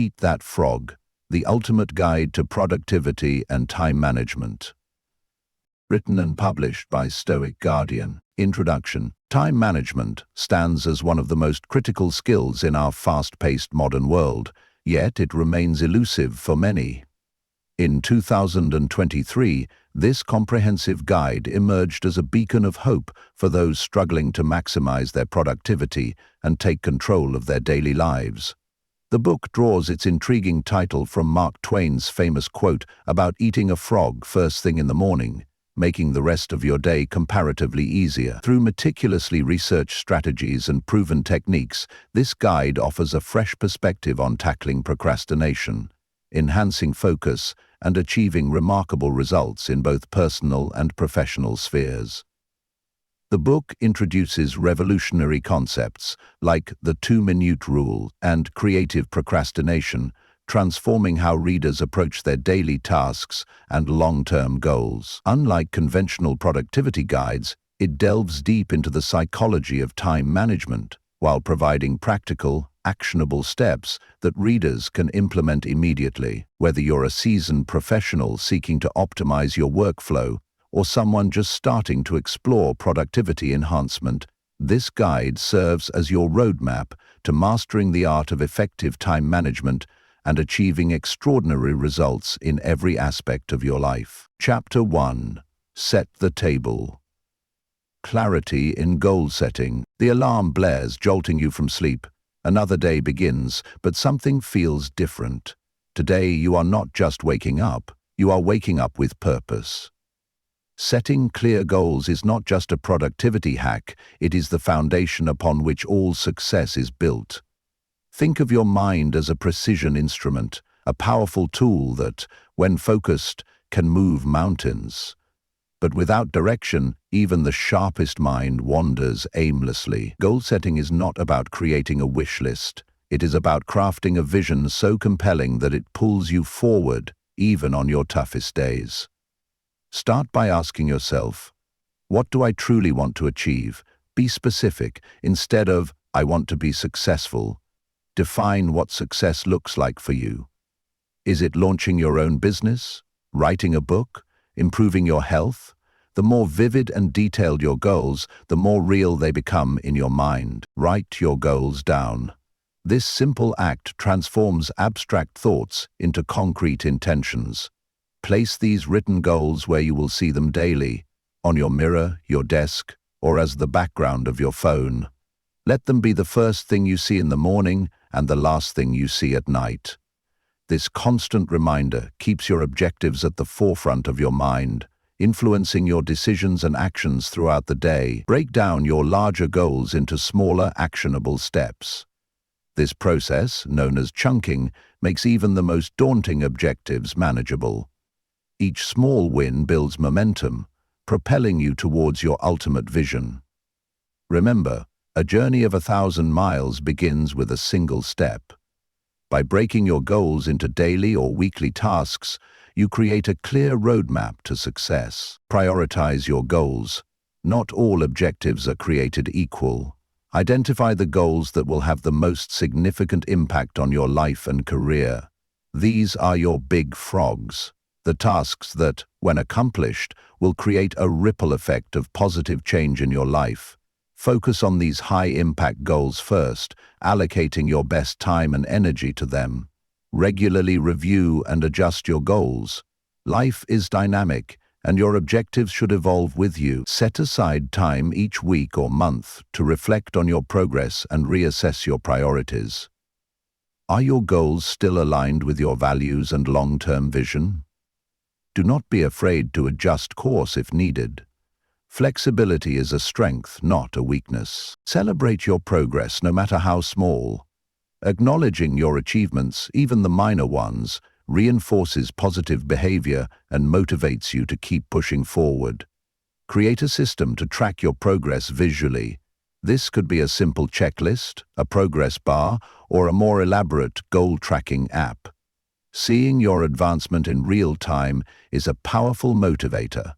Meet That Frog, the ultimate guide to productivity and time management. Written and published by Stoic Guardian. Introduction. Time management stands as one of the most critical skills in our fast-paced modern world, yet it remains elusive for many. In 2023, this comprehensive guide emerged as a beacon of hope for those struggling to maximize their productivity and take control of their daily lives. The book draws its intriguing title from Mark Twain's famous quote about eating a frog first thing in the morning, making the rest of your day comparatively easier. Through meticulously researched strategies and proven techniques, this guide offers a fresh perspective on tackling procrastination, enhancing focus, and achieving remarkable results in both personal and professional spheres. The book introduces revolutionary concepts like the 2-minute rule and creative procrastination, transforming how readers approach their daily tasks and long-term goals. Unlike conventional productivity guides, it delves deep into the psychology of time management, while providing practical, actionable steps that readers can implement immediately. Whether you're a seasoned professional seeking to optimize your workflow or someone just starting to explore productivity enhancement, this guide serves as your roadmap to mastering the art of effective time management and achieving extraordinary results in every aspect of your life. Chapter 1. Set the Table. Clarity in goal setting. The alarm blares, jolting you from sleep. Another day begins, but something feels different. Today you are not just waking up, you are waking up with purpose. Setting clear goals is not just a productivity hack, it is the foundation upon which all success is built. Think of your mind as a precision instrument, a powerful tool that, when focused, can move mountains. But without direction, even the sharpest mind wanders aimlessly. Goal setting is not about creating a wish list. It is about crafting a vision so compelling that it pulls you forward, even on your toughest days. Start by asking yourself, what do I truly want to achieve? Be specific. Instead of, I want to be successful, define what success looks like for you. Is it launching your own business? Writing a book? Improving your health? The more vivid and detailed your goals, the more real they become in your mind. Write your goals down. This simple act transforms abstract thoughts into concrete intentions. Place these written goals where you will see them daily, on your mirror, your desk, or as the background of your phone. Let them be the first thing you see in the morning and the last thing you see at night. This constant reminder keeps your objectives at the forefront of your mind, influencing your decisions and actions throughout the day. Break down your larger goals into smaller, actionable steps. This process, known as chunking, makes even the most daunting objectives manageable. Each small win builds momentum, propelling you towards your ultimate vision. Remember, a journey of 1,000 miles begins with a single step. By breaking your goals into daily or weekly tasks, you create a clear roadmap to success. Prioritize your goals. Not all objectives are created equal. Identify the goals that will have the most significant impact on your life and career. These are your big frogs. The tasks that, when accomplished, will create a ripple effect of positive change in your life. Focus on these high-impact goals first, allocating your best time and energy to them. Regularly review and adjust your goals. Life is dynamic, and your objectives should evolve with you. Set aside time each week or month to reflect on your progress and reassess your priorities. Are your goals still aligned with your values and long-term vision? Do not be afraid to adjust course if needed. Flexibility is a strength, not a weakness. Celebrate your progress, no matter how small. Acknowledging your achievements, even the minor ones, reinforces positive behavior and motivates you to keep pushing forward. Create a system to track your progress visually. This could be a simple checklist, a progress bar, or a more elaborate goal-tracking app. Seeing your advancement in real time is a powerful motivator.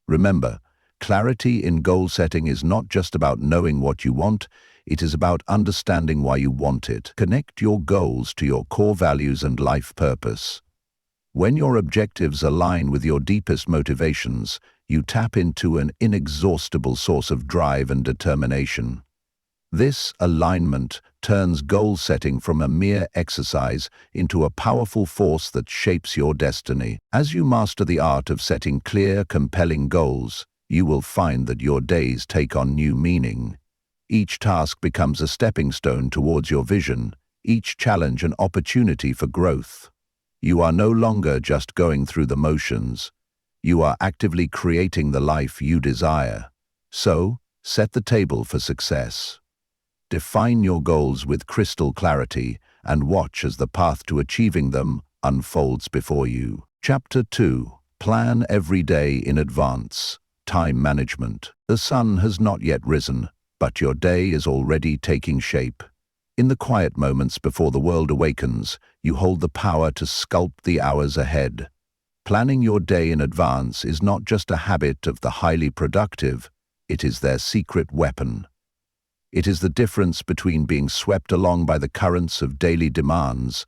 Remember, clarity in goal setting is not just about knowing what you want, It is about understanding why you want it. Connect your goals to your core values and life purpose. When your objectives align with your deepest motivations, you tap into an inexhaustible source of drive and determination. This alignment turns goal setting from a mere exercise into a powerful force that shapes your destiny. As you master the art of setting clear, compelling goals, you will find that your days take on new meaning. Each task becomes a stepping stone towards your vision, each challenge an opportunity for growth. You are no longer just going through the motions. You are actively creating the life you desire. So, set the table for success. Define your goals with crystal clarity and watch as the path to achieving them unfolds before you. Chapter 2. Plan every day in advance. Time management. The sun has not yet risen, but your day is already taking shape. In the quiet moments before the world awakens, you hold the power to sculpt the hours ahead. Planning your day in advance is not just a habit of the highly productive, it is their secret weapon. It is the difference between being swept along by the currents of daily demands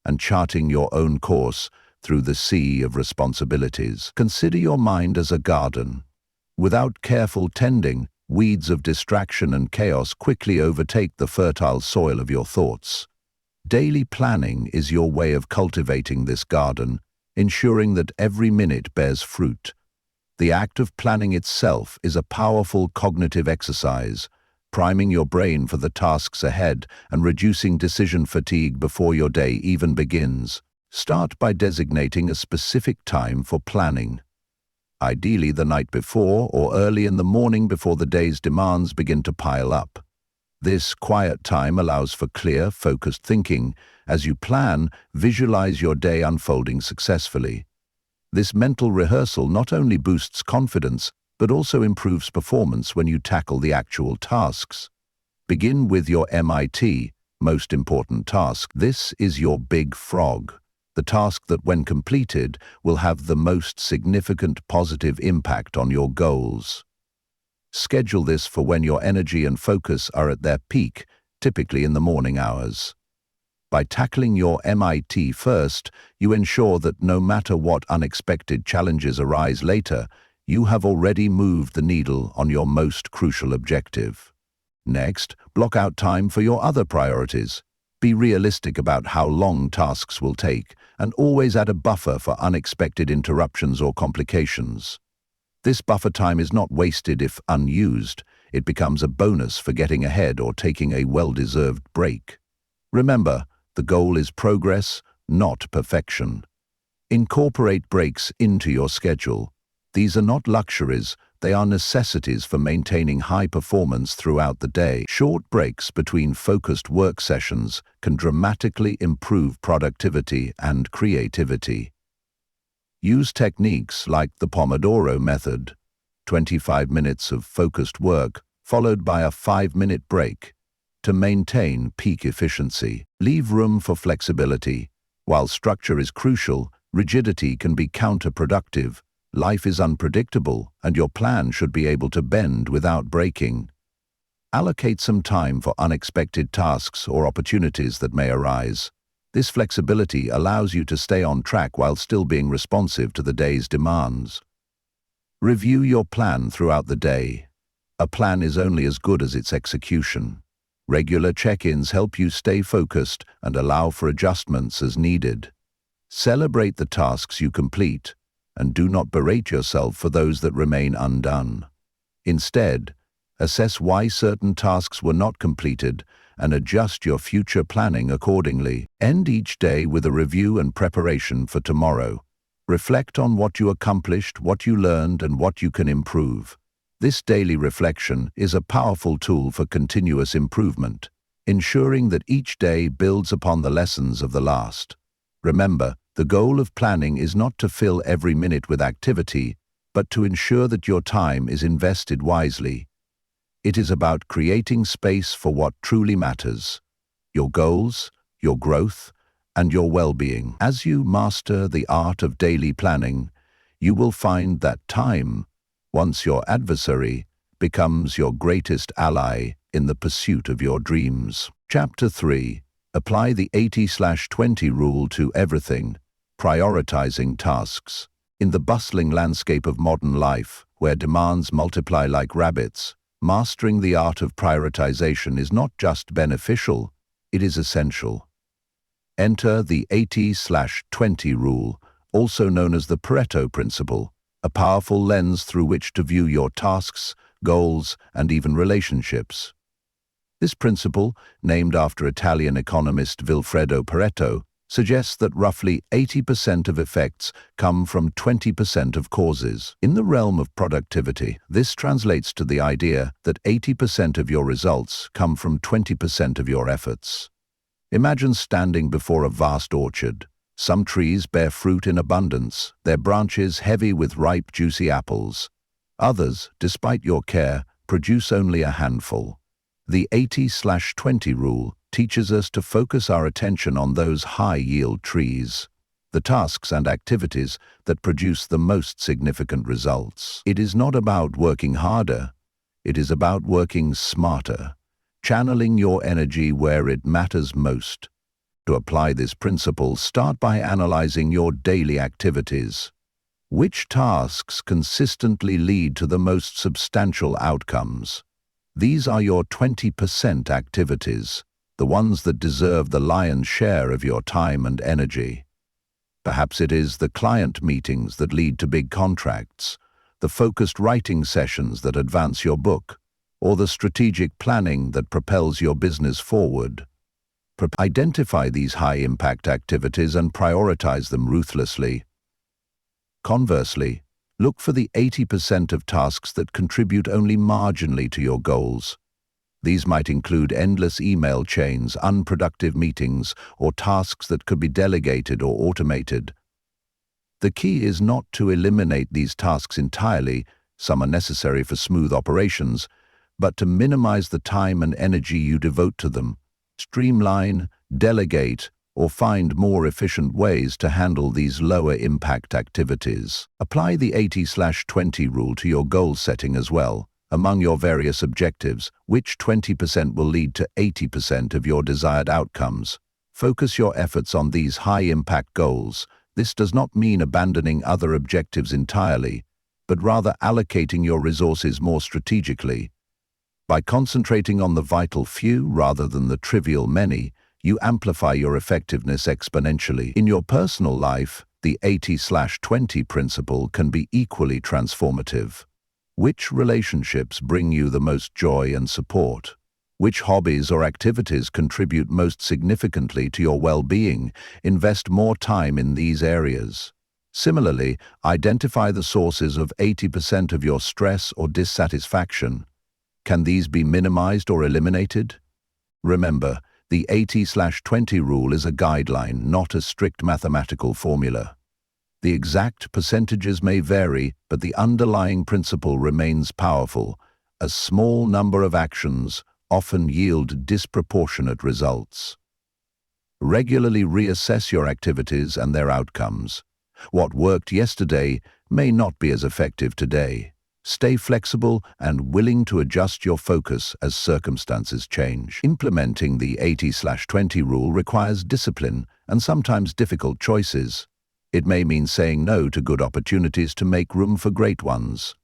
and charting your own course through the sea of responsibilities. Consider your mind as a garden. Without careful tending, weeds of distraction and chaos quickly overtake the fertile soil of your thoughts. Daily planning is your way of cultivating this garden, ensuring that every minute bears fruit. The act of planning itself is a powerful cognitive exercise, priming your brain for the tasks ahead and reducing decision fatigue before your day even begins. Start by designating a specific time for planning. Ideally the night before or early in the morning before the day's demands begin to pile up. This quiet time allows for clear, focused thinking. As you plan, visualize your day unfolding successfully. This mental rehearsal not only boosts confidence, but also improves performance when you tackle the actual tasks. Begin with your MIT, most important task. This is your big frog, the task that when completed will have the most significant positive impact on your goals. Schedule this for when your energy and focus are at their peak, typically in the morning hours. By tackling your MIT first, you ensure that no matter what unexpected challenges arise later, you have already moved the needle on your most crucial objective. Next, block out time for your other priorities. Be realistic about how long tasks will take, and always add a buffer for unexpected interruptions or complications. This buffer time is not wasted if unused. It becomes a bonus for getting ahead or taking a well-deserved break. Remember, the goal is progress, not perfection. Incorporate breaks into your schedule. These are not luxuries, they are necessities for maintaining high performance throughout the day. Short breaks between focused work sessions can dramatically improve productivity and creativity. Use techniques like the Pomodoro method, 25 minutes of focused work followed by a 5-minute break, to maintain peak efficiency. Leave room for flexibility. While structure is crucial, rigidity can be counterproductive. Life is unpredictable, and your plan should be able to bend without breaking. Allocate some time for unexpected tasks or opportunities that may arise. This flexibility allows you to stay on track while still being responsive to the day's demands. Review your plan throughout the day. A plan is only as good as its execution. Regular check-ins help you stay focused and allow for adjustments as needed. Celebrate the tasks you complete, and do not berate yourself for those that remain undone. Instead, assess why certain tasks were not completed and adjust your future planning accordingly. End each day with a review and preparation for tomorrow. Reflect on what you accomplished, what you learned, and what you can improve. This daily reflection is a powerful tool for continuous improvement, ensuring that each day builds upon the lessons of the last. Remember, the goal of planning is not to fill every minute with activity, but to ensure that your time is invested wisely. It is about creating space for what truly matters: your goals, your growth, and your well-being. As you master the art of daily planning, you will find that time, once your adversary, becomes your greatest ally in the pursuit of your dreams. Chapter 3. Apply the 80/20 rule to everything. Prioritizing tasks. In the bustling landscape of modern life, where demands multiply like rabbits, mastering the art of prioritization is not just beneficial, it is essential. Enter the 80/20 rule, also known as the Pareto principle, a powerful lens through which to view your tasks, goals, and even relationships. This principle, named after Italian economist Vilfredo Pareto, suggests that roughly 80% of effects come from 20% of causes. In the realm of productivity, this translates to the idea that 80% of your results come from 20% of your efforts. Imagine standing before a vast orchard. Some trees bear fruit in abundance, their branches heavy with ripe, juicy apples. Others, despite your care, produce only a handful. The 80/20 rule teaches us to focus our attention on those high-yield trees, the tasks and activities that produce the most significant results. It is not about working harder, it is about working smarter, channeling your energy where it matters most. To apply this principle, start by analyzing your daily activities. Which tasks consistently lead to the most substantial outcomes? These are your 20% activities, the ones that deserve the lion's share of your time and energy. Perhaps it is the client meetings that lead to big contracts, the focused writing sessions that advance your book, or the strategic planning that propels your business forward. Identify these high-impact activities and prioritize them ruthlessly. Conversely, look for the 80% of tasks that contribute only marginally to your goals. These might include endless email chains, unproductive meetings, or tasks that could be delegated or automated. The key is not to eliminate these tasks entirely, some are necessary for smooth operations, but to minimize the time and energy you devote to them. Streamline, delegate, or find more efficient ways to handle these lower-impact activities. Apply the 80/20 rule to your goal setting as well. Among your various objectives, which 20% will lead to 80% of your desired outcomes? Focus your efforts on these high-impact goals. This does not mean abandoning other objectives entirely, but rather allocating your resources more strategically. By concentrating on the vital few rather than the trivial many, you amplify your effectiveness exponentially. In your personal life, the 80/20 principle can be equally transformative. Which relationships bring you the most joy and support? Which hobbies or activities contribute most significantly to your well-being? Invest more time in these areas. Similarly, identify the sources of 80% of your stress or dissatisfaction. Can these be minimized or eliminated? Remember, the 80/20 rule is a guideline, not a strict mathematical formula. The exact percentages may vary, but the underlying principle remains powerful. A small number of actions often yield disproportionate results. Regularly reassess your activities and their outcomes. What worked yesterday may not be as effective today. Stay flexible and willing to adjust your focus as circumstances change. Implementing the 80/20 rule requires discipline and sometimes difficult choices. It may mean saying no to good opportunities to make room for great ones.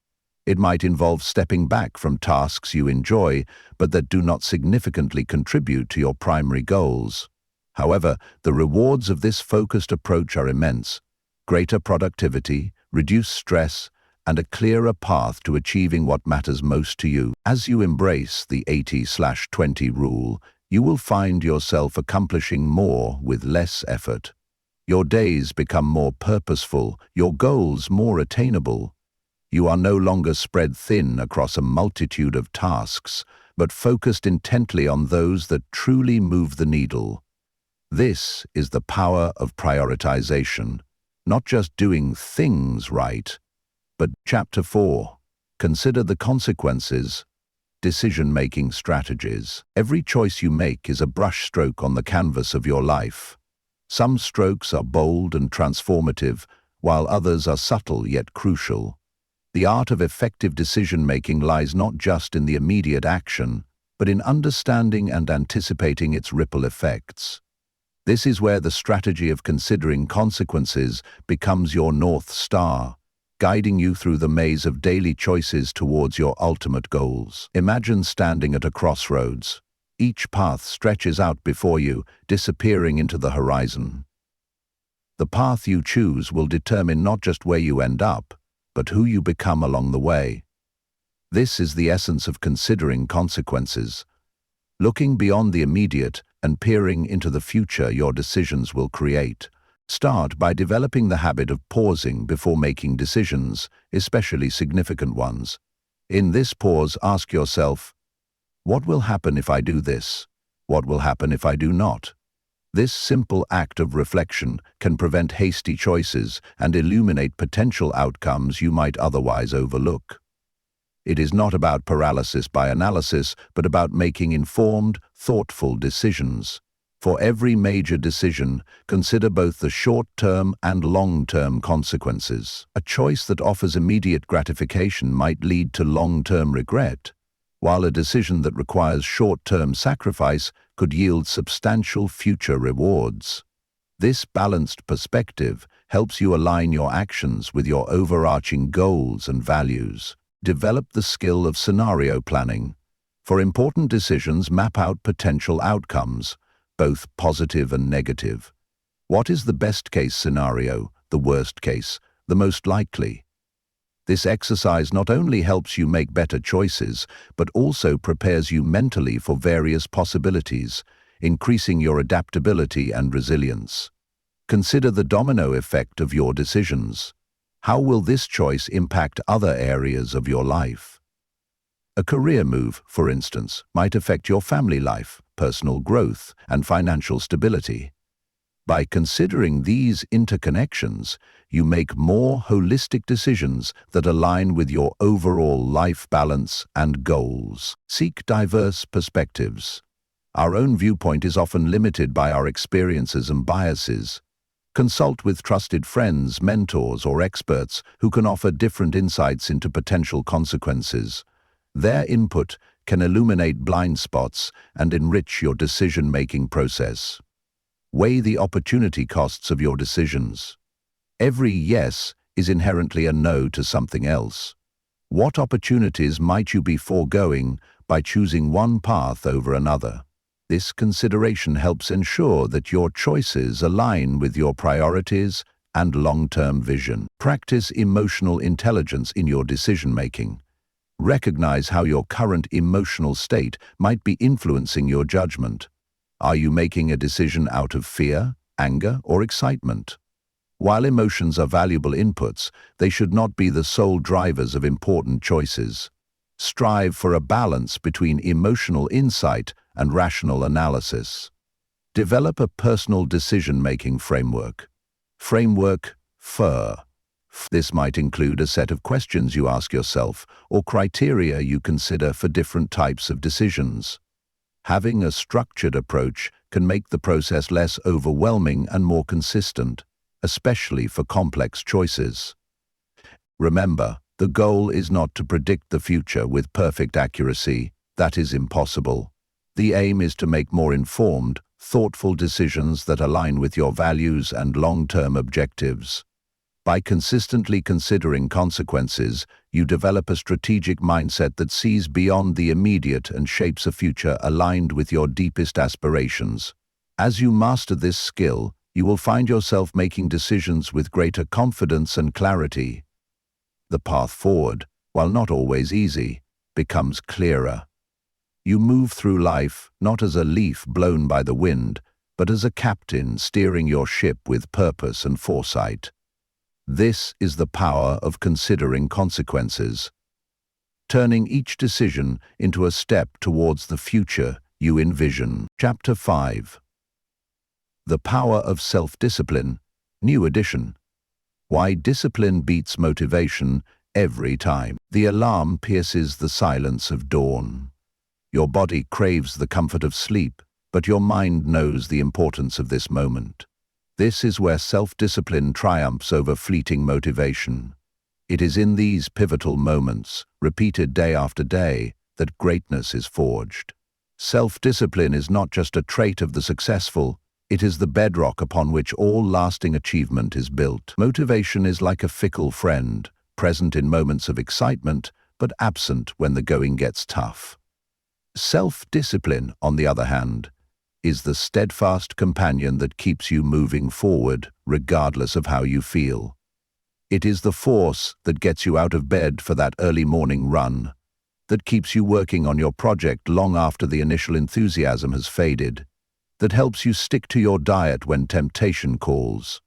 It might involve stepping back from tasks you enjoy but that do not significantly contribute to your primary goals. However, the rewards of this focused approach are immense. Greater productivity, reduced stress, and a clearer path to achieving what matters most to you. As you embrace the 80/20 rule, you will find yourself accomplishing more with less effort. Your days become more purposeful, your goals more attainable. You are no longer spread thin across a multitude of tasks, but focused intently on those that truly move the needle. This is the power of prioritization, not just doing things right, but Chapter 4. Consider the consequences. Decision-making strategies. Every choice you make is a brushstroke on the canvas of your life. Some strokes are bold and transformative, while others are subtle yet crucial. The art of effective decision-making lies not just in the immediate action, but in understanding and anticipating its ripple effects. This is where the strategy of considering consequences becomes your North Star, guiding you through the maze of daily choices towards your ultimate goals. Imagine standing at a crossroads. Each path stretches out before you, disappearing into the horizon. The path you choose will determine not just where you end up, but who you become along the way. This is the essence of considering consequences. Looking beyond the immediate and peering into the future your decisions will create. Start by developing the habit of pausing before making decisions, especially significant ones. In this pause, ask yourself, what will happen if I do this? What will happen if I do not? This simple act of reflection can prevent hasty choices and illuminate potential outcomes you might otherwise overlook. It is not about paralysis by analysis, but about making informed, thoughtful decisions. For every major decision, consider both the short-term and long-term consequences. A choice that offers immediate gratification might lead to long-term regret, while a decision that requires short-term sacrifice could yield substantial future rewards. This balanced perspective helps you align your actions with your overarching goals and values. Develop the skill of scenario planning. For important decisions, map out potential outcomes, both positive and negative. What is the best-case scenario, the worst case, the most likely? This exercise not only helps you make better choices, but also prepares you mentally for various possibilities, increasing your adaptability and resilience. Consider the domino effect of your decisions. How will this choice impact other areas of your life? A career move, for instance, might affect your family life, personal growth, and financial stability. By considering these interconnections, you make more holistic decisions that align with your overall life balance and goals. Seek diverse perspectives. Our own viewpoint is often limited by our experiences and biases. Consult with trusted friends, mentors, or experts who can offer different insights into potential consequences. Their input can illuminate blind spots and enrich your decision-making process. Weigh the opportunity costs of your decisions. Every yes is inherently a no to something else. What opportunities might you be foregoing by choosing one path over another? This consideration helps ensure that your choices align with your priorities and long-term vision. Practice emotional intelligence in your decision-making. Recognize how your current emotional state might be influencing your judgment. Are you making a decision out of fear, anger, or excitement? While emotions are valuable inputs, they should not be the sole drivers of important choices. Strive for a balance between emotional insight and rational analysis. Develop a personal decision-making framework. Framework FIR. This might include a set of questions you ask yourself or criteria you consider for different types of decisions. Having a structured approach can make the process less overwhelming and more consistent, especially for complex choices. Remember, the goal is not to predict the future with perfect accuracy. That is impossible. The aim is to make more informed, thoughtful decisions that align with your values and long-term objectives. By consistently considering consequences, you develop a strategic mindset that sees beyond the immediate and shapes a future aligned with your deepest aspirations. As you master this skill, you will find yourself making decisions with greater confidence and clarity. The path forward, while not always easy, becomes clearer. You move through life not as a leaf blown by the wind, but as a captain steering your ship with purpose and foresight. This is the power of considering consequences, turning each decision into a step towards the future you envision. Chapter 5. The Power of Self-Discipline, New Edition. Why discipline beats motivation every time. The alarm pierces the silence of dawn. Your body craves the comfort of sleep, but your mind knows the importance of this moment. This is where self-discipline triumphs over fleeting motivation. It is in these pivotal moments, repeated day after day, that greatness is forged. Self-discipline is not just a trait of the successful, it is the bedrock upon which all lasting achievement is built. Motivation is like a fickle friend, present in moments of excitement, but absent when the going gets tough. Self-discipline, on the other hand, is the steadfast companion that keeps you moving forward, regardless of how you feel. It is the force that gets you out of bed for that early morning run, that keeps you working on your project long after the initial enthusiasm has faded, that helps you stick to your diet when temptation calls.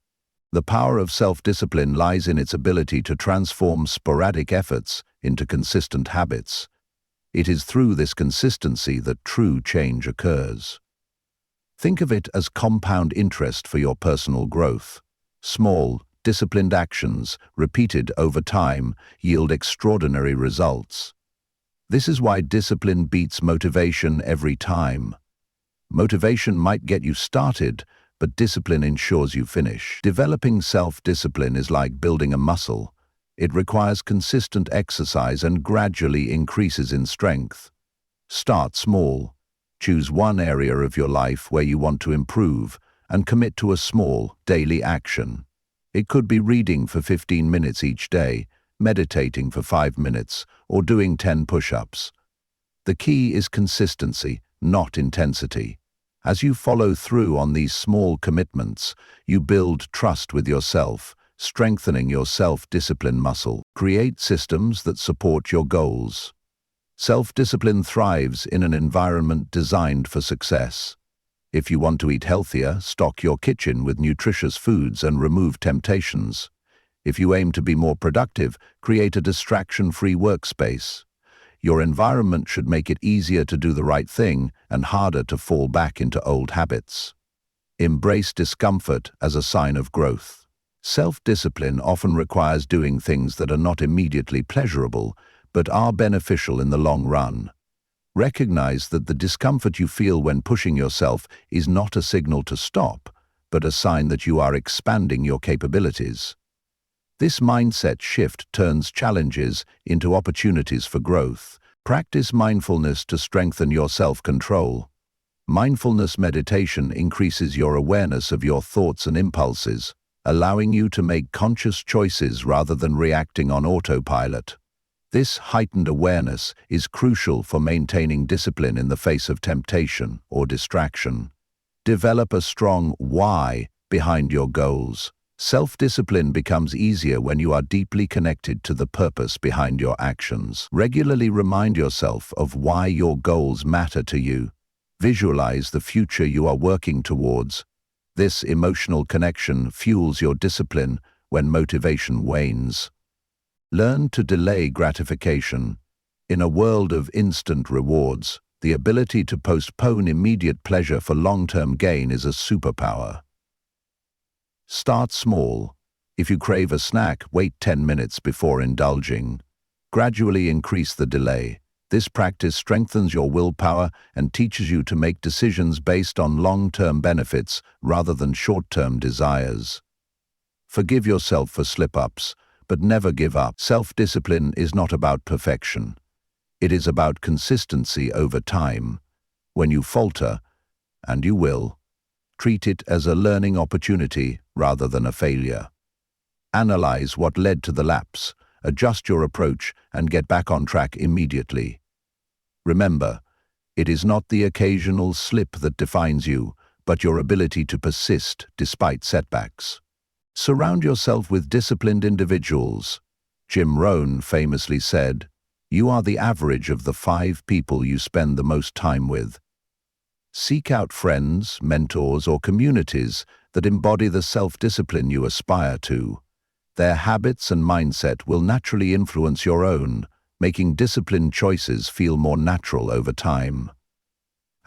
The power of self-discipline lies in its ability to transform sporadic efforts into consistent habits. It is through this consistency that true change occurs. Think of it as compound interest for your personal growth. Small, disciplined actions, repeated over time, yield extraordinary results. This is why discipline beats motivation every time. Motivation might get you started, but discipline ensures you finish. Developing self-discipline is like building a muscle. It requires consistent exercise and gradually increases in strength. Start small. Choose one area of your life where you want to improve and commit to a small, daily action. It could be reading for 15 minutes each day, meditating for 5 minutes, or doing 10 push-ups. The key is consistency, not intensity. As you follow through on these small commitments, you build trust with yourself, strengthening your self-discipline muscle. Create systems that support your goals. Self-discipline thrives in an environment designed for success. If you want to eat healthier, stock your kitchen with nutritious foods and remove temptations. If you aim to be more productive, create a distraction-free workspace. Your environment should make it easier to do the right thing and harder to fall back into old habits. Embrace discomfort as a sign of growth. Self-discipline often requires doing things that are not immediately pleasurable, but are beneficial in the long run. Recognize that the discomfort you feel when pushing yourself is not a signal to stop, but a sign that you are expanding your capabilities. This mindset shift turns challenges into opportunities for growth. Practice mindfulness to strengthen your self-control. Mindfulness meditation increases your awareness of your thoughts and impulses, allowing you to make conscious choices rather than reacting on autopilot. This heightened awareness is crucial for maintaining discipline in the face of temptation or distraction. Develop a strong why behind your goals. Self-discipline becomes easier when you are deeply connected to the purpose behind your actions. Regularly remind yourself of why your goals matter to you. Visualize the future you are working towards. This emotional connection fuels your discipline when motivation wanes. Learn to delay gratification. In a world of instant rewards, the ability to postpone immediate pleasure for long-term gain is a superpower. Start small. If you crave a snack, wait 10 minutes before indulging. Gradually increase the delay. This practice strengthens your willpower and teaches you to make decisions based on long-term benefits rather than short-term desires. Forgive yourself for slip-ups, but never give up. Self-discipline is not about perfection. It is about consistency over time. When you falter, and you will, treat it as a learning opportunity rather than a failure. Analyze what led to the lapse, adjust your approach, and get back on track immediately. Remember, it is not the occasional slip that defines you, but your ability to persist despite setbacks. Surround yourself with disciplined individuals. Jim Rohn famously said, "You are the average of the 5 people you spend the most time with." Seek out friends, mentors, or communities that embody the self-discipline you aspire to. Their habits and mindset will naturally influence your own, making disciplined choices feel more natural over time.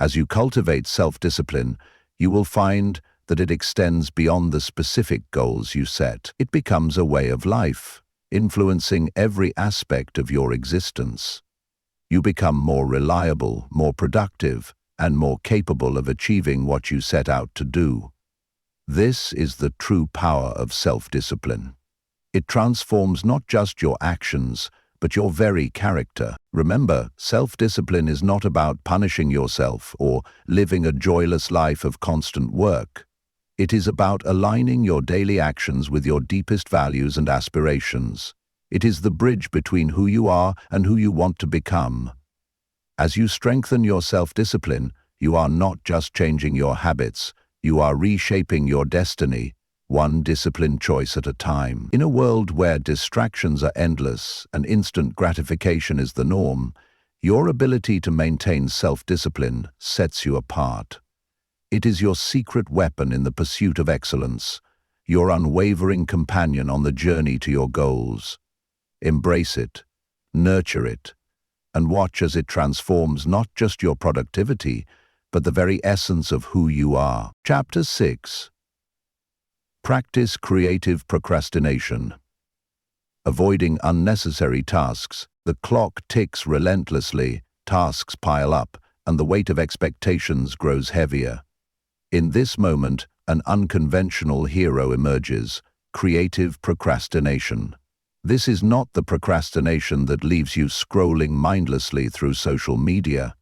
As you cultivate self-discipline, you will find that it extends beyond the specific goals you set. It becomes a way of life, influencing every aspect of your existence. You become more reliable, more productive, and more capable of achieving what you set out to do. This is the true power of self-discipline. It transforms not just your actions, but your very character. Remember, self-discipline is not about punishing yourself or living a joyless life of constant work. It is about aligning your daily actions with your deepest values and aspirations. It is the bridge between who you are and who you want to become. As you strengthen your self-discipline, you are not just changing your habits, you are reshaping your destiny, one disciplined choice at a time. In a world where distractions are endless and instant gratification is the norm, your ability to maintain self-discipline sets you apart. It is your secret weapon in the pursuit of excellence, your unwavering companion on the journey to your goals. Embrace it, nurture it, and watch as it transforms not just your productivity, but the very essence of who you are. Chapter 6. Practice creative procrastination. Avoiding unnecessary tasks. The clock ticks relentlessly, tasks pile up, and the weight of expectations grows heavier. In this moment, an unconventional hero emerges: creative procrastination. This is not the procrastination that leaves you scrolling mindlessly through social media.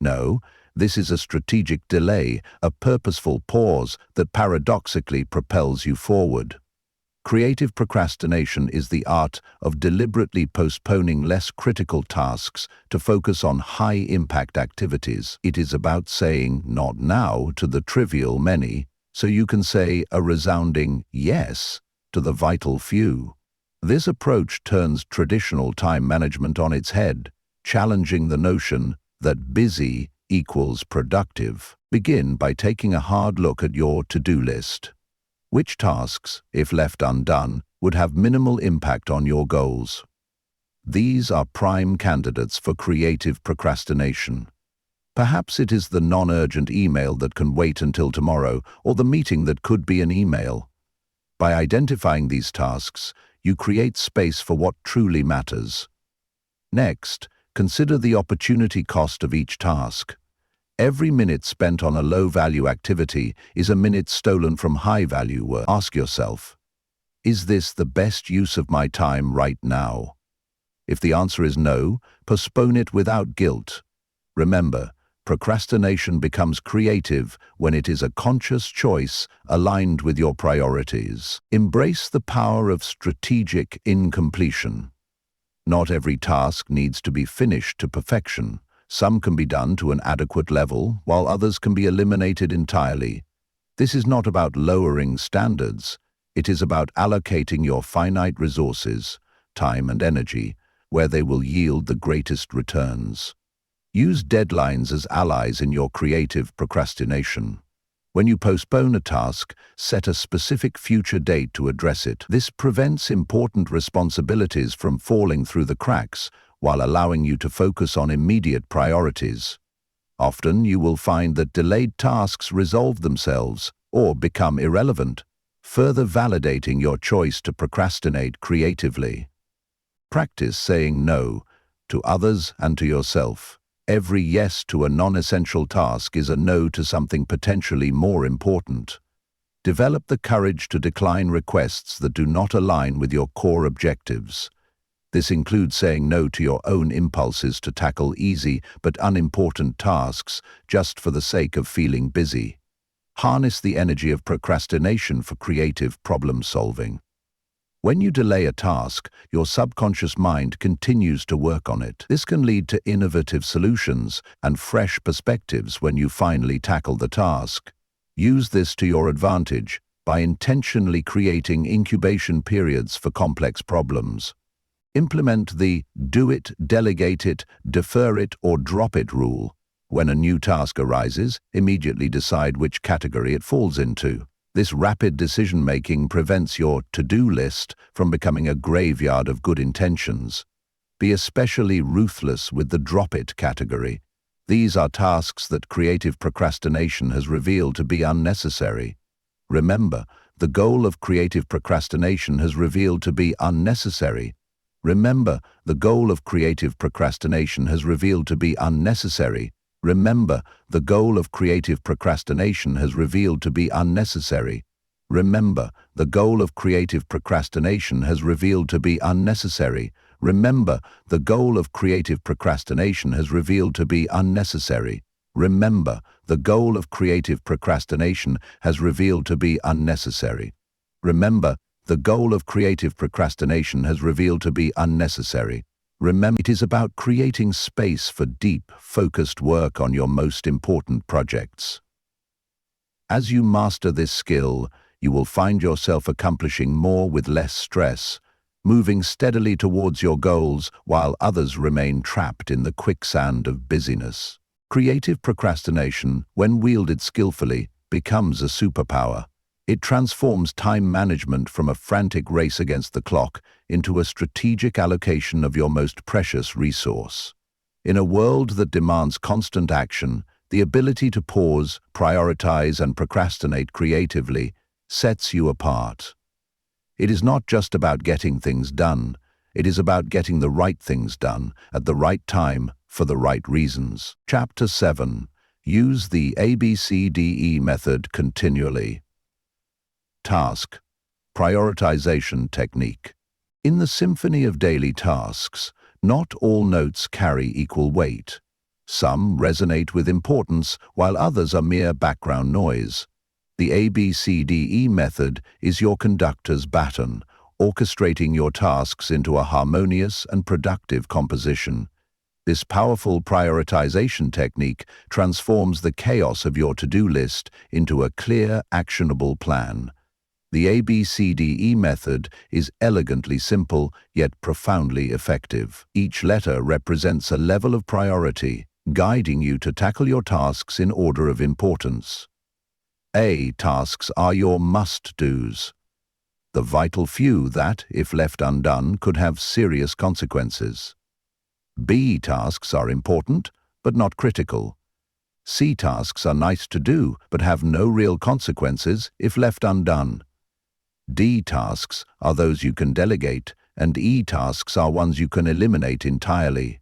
No, this is a strategic delay, a purposeful pause that paradoxically propels you forward. Creative procrastination is the art of deliberately postponing less critical tasks to focus on high-impact activities. It is about saying "not now" to the trivial many, so you can say a resounding "yes" to the vital few. This approach turns traditional time management on its head, challenging the notion that busy equals productive. Begin by taking a hard look at your to-do list. Which tasks, if left undone, would have minimal impact on your goals? These are prime candidates for creative procrastination. Perhaps it is the non-urgent email that can wait until tomorrow, or the meeting that could be an email. By identifying these tasks, you create space for what truly matters. Next, consider the opportunity cost of each task. Every minute spent on a low-value activity is a minute stolen from high-value work. Ask yourself, is this the best use of my time right now? If the answer is no, postpone it without guilt. Remember, procrastination becomes creative when it is a conscious choice aligned with your priorities. Embrace the power of strategic incompletion. Not every task needs to be finished to perfection. Some can be done to an adequate level, while others can be eliminated entirely. This is not about lowering standards. It is about allocating your finite resources, time and energy, where they will yield the greatest returns. Use deadlines as allies in your creative procrastination. When you postpone a task, set a specific future date to address it. This prevents important responsibilities from falling through the cracks, while allowing you to focus on immediate priorities. Often you will find that delayed tasks resolve themselves or become irrelevant, further validating your choice to procrastinate creatively. Practice saying no to others and to yourself. Every yes to a non-essential task is a no to something potentially more important. Develop the courage to decline requests that do not align with your core objectives. This includes saying no to your own impulses to tackle easy but unimportant tasks just for the sake of feeling busy. Harness the energy of procrastination for creative problem-solving. When you delay a task, your subconscious mind continues to work on it. This can lead to innovative solutions and fresh perspectives when you finally tackle the task. Use this to your advantage by intentionally creating incubation periods for complex problems. Implement the do it, delegate it, defer it, or drop it rule. When a new task arises, immediately decide which category it falls into. This rapid decision-making prevents your to-do list from becoming a graveyard of good intentions. Be especially ruthless with the drop-it category. These are tasks that creative procrastination has revealed to be unnecessary. Remember, the goal of creative procrastination has revealed to be unnecessary. Remember, the goal of creative procrastination has revealed to be unnecessary. Remember, the goal of creative procrastination has revealed to be unnecessary. Remember, the goal of creative procrastination has revealed to be unnecessary. Remember, the goal of creative procrastination has revealed to be unnecessary. Remember, the goal of creative procrastination has revealed to be unnecessary. Remember, the goal of creative procrastination has revealed to be unnecessary. Remember, it is about creating space for deep, focused work on your most important projects. As you master this skill, you will find yourself accomplishing more with less stress, moving steadily towards your goals while others remain trapped in the quicksand of busyness. Creative procrastination, when wielded skillfully, becomes a superpower. It transforms time management from a frantic race against the clock into a strategic allocation of your most precious resource. In a world that demands constant action, the ability to pause, prioritize, and procrastinate creatively sets you apart. It is not just about getting things done, it is about getting the right things done at the right time for the right reasons. Chapter 7. Use the ABCDE method continually. Task. Prioritization technique. In the symphony of daily tasks, not all notes carry equal weight. Some resonate with importance, while others are mere background noise. The ABCDE method is your conductor's baton, orchestrating your tasks into a harmonious and productive composition. This powerful prioritization technique transforms the chaos of your to-do list into a clear, actionable plan. The ABCDE method is elegantly simple, yet profoundly effective. Each letter represents a level of priority, guiding you to tackle your tasks in order of importance. A tasks are your must-dos, the vital few that, if left undone, could have serious consequences. B tasks are important, but not critical. C tasks are nice to do, but have no real consequences if left undone. D tasks are those you can delegate, and E tasks are ones you can eliminate entirely.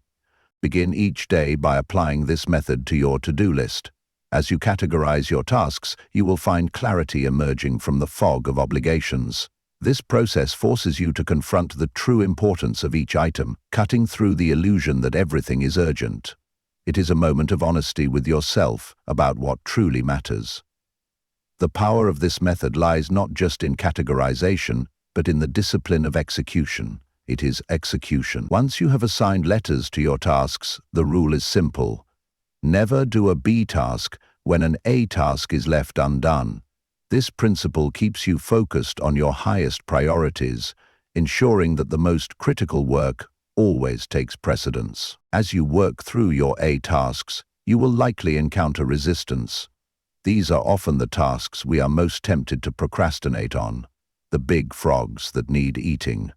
Begin each day by applying this method to your to-do list. As you categorize your tasks, you will find clarity emerging from the fog of obligations. This process forces you to confront the true importance of each item, cutting through the illusion that everything is urgent. It is a moment of honesty with yourself about what truly matters. The power of this method lies not just in categorization, but in the discipline of execution. It is execution. Once you have assigned letters to your tasks, the rule is simple. Never do a B task when an A task is left undone. This principle keeps you focused on your highest priorities, ensuring that the most critical work always takes precedence. As you work through your A tasks, you will likely encounter resistance. These are often the tasks we are most tempted to procrastinate on, the big frogs that need eating.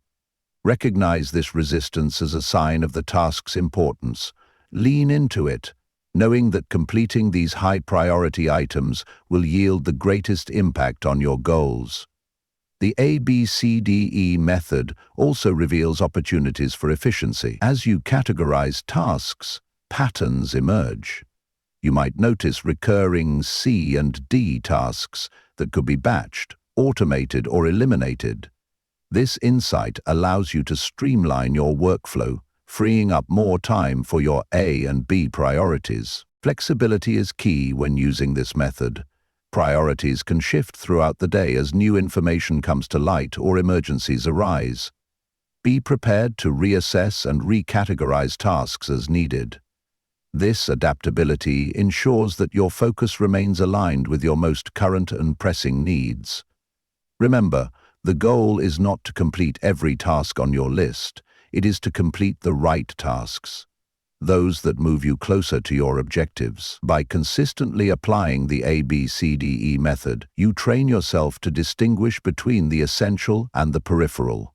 Recognize this resistance as a sign of the task's importance. Lean into it, knowing that completing these high-priority items will yield the greatest impact on your goals. The ABCDE method also reveals opportunities for efficiency. As you categorize tasks, patterns emerge. You might notice recurring C and D tasks that could be batched, automated, or eliminated. This insight allows you to streamline your workflow, freeing up more time for your A and B priorities. Flexibility is key when using this method. Priorities can shift throughout the day as new information comes to light or emergencies arise. Be prepared to reassess and recategorize tasks as needed. This adaptability ensures that your focus remains aligned with your most current and pressing needs. Remember, the goal is not to complete every task on your list. It is to complete the right tasks, those that move you closer to your objectives. By consistently applying the ABCDE method, you train yourself to distinguish between the essential and the peripheral.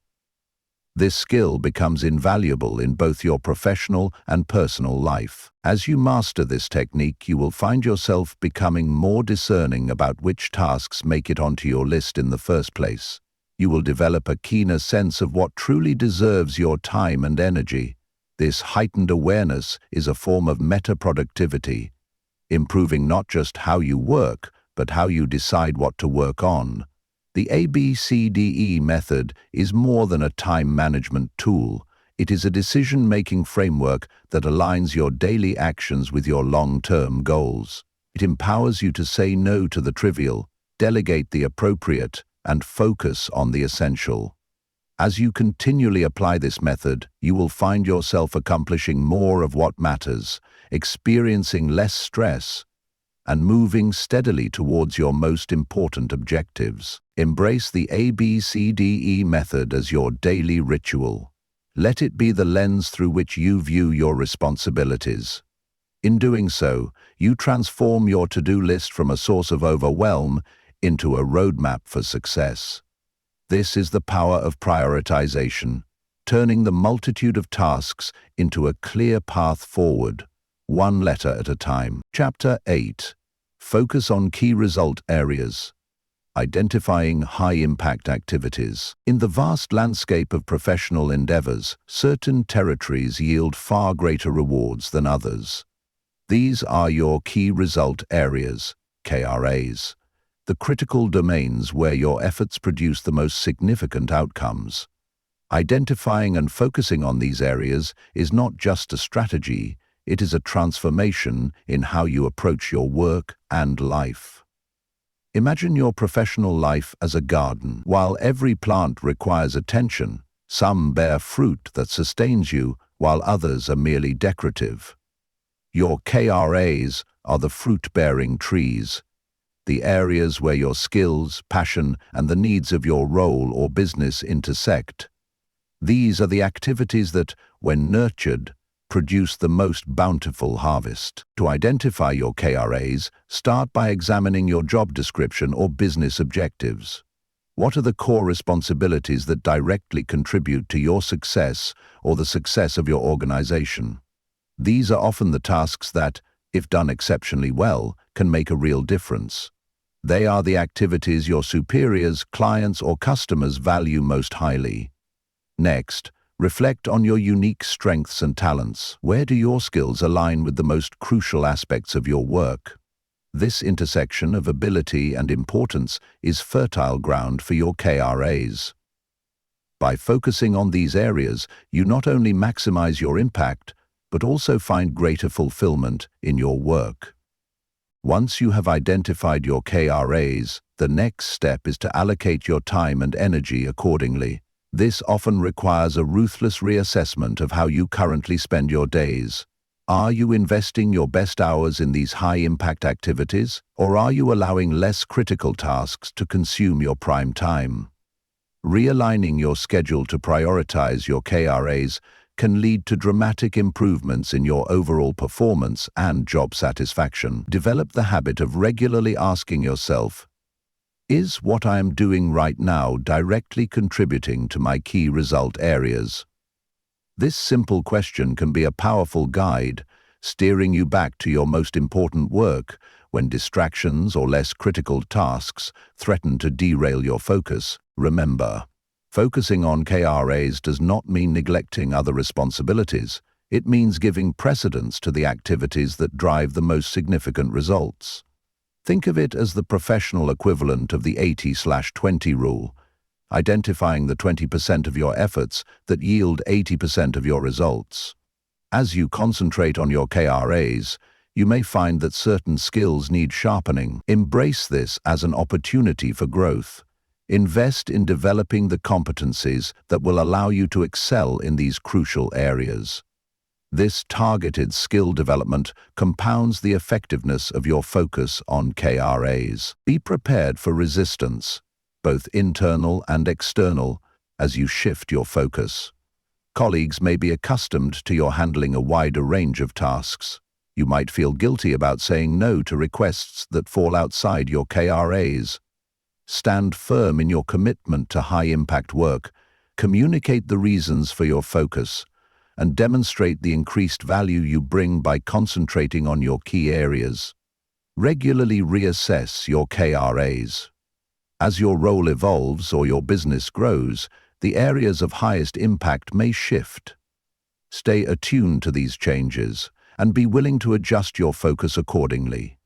This skill becomes invaluable in both your professional and personal life. As you master this technique, you will find yourself becoming more discerning about which tasks make it onto your list in the first place. You will develop a keener sense of what truly deserves your time and energy. This heightened awareness is a form of meta-productivity, improving not just how you work, but how you decide what to work on. The ABCDE method is more than a time management tool. It is a decision-making framework that aligns your daily actions with your long-term goals. It empowers you to say no to the trivial, delegate the appropriate, and focus on the essential. As you continually apply this method, you will find yourself accomplishing more of what matters, experiencing less stress, and moving steadily towards your most important objectives. Embrace the ABCDE method as your daily ritual. Let it be the lens through which you view your responsibilities. In doing so, you transform your to-do list from a source of overwhelm into a roadmap for success. This is the power of prioritization, turning the multitude of tasks into a clear path forward, one letter at a time. Chapter 8. Focus on key result areas. Identifying high-impact activities. In the vast landscape of professional endeavors, certain territories yield far greater rewards than others. These are your key result areas, KRAs. The critical domains where your efforts produce the most significant outcomes. Identifying and focusing on these areas is not just a strategy, it is a transformation in how you approach your work and life. Imagine your professional life as a garden. While every plant requires attention, some bear fruit that sustains you, while others are merely decorative. Your KRAs are the fruit-bearing trees, the areas where your skills, passion, and the needs of your role or business intersect. These are the activities that, when nurtured, produce the most bountiful harvest. To identify your KRAs, start by examining your job description or business objectives. What are the core responsibilities that directly contribute to your success or the success of your organization? These are often the tasks that, if done exceptionally well, can make a real difference. They are the activities your superiors, clients, or customers value most highly. Next, reflect on your unique strengths and talents. Where do your skills align with the most crucial aspects of your work? This intersection of ability and importance is fertile ground for your KRAs. By focusing on these areas, you not only maximize your impact, but also find greater fulfillment in your work. Once you have identified your KRAs, the next step is to allocate your time and energy accordingly. This often requires a ruthless reassessment of how you currently spend your days. Are you investing your best hours in these high-impact activities, or are you allowing less critical tasks to consume your prime time? Realigning your schedule to prioritize your KRAs can lead to dramatic improvements in your overall performance and job satisfaction. Develop the habit of regularly asking yourself, is what I am doing right now directly contributing to my key result areas? This simple question can be a powerful guide, steering you back to your most important work when distractions or less critical tasks threaten to derail your focus. Remember, focusing on KRAs does not mean neglecting other responsibilities. It means giving precedence to the activities that drive the most significant results. Think of it as the professional equivalent of the 80/20 rule, identifying the 20% of your efforts that yield 80% of your results. As you concentrate on your KRAs, you may find that certain skills need sharpening. Embrace this as an opportunity for growth. Invest in developing the competencies that will allow you to excel in these crucial areas. This targeted skill development compounds the effectiveness of your focus on KRAs. Be prepared for resistance, both internal and external, as you shift your focus. Colleagues may be accustomed to your handling a wider range of tasks. You might feel guilty about saying no to requests that fall outside your KRAs. Stand firm in your commitment to high-impact work, communicate the reasons for your focus, and demonstrate the increased value you bring by concentrating on your key areas. Regularly reassess your KRAs. As your role evolves or your business grows, the areas of highest impact may shift. Stay attuned to these changes and be willing to adjust your focus accordingly.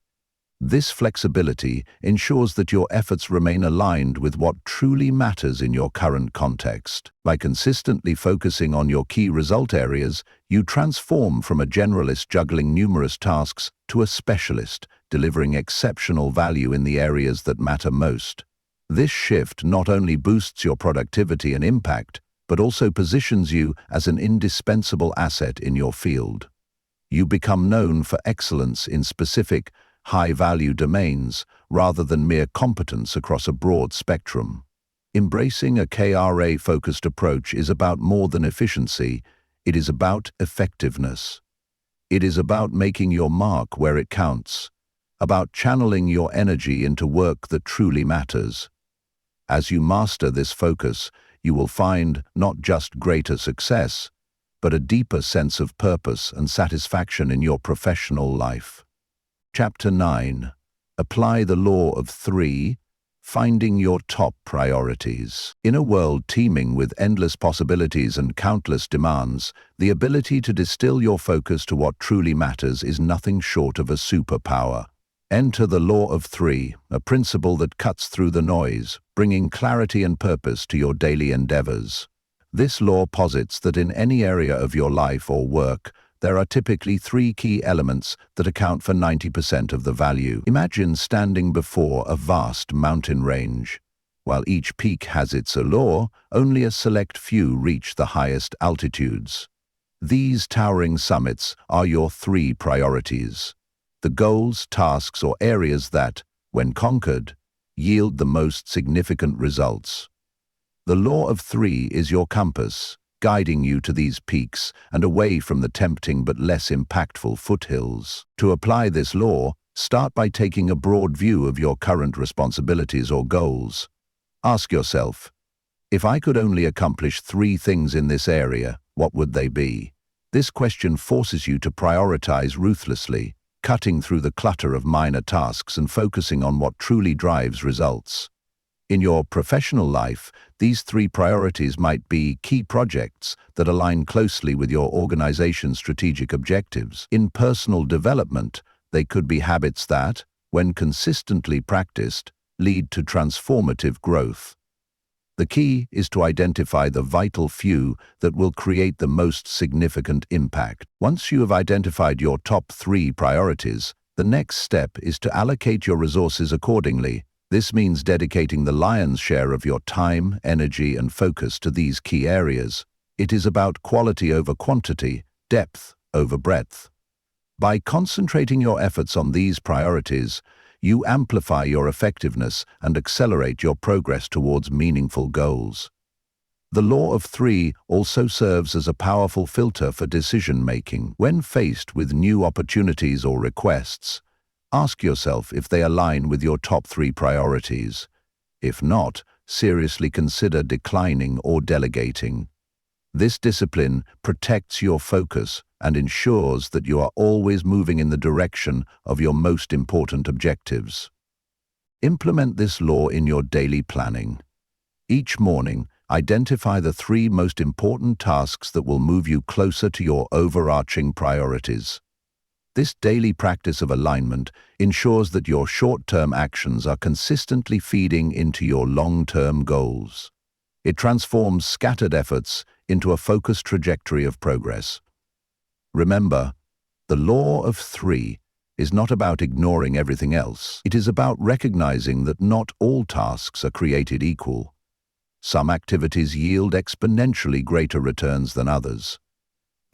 This flexibility ensures that your efforts remain aligned with what truly matters in your current context. By consistently focusing on your key result areas, you transform from a generalist juggling numerous tasks to a specialist, delivering exceptional value in the areas that matter most. This shift not only boosts your productivity and impact, but also positions you as an indispensable asset in your field. You become known for excellence in specific, high-value domains rather than mere competence across a broad spectrum. Embracing a KRA-focused approach is about more than efficiency, it is about effectiveness. It is about making your mark where it counts, about channeling your energy into work that truly matters. As you master this focus, you will find not just greater success, but a deeper sense of purpose and satisfaction in your professional life. Chapter 9. Apply the Law of Three, Finding Your Top Priorities. In a world teeming with endless possibilities and countless demands, the ability to distill your focus to what truly matters is nothing short of a superpower. Enter the Law of Three, a principle that cuts through the noise, bringing clarity and purpose to your daily endeavors. This law posits that in any area of your life or work, there are typically three key elements that account for 90% of the value. Imagine standing before a vast mountain range. While each peak has its allure, only a select few reach the highest altitudes. These towering summits are your three priorities. The goals, tasks, or areas that, when conquered, yield the most significant results. The Law of Three is your compass, guiding you to these peaks and away from the tempting but less impactful foothills. To apply this law, start by taking a broad view of your current responsibilities or goals. Ask yourself, if I could only accomplish three things in this area, what would they be? This question forces you to prioritize ruthlessly, cutting through the clutter of minor tasks and focusing on what truly drives results. In your professional life, these three priorities might be key projects that align closely with your organization's strategic objectives. In personal development, they could be habits that, when consistently practiced, lead to transformative growth. The key is to identify the vital few that will create the most significant impact. Once you have identified your top three priorities, the next step is to allocate your resources accordingly. This means dedicating the lion's share of your time, energy, and focus to these key areas. It is about quality over quantity, depth over breadth. By concentrating your efforts on these priorities, you amplify your effectiveness and accelerate your progress towards meaningful goals. The Law of Three also serves as a powerful filter for decision-making. When faced with new opportunities or requests, ask yourself if they align with your top three priorities. If not, seriously consider declining or delegating. This discipline protects your focus and ensures that you are always moving in the direction of your most important objectives. Implement this law in your daily planning. Each morning, identify the three most important tasks that will move you closer to your overarching priorities. This daily practice of alignment ensures that your short-term actions are consistently feeding into your long-term goals. It transforms scattered efforts into a focused trajectory of progress. Remember, the Law of Three is not about ignoring everything else. It is about recognizing that not all tasks are created equal. Some activities yield exponentially greater returns than others.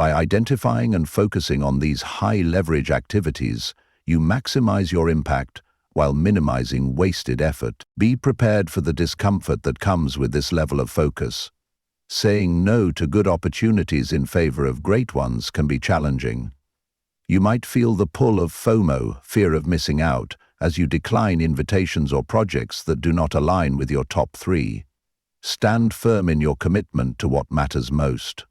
By identifying and focusing on these high-leverage activities, you maximize your impact while minimizing wasted effort. Be prepared for the discomfort that comes with this level of focus. Saying no to good opportunities in favor of great ones can be challenging. You might feel the pull of FOMO, fear of missing out, as you decline invitations or projects that do not align with your top three. Stand firm in your commitment to what matters most.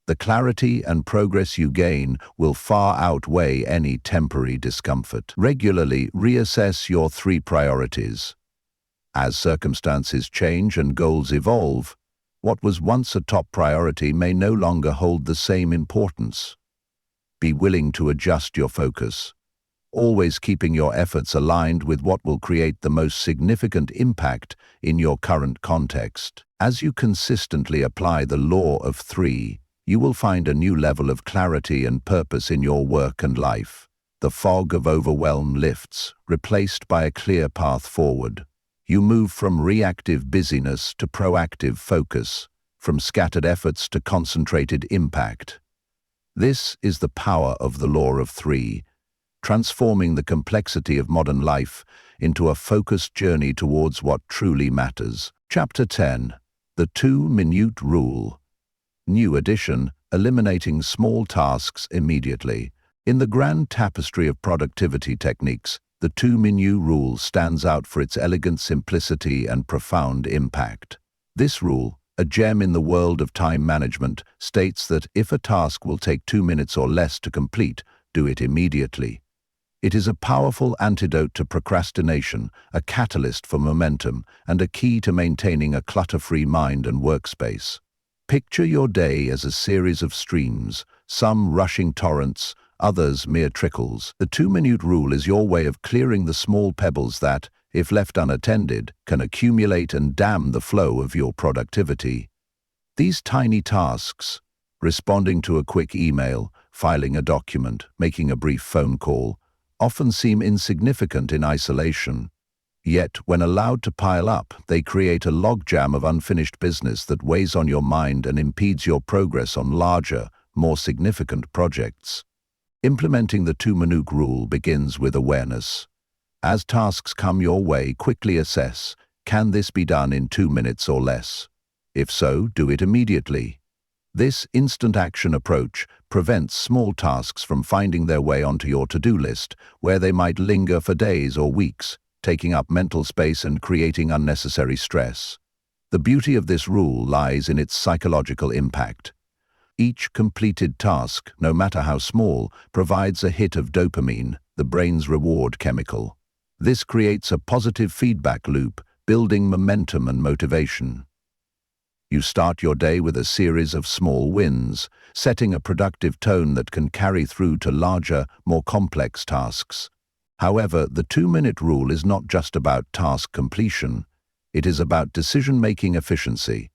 The clarity and progress you gain will far outweigh any temporary discomfort. Regularly reassess your three priorities. As circumstances change and goals evolve, what was once a top priority may no longer hold the same importance. Be willing to adjust your focus. always keeping your efforts aligned with what will create the most significant impact in your current context. As you consistently apply the law of three, you will find a new level of clarity and purpose in your work and life. The fog of overwhelm lifts, replaced by a clear path forward. You move from reactive busyness to proactive focus, from scattered efforts to concentrated impact. This is the power of the law of three, transforming the complexity of modern life into a focused journey towards what truly matters. Chapter 10. The 2-Minute Rule. New edition, eliminating small tasks immediately. In the grand tapestry of productivity techniques, the 2-Minute Rule stands out for its elegant simplicity and profound impact. This rule, a gem in the world of time management, states that if a task will take 2 minutes or less to complete, do it immediately. It is a powerful antidote to procrastination, a catalyst for momentum, and a key to maintaining a clutter-free mind and workspace. Picture your day as a series of streams, some rushing torrents, others mere trickles. The 2-Minute Rule is your way of clearing the small pebbles that, if left unattended, can accumulate and dam the flow of your productivity. These tiny tasks, responding to a quick email, filing a document, making a brief phone call, often seem insignificant in isolation. Yet, when allowed to pile up, they create a logjam of unfinished business that weighs on your mind and impedes your progress on larger, more significant projects. Implementing the 2-Minute Rule begins with awareness. As tasks come your way, quickly assess, can this be done in 2 minutes or less? If so, do it immediately. This instant action approach prevents small tasks from finding their way onto your to-do list, where they might linger for days or weeks, taking up mental space and creating unnecessary stress. The beauty of this rule lies in its psychological impact. Each completed task, no matter how small, provides a hit of dopamine, the brain's reward chemical. This creates a positive feedback loop, building momentum and motivation. You start your day with a series of small wins, setting a productive tone that can carry through to larger, more complex tasks. However, the 2-Minute Rule is not just about task completion. It is about decision-making efficiency.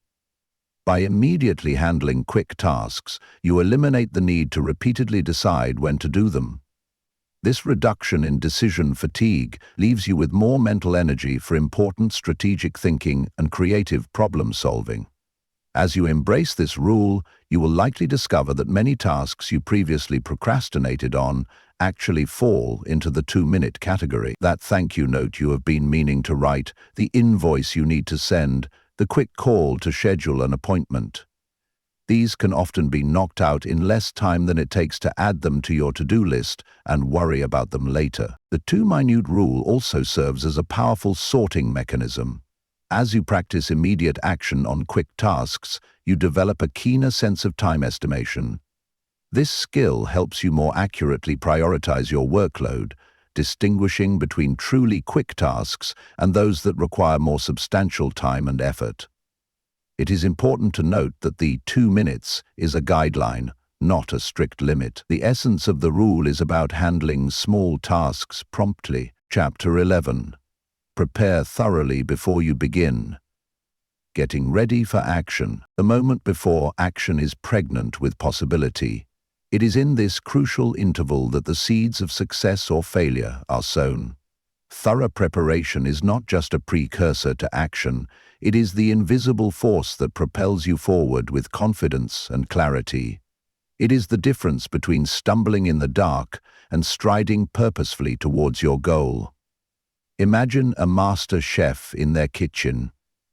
By immediately handling quick tasks, you eliminate the need to repeatedly decide when to do them. This reduction in decision fatigue leaves you with more mental energy for important strategic thinking and creative problem-solving. As you embrace this rule, you will likely discover that many tasks you previously procrastinated on actually fall into the 2-minute category. That thank you note you have been meaning to write, the invoice you need to send, the quick call to schedule an appointment. These can often be knocked out in less time than it takes to add them to your to-do list and worry about them later. The 2-Minute Rule also serves as a powerful sorting mechanism. As you practice immediate action on quick tasks, you develop a keener sense of time estimation. This skill helps you more accurately prioritize your workload, distinguishing between truly quick tasks and those that require more substantial time and effort. It is important to note that the 2 minutes is a guideline, not a strict limit. The essence of the rule is about handling small tasks promptly. Chapter 11. Prepare thoroughly before you begin. Getting ready for action. The moment before action is pregnant with possibility. It is in this crucial interval that the seeds of success or failure are sown. Thorough preparation is not just a precursor to action, it is the invisible force that propels you forward with confidence and clarity. It is the difference between stumbling in the dark and striding purposefully towards your goal. Imagine a master chef in their kitchen,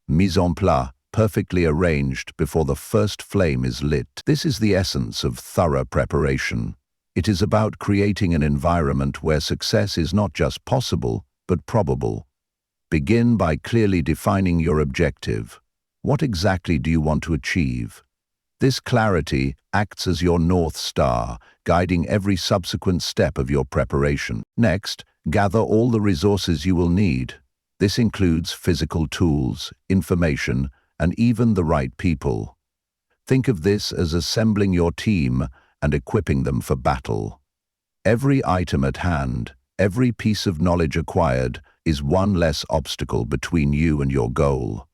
mise en place, perfectly arranged before the first flame is lit. This is the essence of thorough preparation. It is about creating an environment where success is not just possible, but probable. Begin by clearly defining your objective. What exactly do you want to achieve? This clarity acts as your North Star, guiding every subsequent step of your preparation. Next, gather all the resources you will need. This includes physical tools, information, and even the right people. Think of this as assembling your team and equipping them for battle. Every item at hand, Every piece of knowledge acquired is one less obstacle between you and your goal.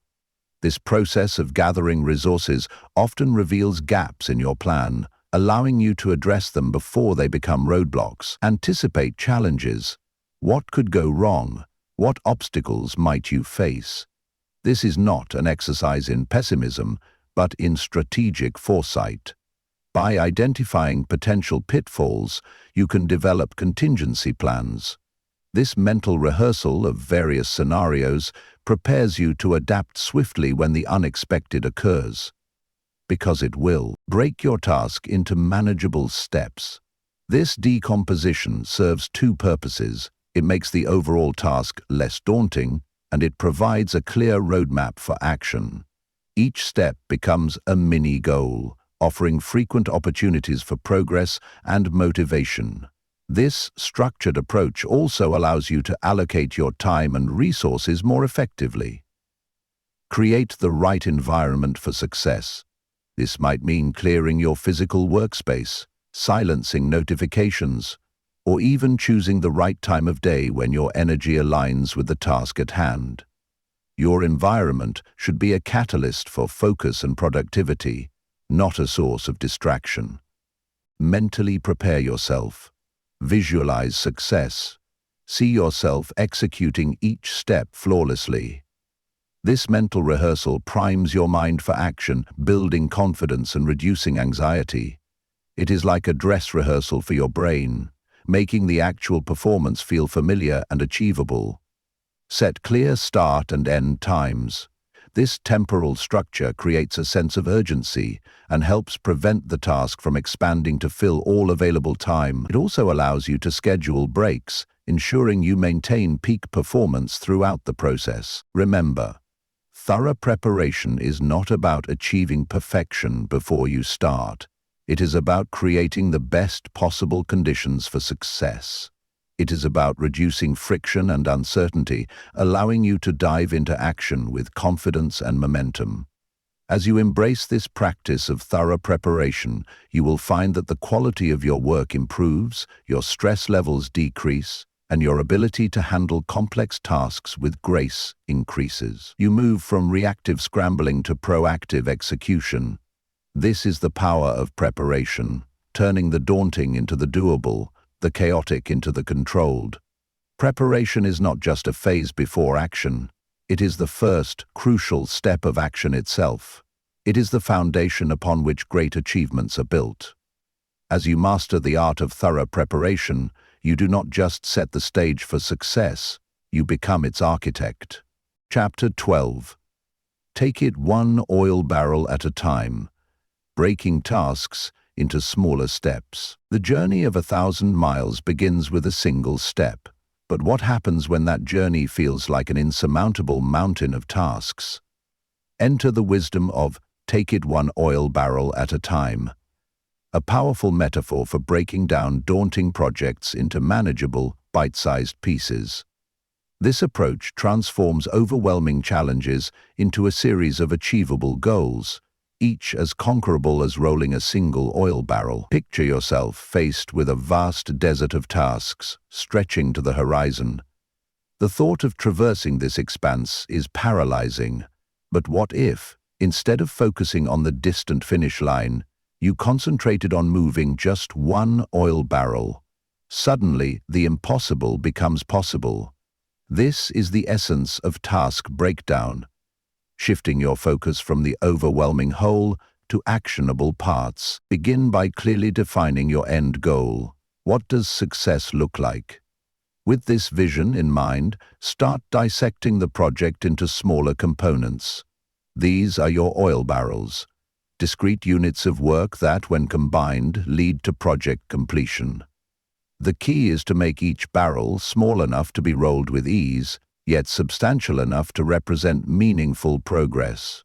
This process of gathering resources often reveals gaps in your plan, allowing you to address them before they become roadblocks. Anticipate challenges. What could go wrong? What obstacles might you face? This is not an exercise in pessimism, but in strategic foresight. By identifying potential pitfalls, you can develop contingency plans. This mental rehearsal of various scenarios prepares you to adapt swiftly when the unexpected occurs. Because it will. Break your task into manageable steps. This decomposition serves two purposes. It makes the overall task less daunting, and it provides a clear roadmap for action. Each step becomes a mini goal, offering frequent opportunities for progress and motivation. This structured approach also allows you to allocate your time and resources more effectively. Create the right environment for success. This might mean clearing your physical workspace, silencing notifications, or even choosing the right time of day when your energy aligns with the task at hand. Your environment should be a catalyst for focus and productivity, not a source of distraction. Mentally prepare yourself. Visualize success. See yourself executing each step flawlessly. This mental rehearsal primes your mind for action, building confidence and reducing anxiety. It is like a dress rehearsal for your brain, making the actual performance feel familiar and achievable. Set clear start and end times. This temporal structure creates a sense of urgency and helps prevent the task from expanding to fill all available time. It also allows you to schedule breaks, ensuring you maintain peak performance throughout the process. Remember, thorough preparation is not about achieving perfection before you start. It is about creating the best possible conditions for success. It is about reducing friction and uncertainty, allowing you to dive into action with confidence and momentum. As you embrace this practice of thorough preparation, you will find that the quality of your work improves, your stress levels decrease, and your ability to handle complex tasks with grace increases. You move from reactive scrambling to proactive execution. This is the power of preparation, turning the daunting into the doable, the chaotic into the controlled. Preparation is not just a phase before action. It is the first, crucial step of action itself. It is the foundation upon which great achievements are built. As you master the art of thorough preparation, you do not just set the stage for success, you become its architect. Chapter 12. Take it one oil barrel at a time. Breaking tasks into smaller steps. The journey of 1,000 miles begins with a single step. But what happens when that journey feels like an insurmountable mountain of tasks? Enter the wisdom of take it one oil barrel at a time. A powerful metaphor for breaking down daunting projects into manageable, bite-sized pieces. This approach transforms overwhelming challenges into a series of achievable goals, each as conquerable as rolling a single oil barrel. Picture yourself faced with a vast desert of tasks, stretching to the horizon. The thought of traversing this expanse is paralyzing. But what if, instead of focusing on the distant finish line, you concentrated on moving just one oil barrel? Suddenly, the impossible becomes possible. This is the essence of task breakdown. Shifting your focus from the overwhelming whole to actionable parts. Begin by clearly defining your end goal. What does success look like? With this vision in mind, start dissecting the project into smaller components. These are your oil barrels, discrete units of work that, when combined, lead to project completion. The key is to make each barrel small enough to be rolled with ease, yet substantial enough to represent meaningful progress.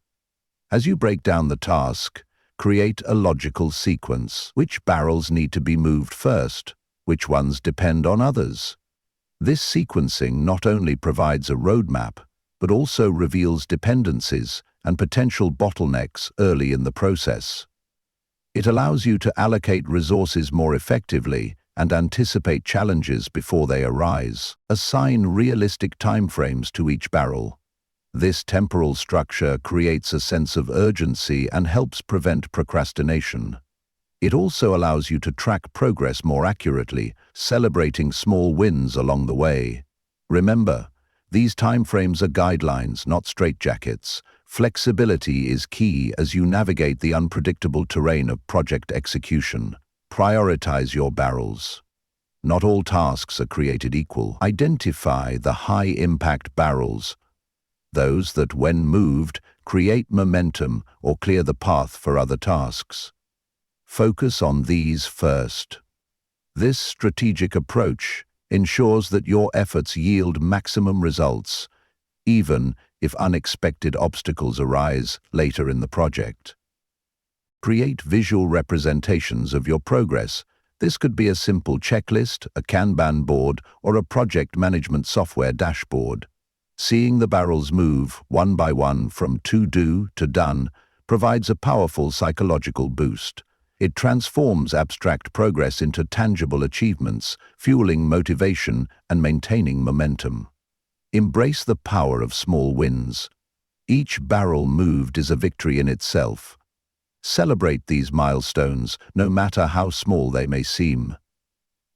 As you break down the task, create a logical sequence. Which barrels need to be moved first? Which ones depend on others? This sequencing not only provides a roadmap, but also reveals dependencies and potential bottlenecks early in the process. It allows you to allocate resources more effectively and anticipate challenges before they arise. Assign realistic timeframes to each barrel. This temporal structure creates a sense of urgency and helps prevent procrastination. It also allows you to track progress more accurately, celebrating small wins along the way. Remember, these timeframes are guidelines, not straitjackets. Flexibility is key as you navigate the unpredictable terrain of project execution. Prioritize your barrels. Not all tasks are created equal. Identify the high-impact barrels, those that, when moved, create momentum or clear the path for other tasks. Focus on these first. This strategic approach ensures that your efforts yield maximum results, even if unexpected obstacles arise later in the project. Create visual representations of your progress. This could be a simple checklist, a Kanban board, or a project management software dashboard. Seeing the barrels move one by one from to-do to done provides a powerful psychological boost. It transforms abstract progress into tangible achievements, fueling motivation and maintaining momentum. Embrace the power of small wins. Each barrel moved is a victory in itself. Celebrate these milestones, no matter how small they may seem.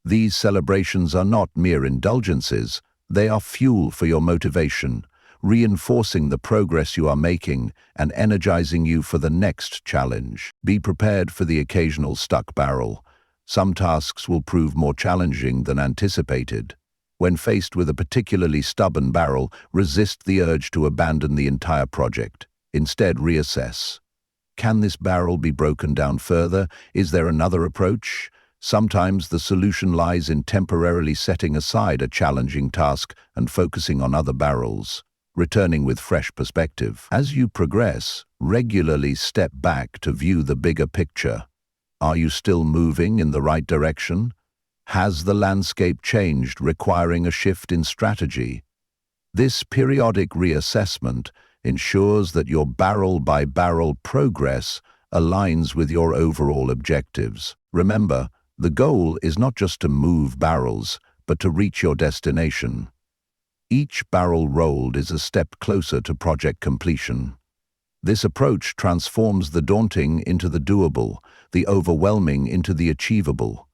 These celebrations are not mere indulgences, they are fuel for your motivation, reinforcing the progress you are making and energizing you for the next challenge. Be prepared for the occasional stuck barrel. Some tasks will prove more challenging than anticipated. When faced with a particularly stubborn barrel, resist the urge to abandon the entire project. Instead, reassess. Can this barrel be broken down further? Is there another approach? Sometimes the solution lies in temporarily setting aside a challenging task and focusing on other barrels, returning with fresh perspective. As you progress, regularly step back to view the bigger picture. Are you still moving in the right direction? Has the landscape changed, requiring a shift in strategy? This periodic reassessment ensures that your barrel-by-barrel progress aligns with your overall objectives. Remember, the goal is not just to move barrels, but to reach your destination. Each barrel rolled is a step closer to project completion. This approach transforms the daunting into the doable, the overwhelming into the achievable.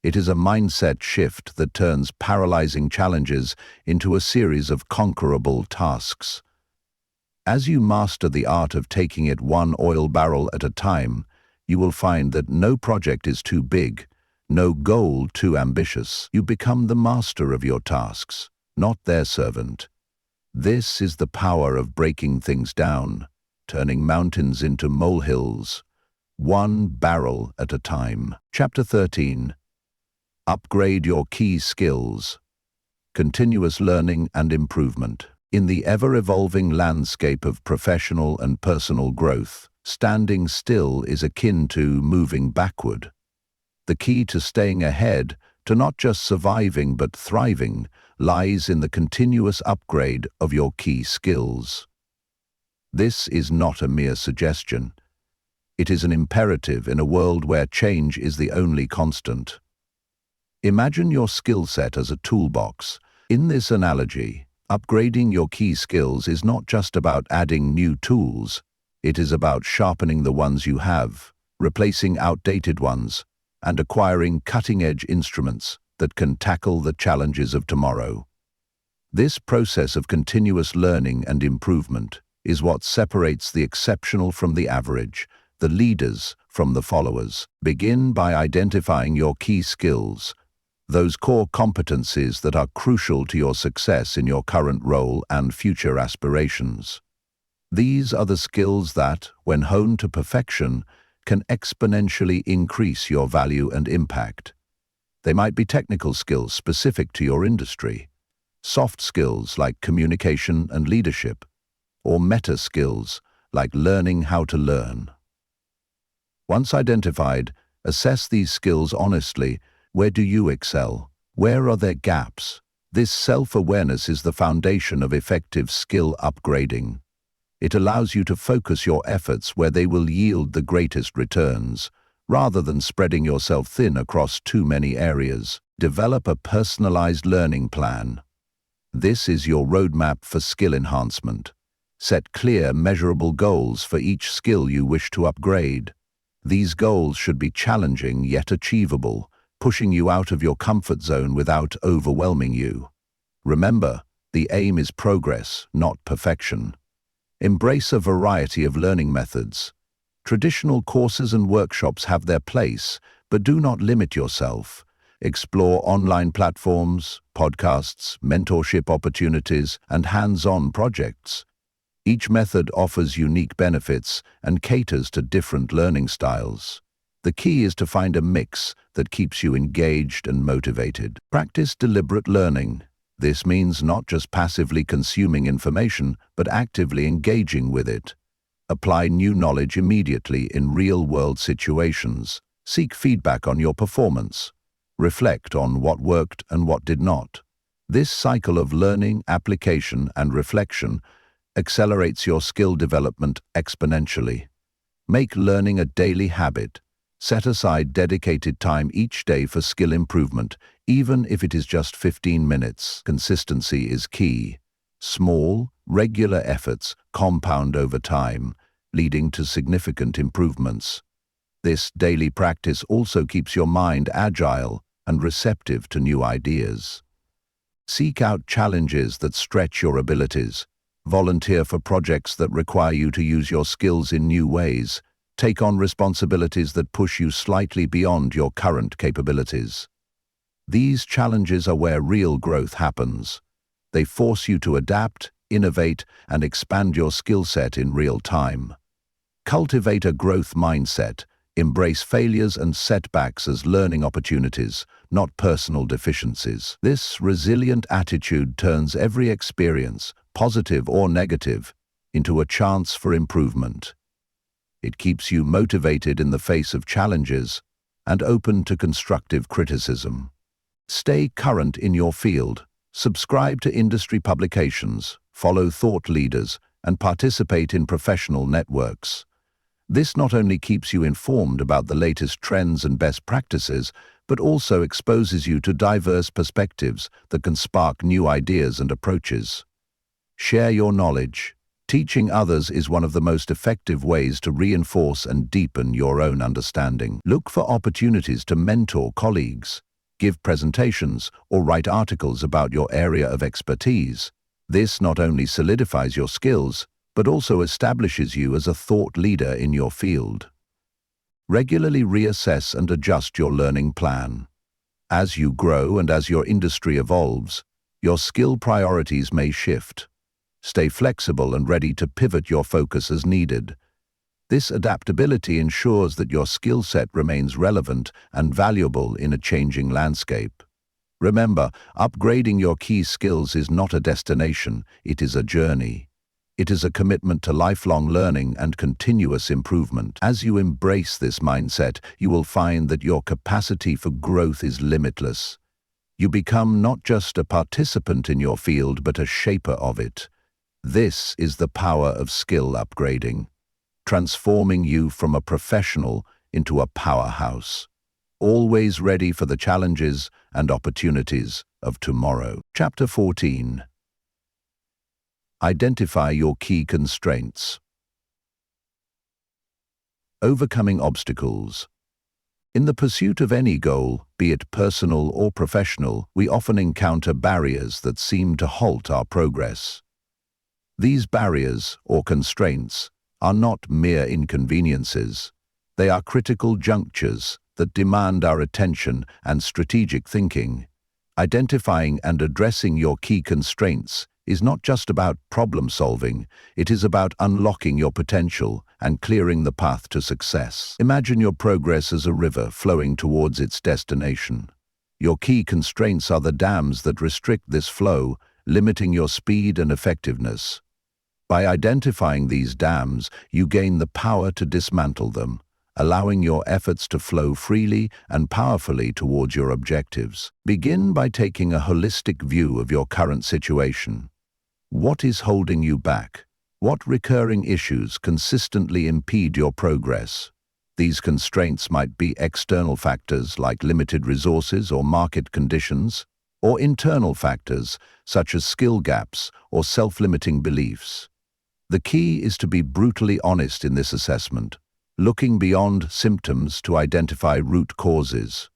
It is a mindset shift that turns paralyzing challenges into a series of conquerable tasks. As you master the art of taking it one oil barrel at a time, you will find that no project is too big, no goal too ambitious. You become the master of your tasks, not their servant. This is the power of breaking things down, turning mountains into molehills, one barrel at a time. Chapter 13. Upgrade your key skills. Continuous learning and improvement. In the ever-evolving landscape of professional and personal growth, standing still is akin to moving backward. The key to staying ahead, to not just surviving but thriving, lies in the continuous upgrade of your key skills. This is not a mere suggestion. It is an imperative in a world where change is the only constant. Imagine your skill set as a toolbox. In this analogy, upgrading your key skills is not just about adding new tools. It is about sharpening the ones you have, replacing outdated ones, and acquiring cutting-edge instruments that can tackle the challenges of tomorrow. This process of continuous learning and improvement is what separates the exceptional from the average, the leaders from the followers. Begin by identifying your key skills, those core competencies that are crucial to your success in your current role and future aspirations. These are the skills that, when honed to perfection, can exponentially increase your value and impact. They might be technical skills specific to your industry, soft skills like communication and leadership, or meta skills like learning how to learn. Once identified, assess these skills honestly. Where do you excel? Where are there gaps? This self-awareness is the foundation of effective skill upgrading. It allows you to focus your efforts where they will yield the greatest returns, Rather than spreading yourself thin across too many areas, develop a personalized learning plan. This is your roadmap for skill enhancement. Set clear, measurable goals for each skill you wish to upgrade. These goals should be challenging yet achievable, pushing you out of your comfort zone without overwhelming you. Remember, the aim is progress, not perfection. Embrace a variety of learning methods. Traditional courses and workshops have their place, but do not limit yourself. Explore online platforms, podcasts, mentorship opportunities, and hands-on projects. Each method offers unique benefits and caters to different learning styles. The key is to find a mix that keeps you engaged and motivated. Practice deliberate learning. This means not just passively consuming information, but actively engaging with it. Apply new knowledge immediately in real-world situations. Seek feedback on your performance. Reflect on what worked and what did not. This cycle of learning, application, and reflection accelerates your skill development exponentially. Make learning a daily habit. Set aside dedicated time each day for skill improvement, even if it is just 15 minutes. Consistency is key. Small, regular efforts compound over time, leading to significant improvements. This daily practice also keeps your mind agile and receptive to new ideas. Seek out challenges that stretch your abilities. Volunteer for projects that require you to use your skills in new ways. Take on responsibilities that push you slightly beyond your current capabilities. These challenges are where real growth happens. They force you to adapt, innovate, and expand your skill set in real time. Cultivate a growth mindset. Embrace failures and setbacks as learning opportunities, not personal deficiencies. This resilient attitude turns every experience, positive or negative, into a chance for improvement. It keeps you motivated in the face of challenges and open to constructive criticism. Stay current in your field. Subscribe to industry publications, follow thought leaders, and participate in professional networks. This not only keeps you informed about the latest trends and best practices, but also exposes you to diverse perspectives that can spark new ideas and approaches. Share your knowledge. Teaching others is one of the most effective ways to reinforce and deepen your own understanding. Look for opportunities to mentor colleagues, give presentations, or write articles about your area of expertise. This not only solidifies your skills, but also establishes you as a thought leader in your field. Regularly reassess and adjust your learning plan. As you grow and as your industry evolves, your skill priorities may shift. Stay flexible and ready to pivot your focus as needed. This adaptability ensures that your skill set remains relevant and valuable in a changing landscape. Remember, upgrading your key skills is not a destination, it is a journey. It is a commitment to lifelong learning and continuous improvement. As you embrace this mindset, you will find that your capacity for growth is limitless. You become not just a participant in your field, but a shaper of it. This is the power of skill upgrading, transforming you from a professional into a powerhouse, always ready for the challenges and opportunities of tomorrow. Chapter 14. Identify your key constraints. Overcoming obstacles. In the pursuit of any goal, be it personal or professional, we often encounter barriers that seem to halt our progress. These barriers, or constraints, are not mere inconveniences. They are critical junctures that demand our attention and strategic thinking. Identifying and addressing your key constraints is not just about problem solving, it is about unlocking your potential and clearing the path to success. Imagine your progress as a river flowing towards its destination. Your key constraints are the dams that restrict this flow, limiting your speed and effectiveness. By identifying these dams, you gain the power to dismantle them, allowing your efforts to flow freely and powerfully towards your objectives. Begin by taking a holistic view of your current situation. What is holding you back? What recurring issues consistently impede your progress? These constraints might be external factors like limited resources or market conditions, or internal factors such as skill gaps or self-limiting beliefs. The key is to be brutally honest in this assessment, looking beyond symptoms to identify root causes.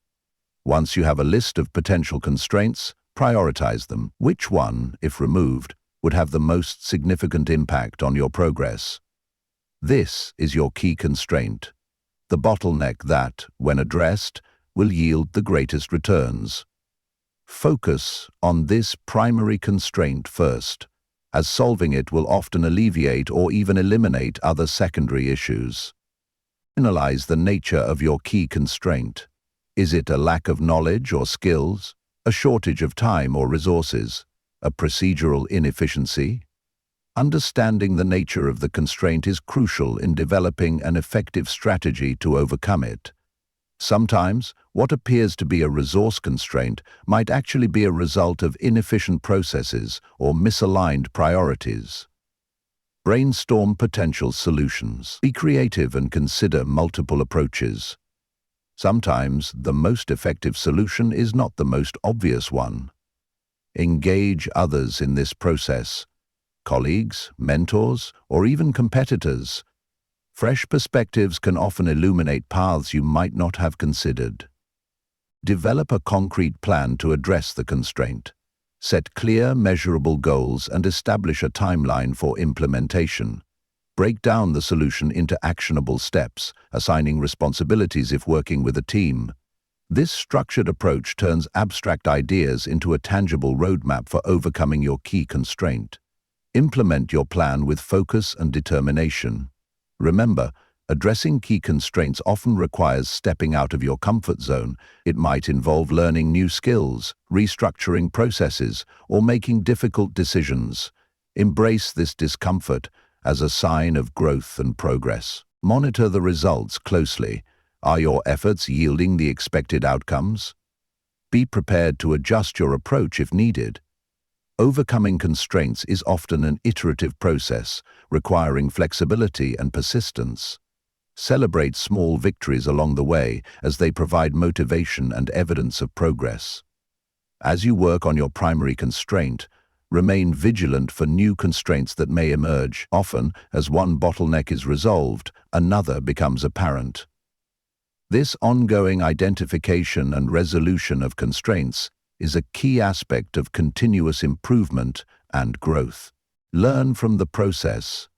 Once you have a list of potential constraints, prioritize them. Which one, if removed, would have the most significant impact on your progress? This is your key constraint, the bottleneck that, when addressed, will yield the greatest returns. Focus on this primary constraint first, as solving it will often alleviate or even eliminate other secondary issues. Analyze the nature of your key constraint. Is it a lack of knowledge or skills, a shortage of time or resources, a procedural inefficiency? Understanding the nature of the constraint is crucial in developing an effective strategy to overcome it. Sometimes, what appears to be a resource constraint might actually be a result of inefficient processes or misaligned priorities. Brainstorm potential solutions. Be creative and consider multiple approaches. Sometimes, the most effective solution is not the most obvious one. Engage others in this process. Colleagues, mentors, or even competitors. Fresh perspectives can often illuminate paths you might not have considered. Develop a concrete plan to address the constraint. Set clear, measurable goals and establish a timeline for implementation. Break down the solution into actionable steps, assigning responsibilities if working with a team. This structured approach turns abstract ideas into a tangible roadmap for overcoming your key constraint. Implement your plan with focus and determination. Remember, addressing key constraints often requires stepping out of your comfort zone. It might involve learning new skills, restructuring processes, or making difficult decisions. Embrace this discomfort as a sign of growth and progress. Monitor the results closely. Are your efforts yielding the expected outcomes? Be prepared to adjust your approach if needed. Overcoming constraints is often an iterative process, requiring flexibility and persistence. Celebrate small victories along the way as they provide motivation and evidence of progress. As you work on your primary constraint, remain vigilant for new constraints that may emerge. Often, as one bottleneck is resolved, another becomes apparent. This ongoing identification and resolution of constraints is a key aspect of continuous improvement and growth. Learn from the process.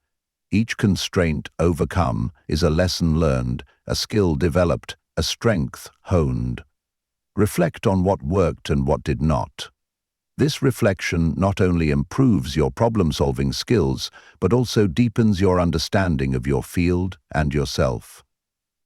Each constraint overcome is a lesson learned, a skill developed, a strength honed. Reflect on what worked and what did not. This reflection not only improves your problem-solving skills, but also deepens your understanding of your field and yourself.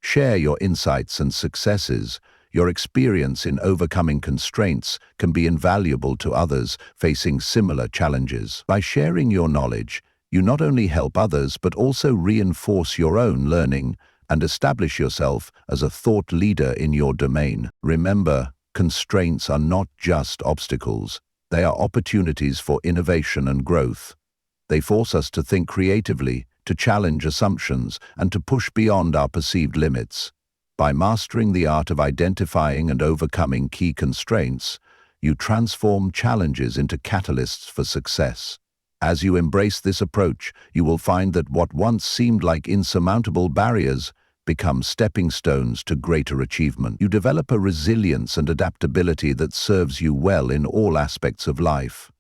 Share your insights and successes. Your experience in overcoming constraints can be invaluable to others facing similar challenges. By sharing your knowledge, you not only help others but also reinforce your own learning and establish yourself as a thought leader in your domain. Remember, constraints are not just obstacles. They are opportunities for innovation and growth. They force us to think creatively, to challenge assumptions, and to push beyond our perceived limits. By mastering the art of identifying and overcoming key constraints, you transform challenges into catalysts for success. As you embrace this approach, you will find that what once seemed like insurmountable barriers become stepping stones to greater achievement. You develop a resilience and adaptability that serves you well in all aspects of life.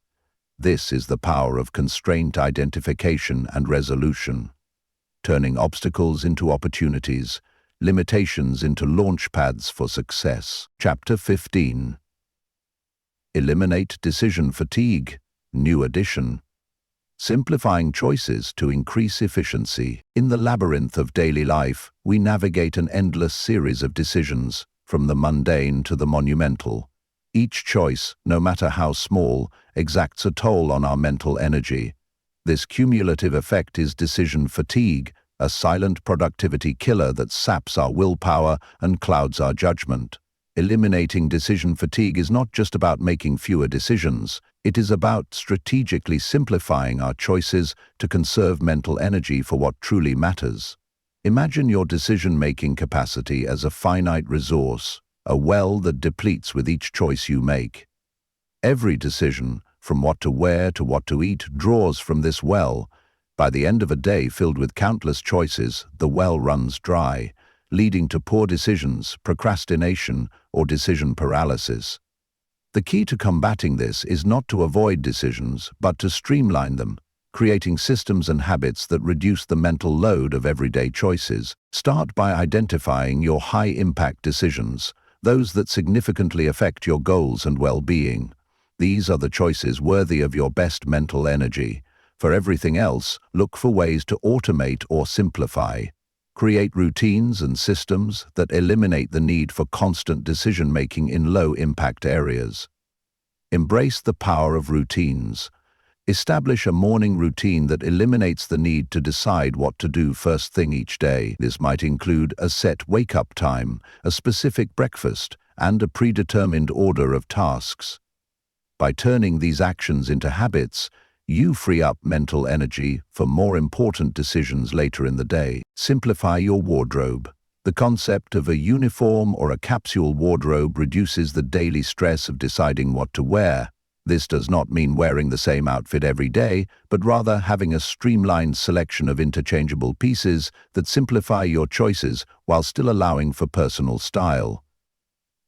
This is the power of constraint identification and resolution, turning obstacles into opportunities, limitations into launch pads for success. Chapter 15. Eliminate decision fatigue. New edition. Simplifying choices to increase efficiency. In the labyrinth of daily life, we navigate an endless series of decisions, from the mundane to the monumental. Each choice, no matter how small, exacts a toll on our mental energy. This cumulative effect is decision fatigue, a silent productivity killer that saps our willpower and clouds our judgment. Eliminating decision fatigue is not just about making fewer decisions. It is about strategically simplifying our choices to conserve mental energy for what truly matters. Imagine your decision-making capacity as a finite resource, a well that depletes with each choice you make. Every decision, from what to wear to what to eat, draws from this well. By the end of a day filled with countless choices, the well runs dry, leading to poor decisions, procrastination, or decision paralysis. The key to combating this is not to avoid decisions, but to streamline them, creating systems and habits that reduce the mental load of everyday choices. Start by identifying your high-impact decisions, those that significantly affect your goals and well-being. These are the choices worthy of your best mental energy. For everything else, look for ways to automate or simplify. Create routines and systems that eliminate the need for constant decision-making in low-impact areas. Embrace the power of routines. Establish a morning routine that eliminates the need to decide what to do first thing each day. This might include a set wake-up time, a specific breakfast, and a predetermined order of tasks. By turning these actions into habits, you free up mental energy for more important decisions later in the day. Simplify your wardrobe. The concept of a uniform or a capsule wardrobe reduces the daily stress of deciding what to wear. This does not mean wearing the same outfit every day, but rather having a streamlined selection of interchangeable pieces that simplify your choices while still allowing for personal style.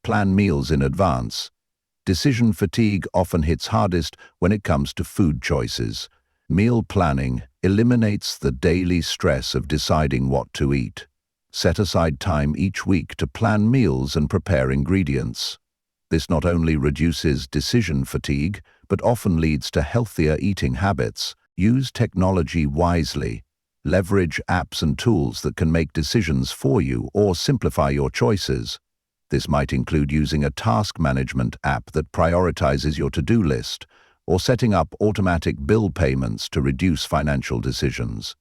Plan meals in advance. Decision fatigue often hits hardest when it comes to food choices. Meal planning eliminates the daily stress of deciding what to eat. Set aside time each week to plan meals and prepare ingredients. This not only reduces decision fatigue, but often leads to healthier eating habits. Use technology wisely. Leverage apps and tools that can make decisions for you or simplify your choices. This might include using a task management app that prioritizes your to-do list, or setting up automatic bill payments to reduce financial decisions.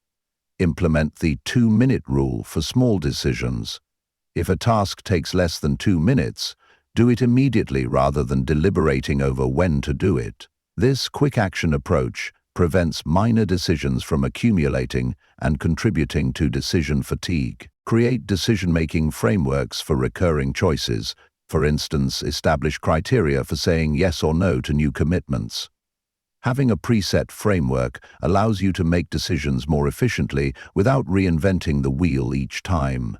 Implement the 2-minute rule for small decisions. If a task takes less than 2 minutes, do it immediately rather than deliberating over when to do it. This quick-action approach prevents minor decisions from accumulating and contributing to decision fatigue. Create decision-making frameworks for recurring choices. For instance, establish criteria for saying yes or no to new commitments. Having a preset framework allows you to make decisions more efficiently without reinventing the wheel each time.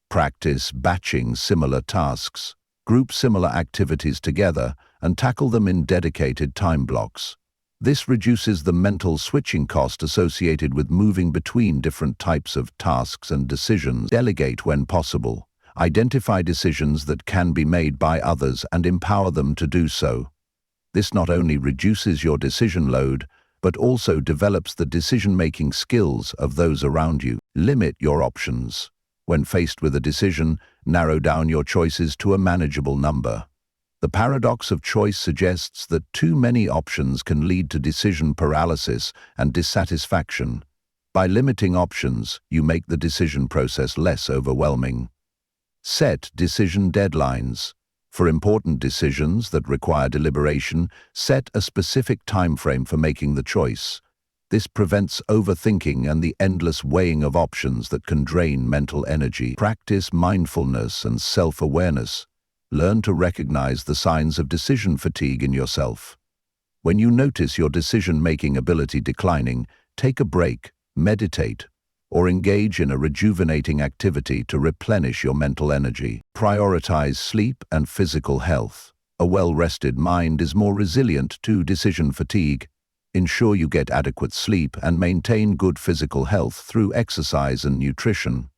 Practice batching similar tasks. Group similar activities together and tackle them in dedicated time blocks. This reduces the mental switching cost associated with moving between different types of tasks and decisions. Delegate when possible. Identify decisions that can be made by others and empower them to do so. This not only reduces your decision load, but also develops the decision-making skills of those around you. Limit your options. When faced with a decision, narrow down your choices to a manageable number. The paradox of choice suggests that too many options can lead to decision paralysis and dissatisfaction. By limiting options, you make the decision process less overwhelming. Set decision deadlines. For important decisions that require deliberation, set a specific time frame for making the choice. This prevents overthinking and the endless weighing of options that can drain mental energy. Practice mindfulness and self-awareness. Learn to recognize the signs of decision fatigue in yourself. When you notice your decision-making ability declining, take a break, meditate, or engage in a rejuvenating activity to replenish your mental energy. Prioritize sleep and physical health. A well-rested mind is more resilient to decision fatigue. Ensure you get adequate sleep and maintain good physical health through exercise and nutrition.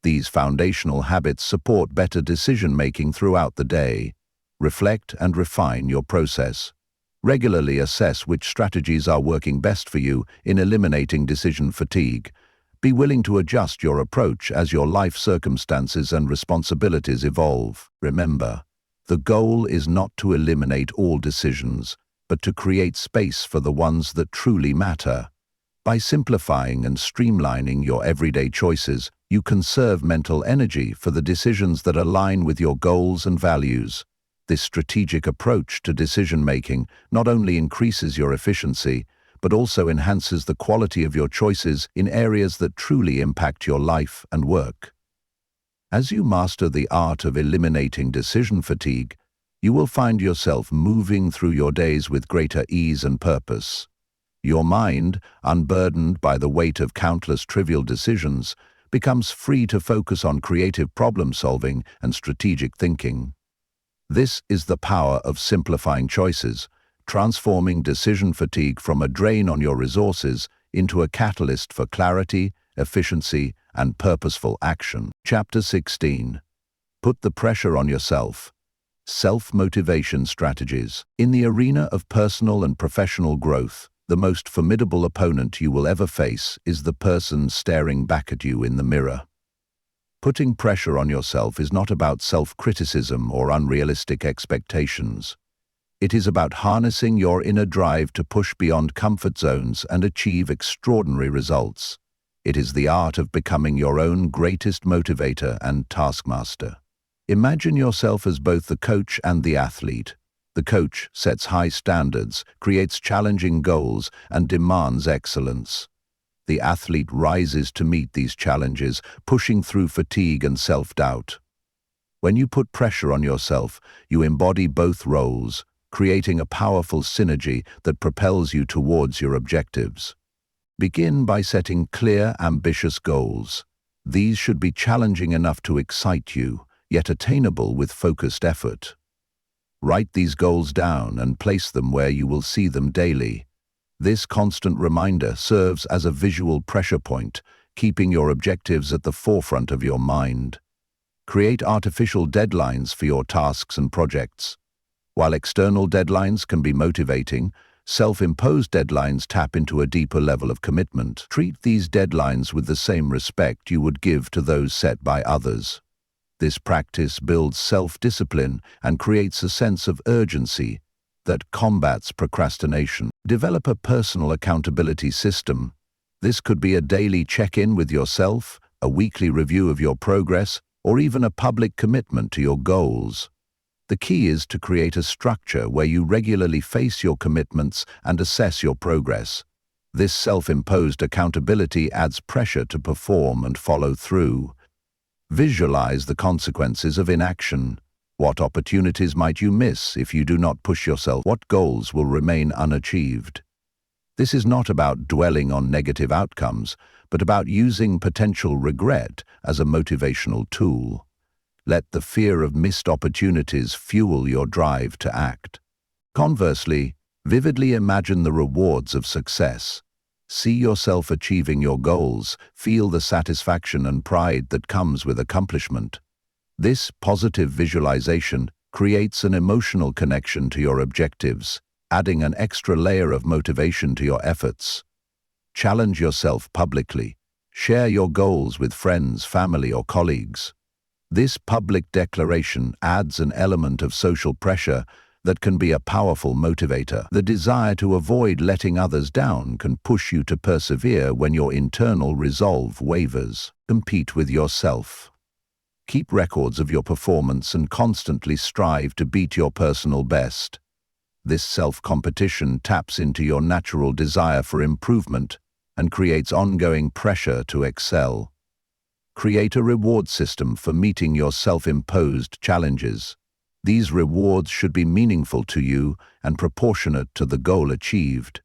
These foundational habits support better decision-making throughout the day. Reflect and refine your process. Regularly assess which strategies are working best for you in eliminating decision fatigue. Be willing to adjust your approach as your life circumstances and responsibilities evolve. Remember, the goal is not to eliminate all decisions, but to create space for the ones that truly matter. By simplifying and streamlining your everyday choices, you conserve mental energy for the decisions that align with your goals and values. This strategic approach to decision-making not only increases your efficiency, but also enhances the quality of your choices in areas that truly impact your life and work. As you master the art of eliminating decision fatigue, you will find yourself moving through your days with greater ease and purpose. Your mind, unburdened by the weight of countless trivial decisions, becomes free to focus on creative problem-solving and strategic thinking. This is the power of simplifying choices, transforming decision fatigue from a drain on your resources into a catalyst for clarity, efficiency, and purposeful action. Chapter 16. Put the pressure on yourself. Self-motivation strategies. In the arena of personal and professional growth, the most formidable opponent you will ever face is the person staring back at you in the mirror. Putting pressure on yourself is not about self-criticism or unrealistic expectations. It is about harnessing your inner drive to push beyond comfort zones and achieve extraordinary results. It is the art of becoming your own greatest motivator and taskmaster. Imagine yourself as both the coach and the athlete. The coach sets high standards, creates challenging goals, and demands excellence. The athlete rises to meet these challenges, pushing through fatigue and self-doubt. When you put pressure on yourself, you embody both roles, creating a powerful synergy that propels you towards your objectives. Begin by setting clear, ambitious goals. These should be challenging enough to excite you, yet attainable with focused effort. Write these goals down and place them where you will see them daily. This constant reminder serves as a visual pressure point, keeping your objectives at the forefront of your mind. Create artificial deadlines for your tasks and projects. While external deadlines can be motivating, self-imposed deadlines tap into a deeper level of commitment. Treat these deadlines with the same respect you would give to those set by others. This practice builds self-discipline and creates a sense of urgency that combats procrastination. Develop a personal accountability system. This could be a daily check-in with yourself, a weekly review of your progress, or even a public commitment to your goals. The key is to create a structure where you regularly face your commitments and assess your progress. This self-imposed accountability adds pressure to perform and follow through. Visualize the consequences of inaction. What opportunities might you miss if you do not push yourself? What goals will remain unachieved? This is not about dwelling on negative outcomes, but about using potential regret as a motivational tool. Let the fear of missed opportunities fuel your drive to act. Conversely, vividly imagine the rewards of success. See yourself achieving your goals, feel the satisfaction and pride that comes with accomplishment. This positive visualization creates an emotional connection to your objectives, adding an extra layer of motivation to your efforts. Challenge yourself publicly. Share your goals with friends, family, or colleagues. This public declaration adds an element of social pressure that can be a powerful motivator. The desire to avoid letting others down can push you to persevere when your internal resolve wavers. Compete with yourself. Keep records of your performance and constantly strive to beat your personal best. This self-competition taps into your natural desire for improvement and creates ongoing pressure to excel. Create a reward system for meeting your self-imposed challenges. These rewards should be meaningful to you and proportionate to the goal achieved.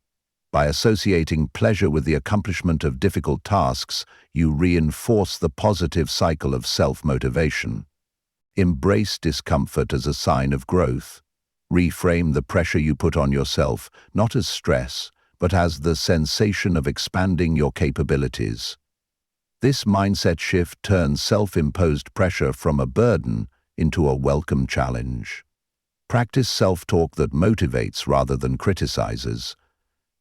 By associating pleasure with the accomplishment of difficult tasks, you reinforce the positive cycle of self-motivation. Embrace discomfort as a sign of growth. Reframe the pressure you put on yourself, not as stress, but as the sensation of expanding your capabilities. This mindset shift turns self-imposed pressure from a burden into a welcome challenge. Practice self-talk that motivates rather than criticizes.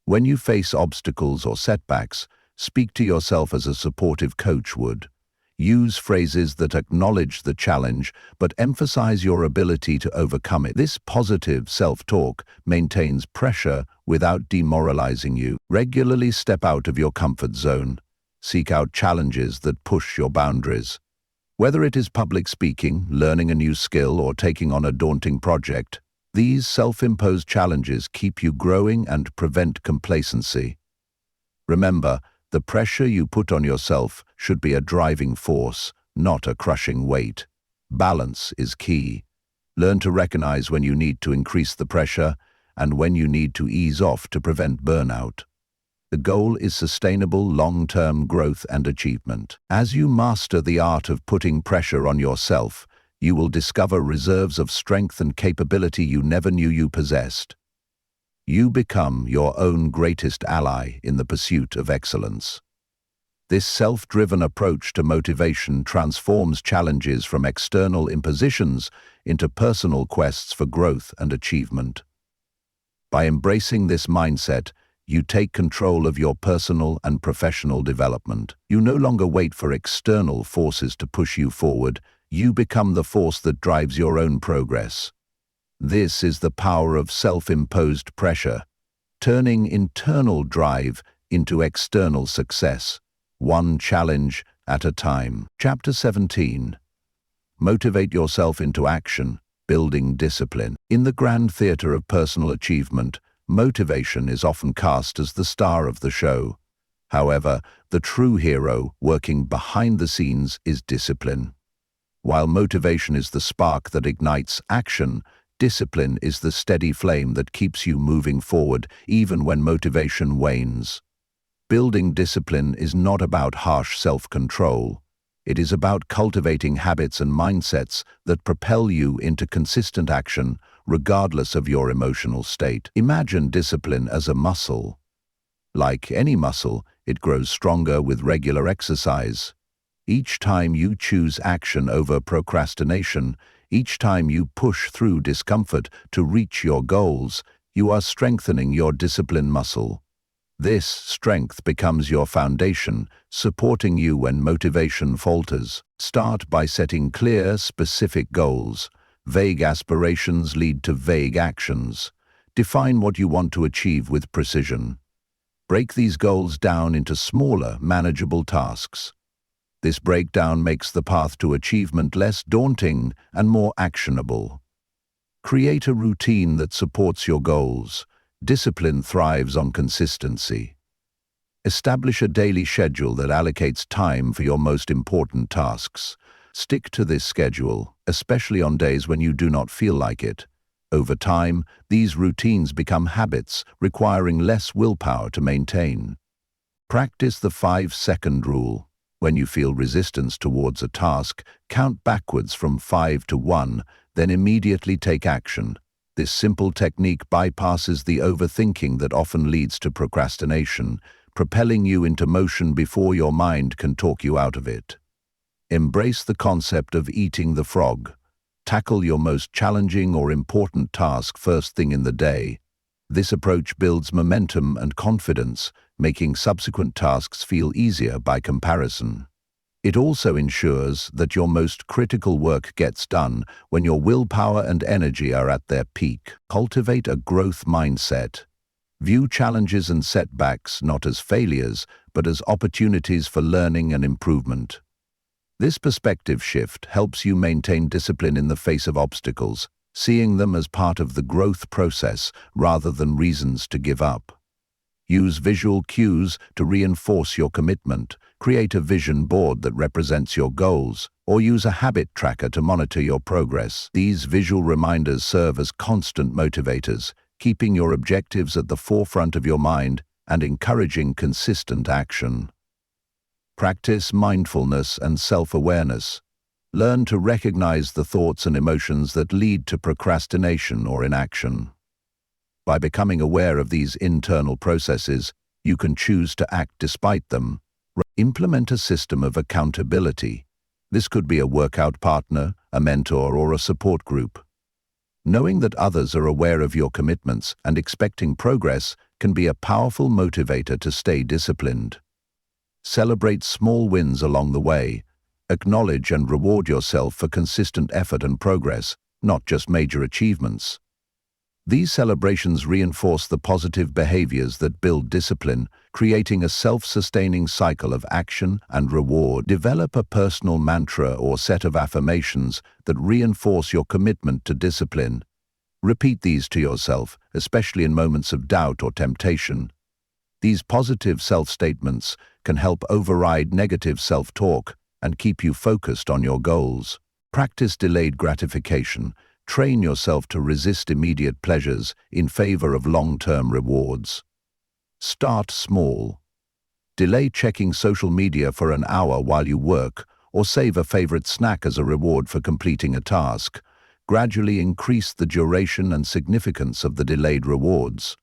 When you face obstacles or setbacks, speak to yourself as a supportive coach would. Use phrases that acknowledge the challenge but emphasize your ability to overcome it. This positive self-talk maintains pressure without demoralizing you. Regularly step out of your comfort zone. Seek out challenges that push your boundaries. Whether it is public speaking, learning a new skill, or taking on a daunting project, These self-imposed challenges keep you growing and prevent complacency. Remember, the pressure you put on yourself should be a driving force, not a crushing weight. Balance is key. Learn to recognize when you need to increase the pressure and when you need to ease off to prevent burnout. The goal is sustainable long-term growth and achievement. As you master the art of putting pressure on yourself, you will discover reserves of strength and capability you never knew you possessed. You become your own greatest ally in the pursuit of excellence. This self-driven approach to motivation transforms challenges from external impositions into personal quests for growth and achievement. By embracing this mindset, you take control of your personal and professional development. You no longer wait for external forces to push you forward. You become the force that drives your own progress. This is the power of self-imposed pressure, turning internal drive into external success, one challenge at a time. Chapter 17. Motivate yourself into action, building discipline. In the grand theater of personal achievement, motivation is often cast as the star of the show. However, the true hero working behind the scenes is discipline. While motivation is the spark that ignites action, discipline is the steady flame that keeps you moving forward even when motivation wanes. Building discipline is not about harsh self-control. It is about cultivating habits and mindsets that propel you into consistent action, regardless of your emotional state. Imagine discipline as a muscle. Like any muscle, it grows stronger with regular exercise. Each time you choose action over procrastination, each time you push through discomfort to reach your goals, you are strengthening your discipline muscle. This strength becomes your foundation, supporting you when motivation falters. Start by setting clear, specific goals. Vague aspirations lead to vague actions. Define what you want to achieve with precision. Break these goals down into smaller, manageable tasks. This breakdown makes the path to achievement less daunting and more actionable. Create a routine that supports your goals. Discipline thrives on consistency. Establish a daily schedule that allocates time for your most important tasks. Stick to this schedule, especially on days when you do not feel like it. Over time, these routines become habits, requiring less willpower to maintain. Practice the 5-second rule. When you feel resistance towards a task, count backwards from 5 to 1, then immediately take action. This simple technique bypasses the overthinking that often leads to procrastination, propelling you into motion before your mind can talk you out of it. Embrace the concept of eating the frog. Tackle your most challenging or important task first thing in the day. This approach builds momentum and confidence, making subsequent tasks feel easier by comparison. It also ensures that your most critical work gets done when your willpower and energy are at their peak. Cultivate a growth mindset. View challenges and setbacks not as failures, but as opportunities for learning and improvement. This perspective shift helps you maintain discipline in the face of obstacles, seeing them as part of the growth process rather than reasons to give up. Use visual cues to reinforce your commitment. Create a vision board that represents your goals, or use a habit tracker to monitor your progress. These visual reminders serve as constant motivators, keeping your objectives at the forefront of your mind and encouraging consistent action. Practice mindfulness and self-awareness. Learn to recognize the thoughts and emotions that lead to procrastination or inaction. By becoming aware of these internal processes, you can choose to act despite them. Implement a system of accountability. This could be a workout partner, a mentor, or a support group. Knowing that others are aware of your commitments and expecting progress can be a powerful motivator to stay disciplined. Celebrate small wins along the way. Acknowledge and reward yourself for consistent effort and progress, not just major achievements. These celebrations reinforce the positive behaviors that build discipline, creating a self-sustaining cycle of action and reward. Develop a personal mantra or set of affirmations that reinforce your commitment to discipline. Repeat these to yourself, especially in moments of doubt or temptation. These positive self-statements can help override negative self-talk and keep you focused on your goals. Practice delayed gratification. Train yourself to resist immediate pleasures in favor of long-term rewards. Start small. Delay checking social media for an hour while you work, or save a favorite snack as a reward for completing a task. Gradually increase the duration and significance of the delayed rewards.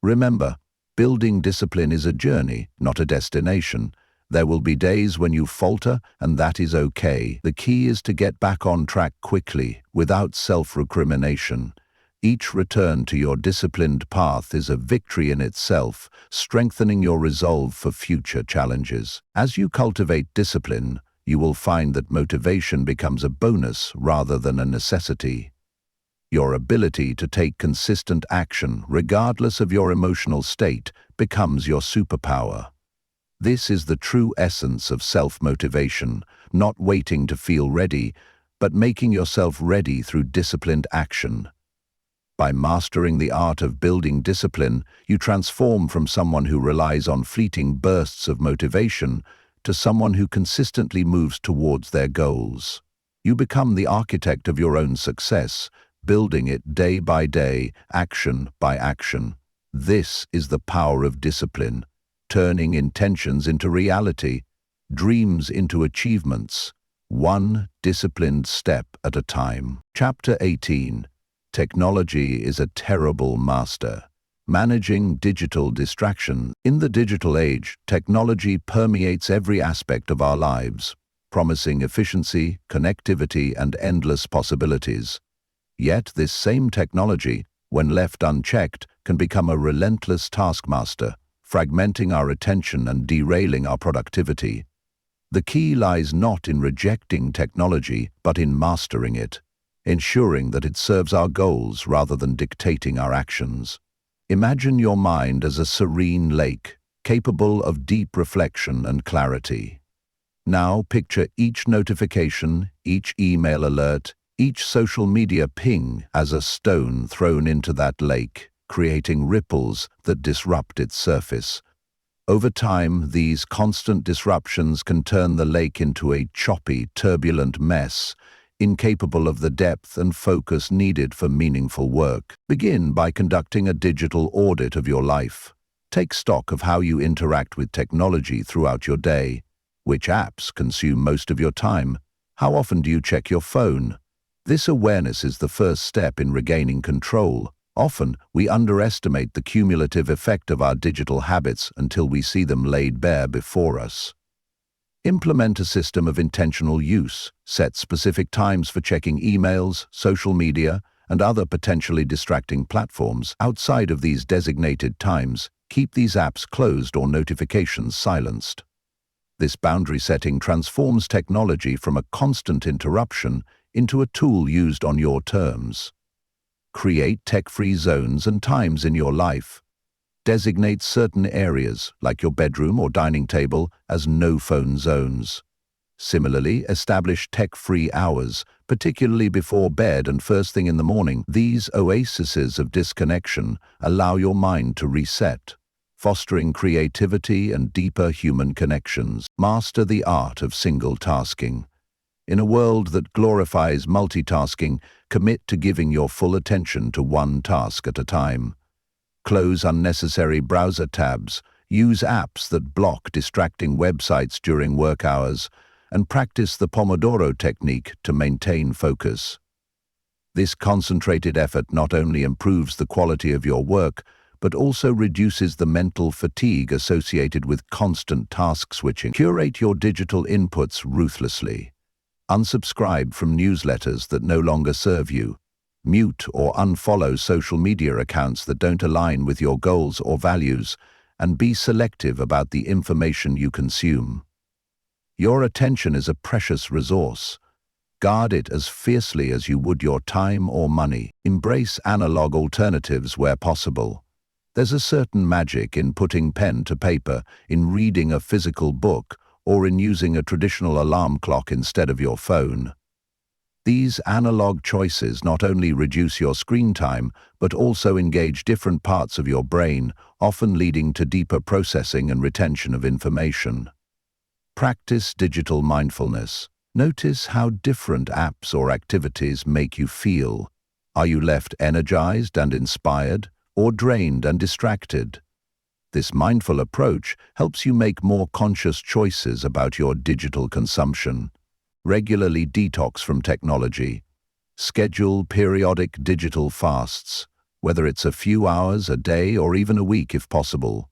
Remember, building discipline is a journey, not a destination. There will be days when you falter, and that is okay. The key is to get back on track quickly, without self-recrimination. Each return to your disciplined path is a victory in itself, strengthening your resolve for future challenges. As you cultivate discipline, you will find that motivation becomes a bonus rather than a necessity. Your ability to take consistent action, regardless of your emotional state, becomes your superpower. This is the true essence of self-motivation, not waiting to feel ready, but making yourself ready through disciplined action. By mastering the art of building discipline, you transform from someone who relies on fleeting bursts of motivation to someone who consistently moves towards their goals. You become the architect of your own success, building it day by day, action by action. This is the power of discipline, turning intentions into reality, dreams into achievements, one disciplined step at a time. Chapter 18. Technology is a terrible master. Managing digital distraction. In the digital age, technology permeates every aspect of our lives, promising efficiency, connectivity, and endless possibilities. Yet this same technology, when left unchecked, can become a relentless taskmaster, fragmenting our attention and derailing our productivity. The key lies not in rejecting technology, but in mastering it, ensuring that it serves our goals rather than dictating our actions. Imagine your mind as a serene lake, capable of deep reflection and clarity. Now picture each notification, each email alert, each social media ping as a stone thrown into that lake, creating ripples that disrupt its surface. Over time, these constant disruptions can turn the lake into a choppy, turbulent mess, incapable of the depth and focus needed for meaningful work. Begin by conducting a digital audit of your life. Take stock of how you interact with technology throughout your day. Which apps consume most of your time? How often do you check your phone? This awareness is the first step in regaining control. Often, we underestimate the cumulative effect of our digital habits until we see them laid bare before us. Implement a system of intentional use. Set specific times for checking emails, social media, and other potentially distracting platforms. Outside of these designated times, keep these apps closed or notifications silenced. This boundary setting transforms technology from a constant interruption into a tool used on your terms. Create tech-free zones and times in your life. Designate certain areas, like your bedroom or dining table, as no-phone zones. Similarly, establish tech-free hours, particularly before bed and first thing in the morning. These oases of disconnection allow your mind to reset, fostering creativity and deeper human connections. Master the art of single tasking. In a world that glorifies multitasking, commit to giving your full attention to one task at a time. Close unnecessary browser tabs, use apps that block distracting websites during work hours, and practice the Pomodoro technique to maintain focus. This concentrated effort not only improves the quality of your work, but also reduces the mental fatigue associated with constant task switching. Curate your digital inputs ruthlessly. Unsubscribe from newsletters that no longer serve you. Mute or unfollow social media accounts that don't align with your goals or values, and be selective about the information you consume. Your attention is a precious resource. Guard it as fiercely as you would your time or money. Embrace analog alternatives where possible. There's a certain magic in putting pen to paper, in reading a physical book, or in using a traditional alarm clock instead of your phone. These analog choices not only reduce your screen time, but also engage different parts of your brain, often leading to deeper processing and retention of information. Practice digital mindfulness. Notice how different apps or activities make you feel. Are you left energized and inspired, or drained and distracted? This mindful approach helps you make more conscious choices about your digital consumption. Regularly detox from technology. Schedule periodic digital fasts, whether it's a few hours a day or even a week if possible.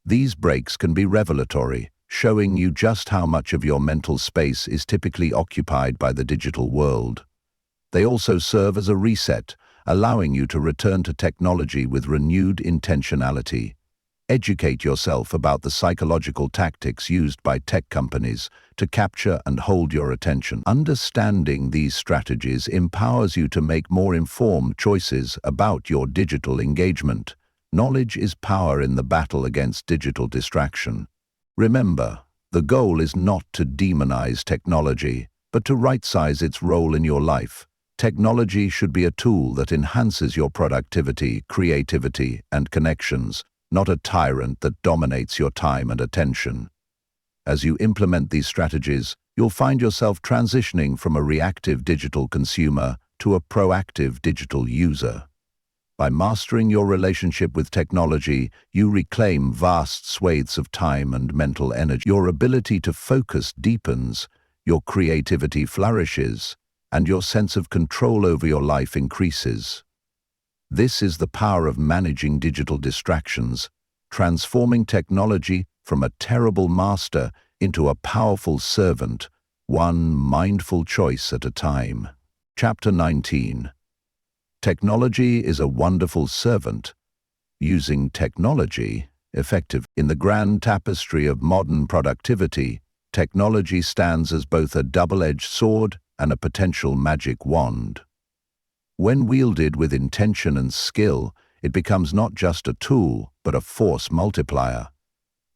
These breaks can be revelatory, showing you just how much of your mental space is typically occupied by the digital world. They also serve as a reset, allowing you to return to technology with renewed intentionality. Educate yourself about the psychological tactics used by tech companies to capture and hold your attention. Understanding these strategies empowers you to make more informed choices about your digital engagement. Knowledge is power in the battle against digital distraction. Remember, the goal is not to demonize technology, but to right-size its role in your life. Technology should be a tool that enhances your productivity, creativity, and connections, not a tyrant that dominates your time and attention. As you implement these strategies, you'll find yourself transitioning from a reactive digital consumer to a proactive digital user. By mastering your relationship with technology, you reclaim vast swathes of time and mental energy. Your ability to focus deepens, your creativity flourishes, and your sense of control over your life increases. This is the power of managing digital distractions, transforming technology from a terrible master into a powerful servant, one mindful choice at a time. Chapter 19. Technology is a wonderful servant. Using technology, effective. In the grand tapestry of modern productivity, technology stands as both a double-edged sword and a potential magic wand. When wielded with intention and skill, it becomes not just a tool, but a force multiplier,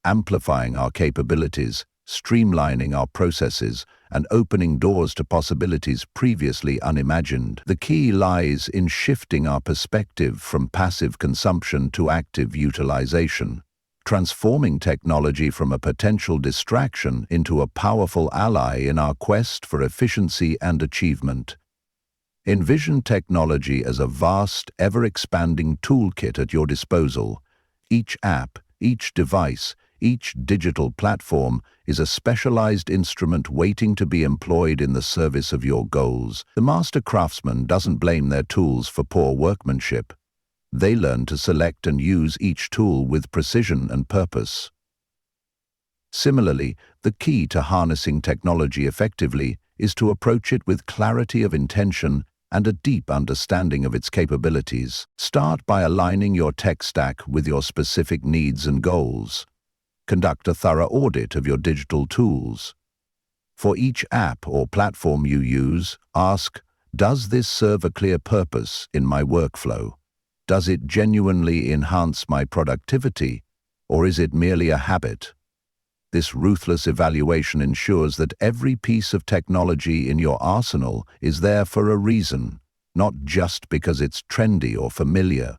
amplifying our capabilities, streamlining our processes, and opening doors to possibilities previously unimagined. The key lies in shifting our perspective from passive consumption to active utilization, transforming technology from a potential distraction into a powerful ally in our quest for efficiency and achievement. Envision technology as a vast, ever-expanding toolkit at your disposal. Each app, each device, each digital platform is a specialized instrument waiting to be employed in the service of your goals. The master craftsman doesn't blame their tools for poor workmanship. They learn to select and use each tool with precision and purpose. Similarly, the key to harnessing technology effectively is to approach it with clarity of intention and a deep understanding of its capabilities. Start by aligning your tech stack with your specific needs and goals. Conduct a thorough audit of your digital tools. For each app or platform you use, ask, does this serve a clear purpose in my workflow? Does it genuinely enhance my productivity, or is it merely a habit? This ruthless evaluation ensures that every piece of technology in your arsenal is there for a reason, not just because it's trendy or familiar.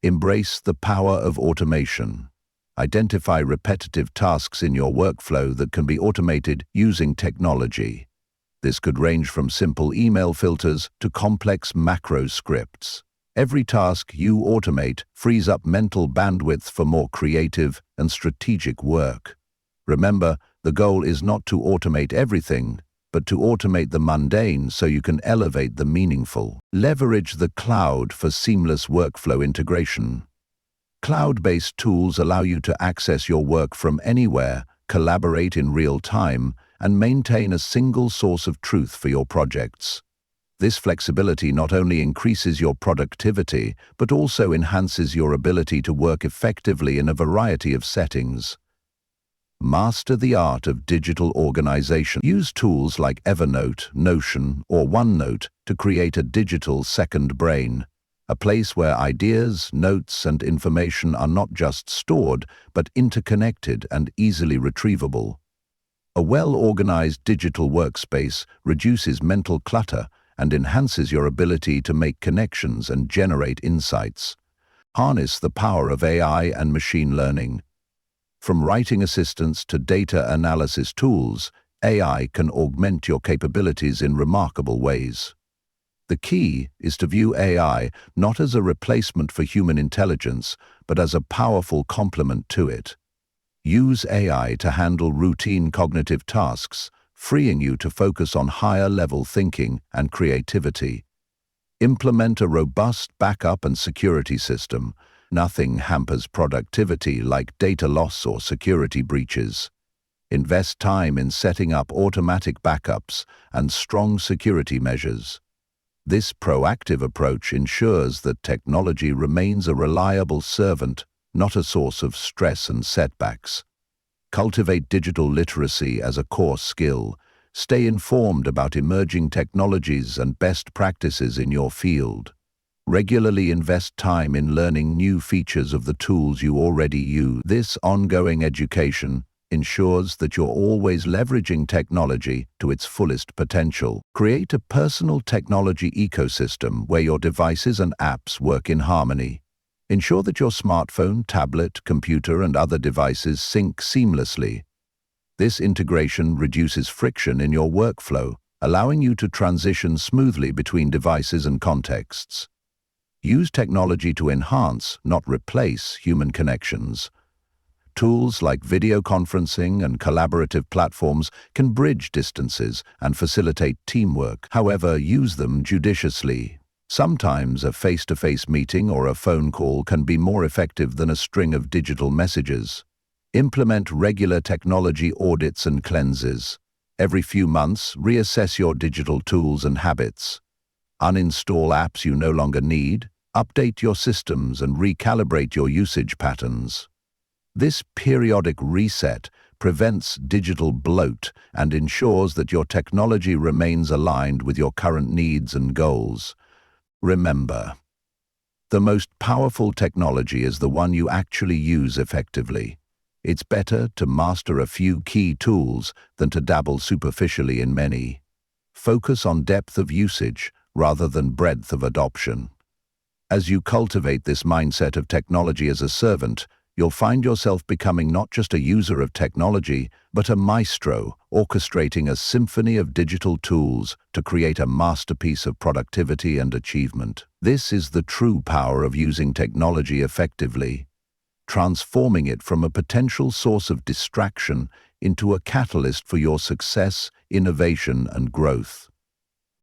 Embrace the power of automation. Identify repetitive tasks in your workflow that can be automated using technology. This could range from simple email filters to complex macro scripts. Every task you automate frees up mental bandwidth for more creative and strategic work. Remember, the goal is not to automate everything, but to automate the mundane so you can elevate the meaningful. Leverage the cloud for seamless workflow integration. Cloud-based tools allow you to access your work from anywhere, collaborate in real time, and maintain a single source of truth for your projects. This flexibility not only increases your productivity, but also enhances your ability to work effectively in a variety of settings. Master the art of digital organization. Use tools like Evernote, Notion, or OneNote to create a digital second brain, a place where ideas, notes, and information are not just stored, but interconnected and easily retrievable. A well-organized digital workspace reduces mental clutter and enhances your ability to make connections and generate insights. Harness the power of AI and machine learning. From writing assistants to data analysis tools, AI can augment your capabilities in remarkable ways. The key is to view AI not as a replacement for human intelligence, but as a powerful complement to it. Use AI to handle routine cognitive tasks, freeing you to focus on higher-level thinking and creativity. Implement a robust backup and security system. Nothing hampers productivity like data loss or security breaches. Invest time in setting up automatic backups and strong security measures. This proactive approach ensures that technology remains a reliable servant, not a source of stress and setbacks. Cultivate digital literacy as a core skill. Stay informed about emerging technologies and best practices in your field. Regularly invest time in learning new features of the tools you already use. This ongoing education ensures that you're always leveraging technology to its fullest potential. Create a personal technology ecosystem where your devices and apps work in harmony. Ensure that your smartphone, tablet, computer, and other devices sync seamlessly. This integration reduces friction in your workflow, allowing you to transition smoothly between devices and contexts. Use technology to enhance, not replace, human connections. Tools like video conferencing and collaborative platforms can bridge distances and facilitate teamwork. However, use them judiciously. Sometimes a face-to-face meeting or a phone call can be more effective than a string of digital messages. Implement regular technology audits and cleanses. Every few months, reassess your digital tools and habits. Uninstall apps you no longer need. Update your systems and recalibrate your usage patterns. This periodic reset prevents digital bloat and ensures that your technology remains aligned with your current needs and goals. Remember, the most powerful technology is the one you actually use effectively. It's better to master a few key tools than to dabble superficially in many. Focus on depth of usage rather than breadth of adoption. As you cultivate this mindset of technology as a servant, you'll find yourself becoming not just a user of technology, but a maestro, orchestrating a symphony of digital tools to create a masterpiece of productivity and achievement. This is the true power of using technology effectively, transforming it from a potential source of distraction into a catalyst for your success, innovation, and growth.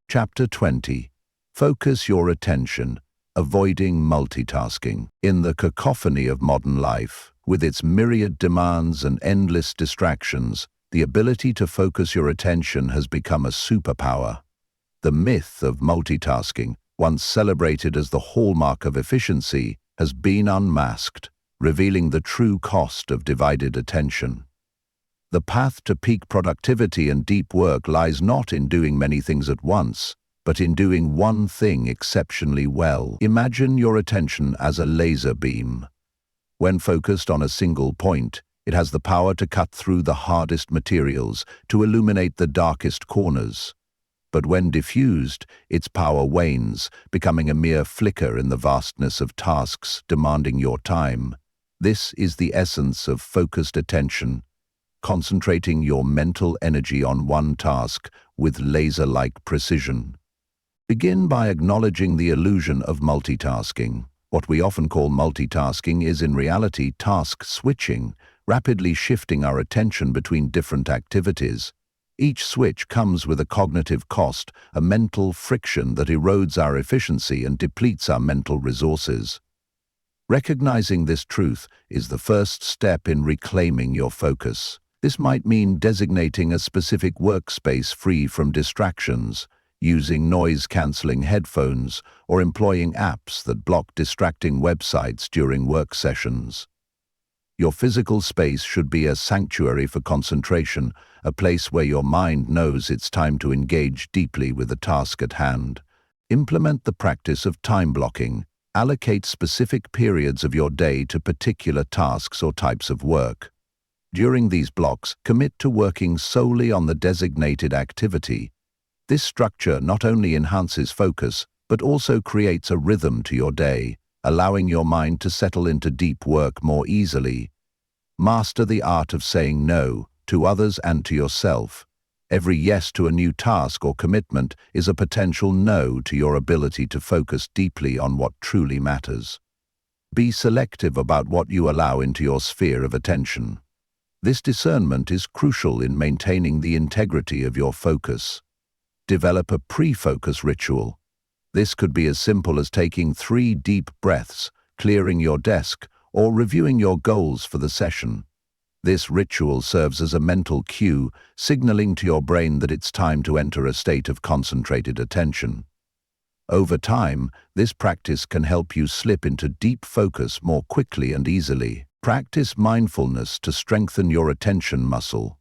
Chapter 20. Focus your attention. Avoiding multitasking. In the cacophony of modern life, with its myriad demands and endless distractions, the ability to focus your attention has become a superpower. The myth of multitasking, once celebrated as the hallmark of efficiency, has been unmasked, revealing the true cost of divided attention. The path to peak productivity and deep work lies not in doing many things at once, but in doing one thing exceptionally well. Imagine your attention as a laser beam. When focused on a single point, it has the power to cut through the hardest materials, to illuminate the darkest corners. But when diffused, its power wanes, becoming a mere flicker in the vastness of tasks demanding your time. This is the essence of focused attention, concentrating your mental energy on one task with laser-like precision. Begin by acknowledging the illusion of multitasking. What we often call multitasking is in reality task switching, rapidly shifting our attention between different activities. Each switch comes with a cognitive cost, a mental friction that erodes our efficiency and depletes our mental resources. Recognizing this truth is the first step in reclaiming your focus. This might mean designating a specific workspace free from distractions, using noise-canceling headphones, or employing apps that block distracting websites during work sessions. Your physical space should be a sanctuary for concentration, a place where your mind knows it's time to engage deeply with the task at hand. Implement the practice of time blocking. Allocate specific periods of your day to particular tasks or types of work. During these blocks, commit to working solely on the designated activity. This structure not only enhances focus, but also creates a rhythm to your day, allowing your mind to settle into deep work more easily. Master the art of saying no to others and to yourself. Every yes to a new task or commitment is a potential no to your ability to focus deeply on what truly matters. Be selective about what you allow into your sphere of attention. This discernment is crucial in maintaining the integrity of your focus. Develop a pre-focus ritual. This could be as simple as taking 3 deep breaths, clearing your desk, or reviewing your goals for the session. This ritual serves as a mental cue, signaling to your brain that it's time to enter a state of concentrated attention. Over time, this practice can help you slip into deep focus more quickly and easily. Practice mindfulness to strengthen your attention muscle.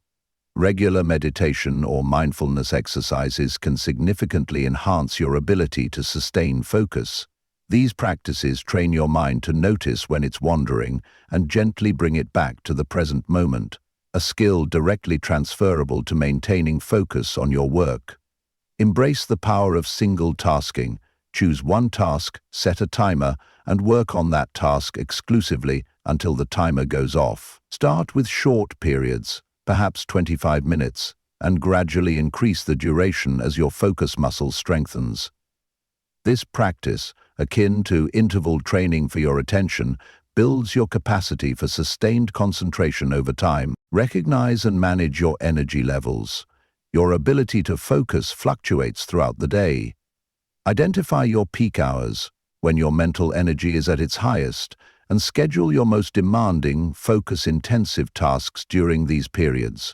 Regular meditation or mindfulness exercises can significantly enhance your ability to sustain focus. These practices train your mind to notice when it's wandering and gently bring it back to the present moment, a skill directly transferable to maintaining focus on your work. Embrace the power of single tasking. Choose one task, set a timer, and work on that task exclusively until the timer goes off. Start with short periods, perhaps 25 minutes, and gradually increase the duration as your focus muscle strengthens. This practice, akin to interval training for your attention, builds your capacity for sustained concentration over time. Recognize and manage your energy levels. Your ability to focus fluctuates throughout the day. Identify your peak hours, when your mental energy is at its highest, and schedule your most demanding, focus-intensive tasks during these periods.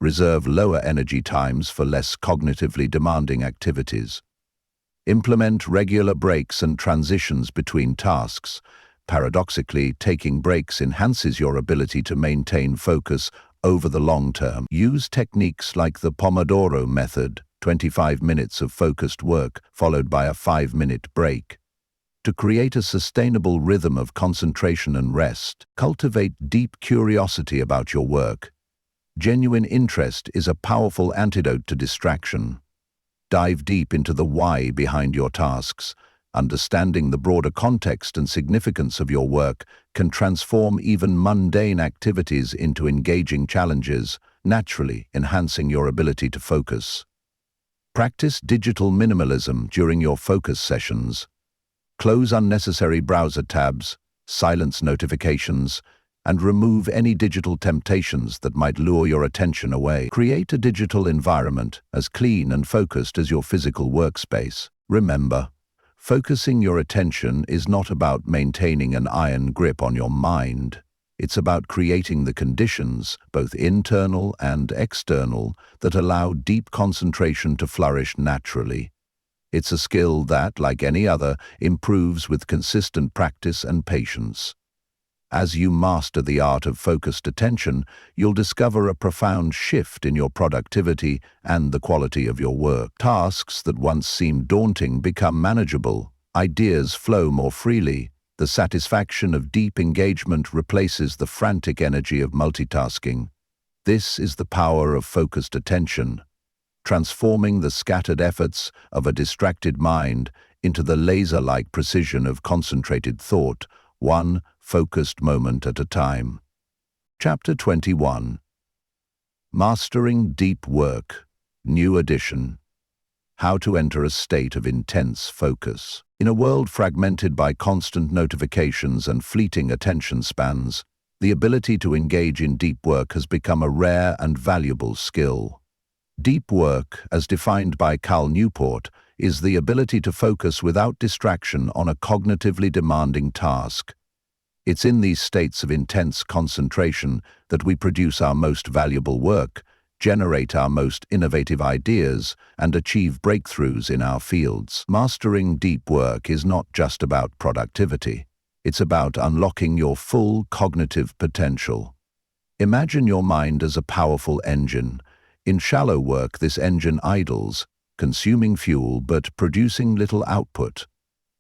Reserve lower energy times for less cognitively demanding activities. Implement regular breaks and transitions between tasks. Paradoxically, taking breaks enhances your ability to maintain focus over the long term. Use techniques like the Pomodoro method, 25 minutes of focused work, followed by a 5-minute break. To create a sustainable rhythm of concentration and rest, cultivate deep curiosity about your work. Genuine interest is a powerful antidote to distraction. Dive deep into the why behind your tasks. Understanding the broader context and significance of your work can transform even mundane activities into engaging challenges, naturally enhancing your ability to focus. Practice digital minimalism during your focus sessions. Close unnecessary browser tabs, silence notifications, and remove any digital temptations that might lure your attention away. Create a digital environment as clean and focused as your physical workspace. Remember, focusing your attention is not about maintaining an iron grip on your mind. It's about creating the conditions, both internal and external, that allow deep concentration to flourish naturally. It's a skill that, like any other, improves with consistent practice and patience. As you master the art of focused attention, you'll discover a profound shift in your productivity and the quality of your work. Tasks that once seemed daunting become manageable. Ideas flow more freely. The satisfaction of deep engagement replaces the frantic energy of multitasking. This is the power of focused attention, transforming the scattered efforts of a distracted mind into the laser-like precision of concentrated thought, one focused moment at a time. Chapter 21. Mastering Deep Work, New Edition. How to enter a state of intense focus. In a world fragmented by constant notifications and fleeting attention spans, the ability to engage in deep work has become a rare and valuable skill. Deep work, as defined by Cal Newport, is the ability to focus without distraction on a cognitively demanding task. It's in these states of intense concentration that we produce our most valuable work, generate our most innovative ideas, and achieve breakthroughs in our fields. Mastering deep work is not just about productivity. It's about unlocking your full cognitive potential. Imagine your mind as a powerful engine. In shallow work, this engine idles, consuming fuel but producing little output.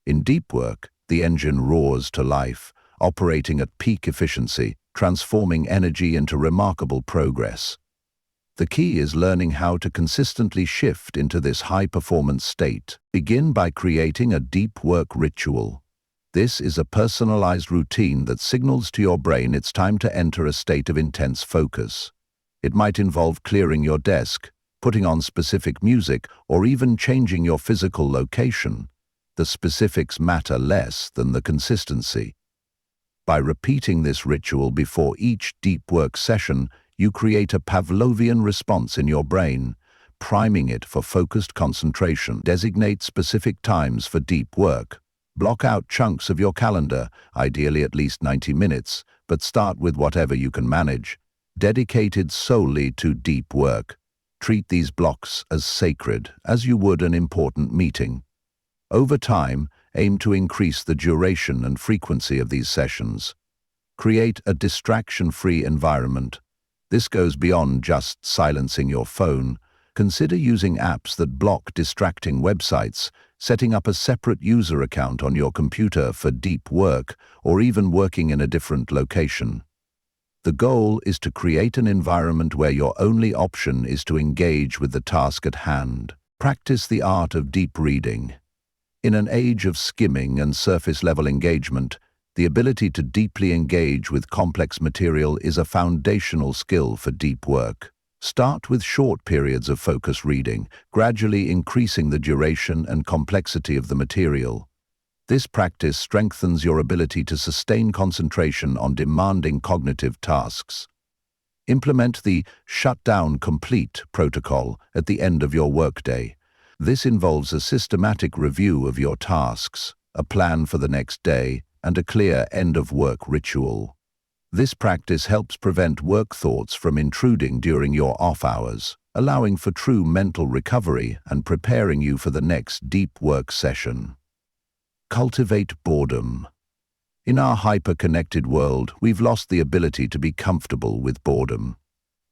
In deep work, the engine roars to life, operating at peak efficiency, transforming energy into remarkable progress. The key is learning how to consistently shift into this high-performance state. Begin by creating a deep work ritual. This is a personalized routine that signals to your brain it's time to enter a state of intense focus. It might involve clearing your desk, putting on specific music, or even changing your physical location. The specifics matter less than the consistency. By repeating this ritual before each deep work session, you create a Pavlovian response in your brain, priming it for focused concentration. Designate specific times for deep work. Block out chunks of your calendar, ideally at least 90 minutes, but start with whatever you can manage, dedicated solely to deep work. Treat these blocks as sacred, as you would an important meeting. Over time, aim to increase the duration and frequency of these sessions. Create a distraction-free environment. This goes beyond just silencing your phone. Consider using apps that block distracting websites, setting up a separate user account on your computer for deep work, or even working in a different location. The goal is to create an environment where your only option is to engage with the task at hand. Practice the art of deep reading. In an age of skimming and surface-level engagement, the ability to deeply engage with complex material is a foundational skill for deep work. Start with short periods of focused reading, gradually increasing the duration and complexity of the material. This practice strengthens your ability to sustain concentration on demanding cognitive tasks. Implement the "shut down complete" protocol at the end of your workday. This involves a systematic review of your tasks, a plan for the next day, and a clear end-of-work ritual. This practice helps prevent work thoughts from intruding during your off hours, allowing for true mental recovery and preparing you for the next deep work session. Cultivate boredom. In our hyper-connected world, we've lost the ability to be comfortable with boredom.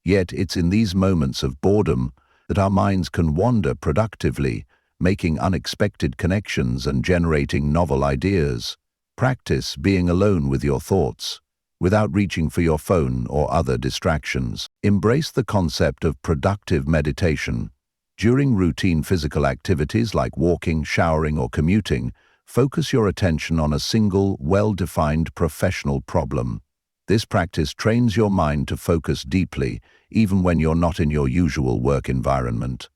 Yet it's in these moments of boredom that our minds can wander productively, making unexpected connections and generating novel ideas. Practice being alone with your thoughts, without reaching for your phone or other distractions. Embrace the concept of productive meditation. During routine physical activities like walking, showering, or commuting, focus your attention on a single, well-defined professional problem. This practice trains your mind to focus deeply, even when you're not in your usual work environment.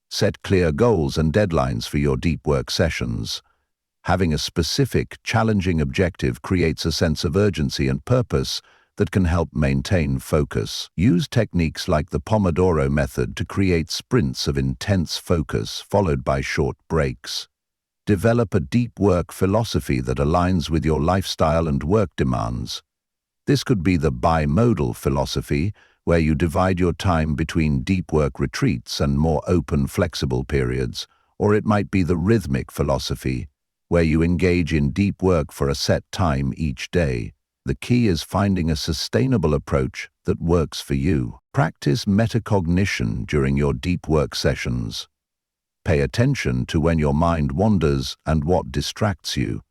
Set clear goals and deadlines for your deep work sessions. Having a specific, challenging objective creates a sense of urgency and purpose that can help maintain focus. Use techniques like the Pomodoro method to create sprints of intense focus, followed by short breaks. Develop a deep work philosophy that aligns with your lifestyle and work demands. This could be the bimodal philosophy, where you divide your time between deep work retreats and more open, flexible periods, or it might be the rhythmic philosophy, where you engage in deep work for a set time each day. The key is finding a sustainable approach that works for you. Practice metacognition during your deep work sessions. Pay attention to when your mind wanders and what distracts you.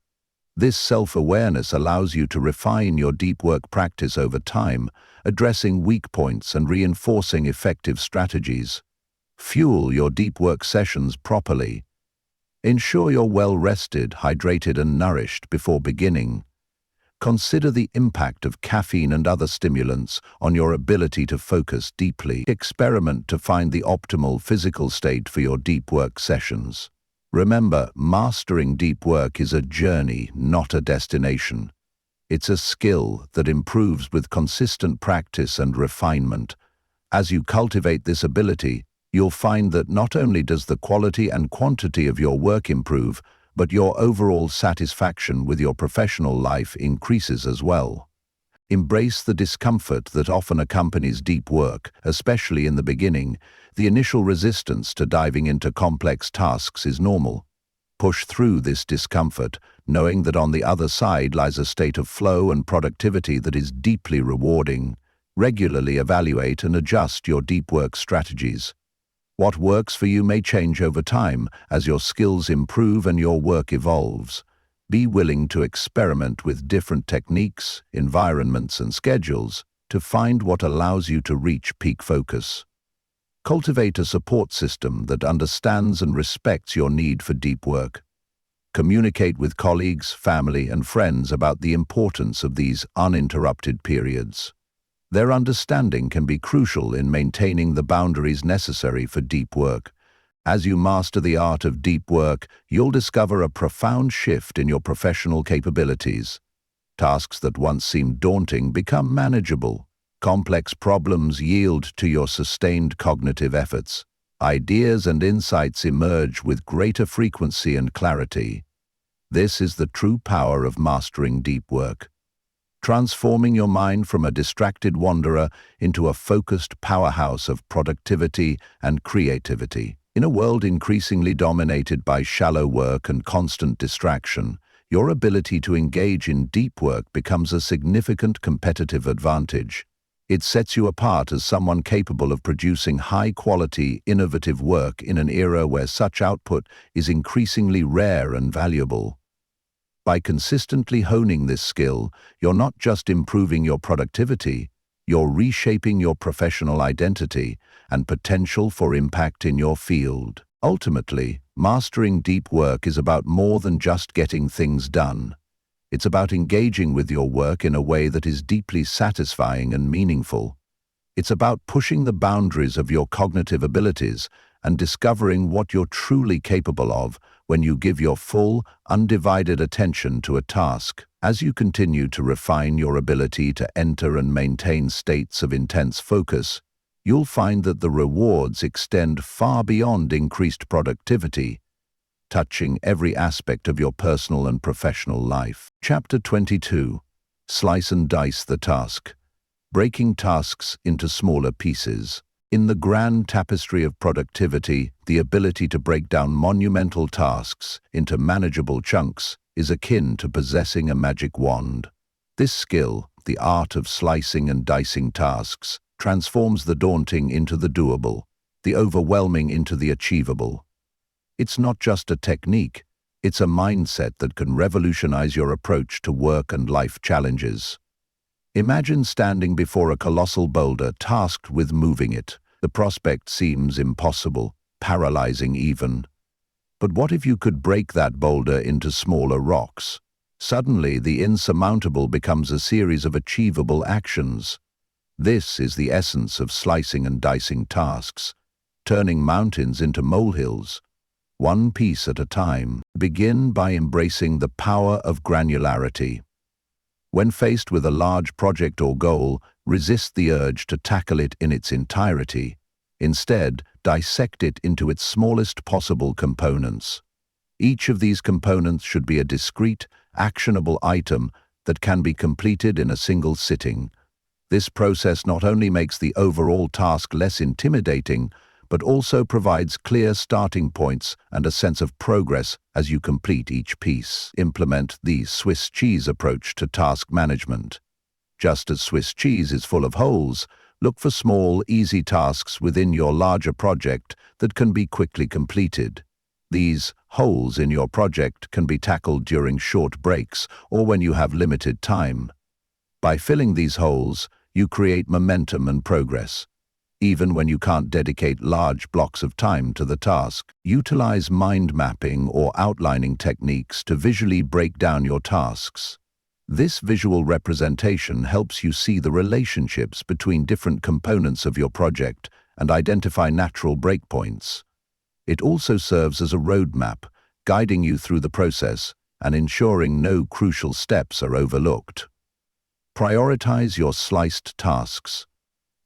This self-awareness allows you to refine your deep work practice over time, addressing weak points and reinforcing effective strategies. Fuel your deep work sessions properly. Ensure you're well-rested, hydrated, and nourished before beginning. Consider the impact of caffeine and other stimulants on your ability to focus deeply. Experiment to find the optimal physical state for your deep work sessions. Remember, mastering deep work is a journey, not a destination. It's a skill that improves with consistent practice and refinement. As you cultivate this ability, you'll find that not only does the quality and quantity of your work improve, but your overall satisfaction with your professional life increases as well. Embrace the discomfort that often accompanies deep work, especially in the beginning. The initial resistance to diving into complex tasks is normal. Push through this discomfort, knowing that on the other side lies a state of flow and productivity that is deeply rewarding. Regularly evaluate and adjust your deep work strategies. What works for you may change over time as your skills improve and your work evolves. Be willing to experiment with different techniques, environments, and schedules to find what allows you to reach peak focus. Cultivate a support system that understands and respects your need for deep work. Communicate with colleagues, family, and friends about the importance of these uninterrupted periods. Their understanding can be crucial in maintaining the boundaries necessary for deep work. As you master the art of deep work, you'll discover a profound shift in your professional capabilities. Tasks that once seemed daunting become manageable. Complex problems yield to your sustained cognitive efforts. Ideas and insights emerge with greater frequency and clarity. This is the true power of mastering deep work, transforming your mind from a distracted wanderer into a focused powerhouse of productivity and creativity. In a world increasingly dominated by shallow work and constant distraction, your ability to engage in deep work becomes a significant competitive advantage. It sets you apart as someone capable of producing high-quality, innovative work in an era where such output is increasingly rare and valuable. By consistently honing this skill, you're not just improving your productivity, you're reshaping your professional identity and potential for impact in your field. Ultimately, mastering deep work is about more than just getting things done. It's about engaging with your work in a way that is deeply satisfying and meaningful. It's about pushing the boundaries of your cognitive abilities and discovering what you're truly capable of when you give your full, undivided attention to a task. As you continue to refine your ability to enter and maintain states of intense focus, you'll find that the rewards extend far beyond increased productivity, touching every aspect of your personal and professional life. Chapter 22. Slice and dice the task. Breaking tasks into smaller pieces. In the grand tapestry of productivity, the ability to break down monumental tasks into manageable chunks is akin to possessing a magic wand. This skill, the art of slicing and dicing tasks, transforms the daunting into the doable, the overwhelming into the achievable. It's not just a technique, it's a mindset that can revolutionize your approach to work and life challenges. Imagine standing before a colossal boulder tasked with moving it. The prospect seems impossible, paralyzing even. But what if you could break that boulder into smaller rocks? Suddenly, the insurmountable becomes a series of achievable actions. This is the essence of slicing and dicing tasks, turning mountains into molehills, one piece at a time. Begin by embracing the power of granularity. When faced with a large project or goal, resist the urge to tackle it in its entirety. Instead, dissect it into its smallest possible components. Each of these components should be a discrete, actionable item that can be completed in a single sitting. This process not only makes the overall task less intimidating, but also provides clear starting points and a sense of progress as you complete each piece. Implement the Swiss cheese approach to task management. Just as Swiss cheese is full of holes, look for small, easy tasks within your larger project that can be quickly completed. These holes in your project can be tackled during short breaks or when you have limited time. By filling these holes, you create momentum and progress. Even when you can't dedicate large blocks of time to the task, utilize mind mapping or outlining techniques to visually break down your tasks. This visual representation helps you see the relationships between different components of your project and identify natural breakpoints. It also serves as a roadmap, guiding you through the process and ensuring no crucial steps are overlooked. Prioritize your sliced tasks.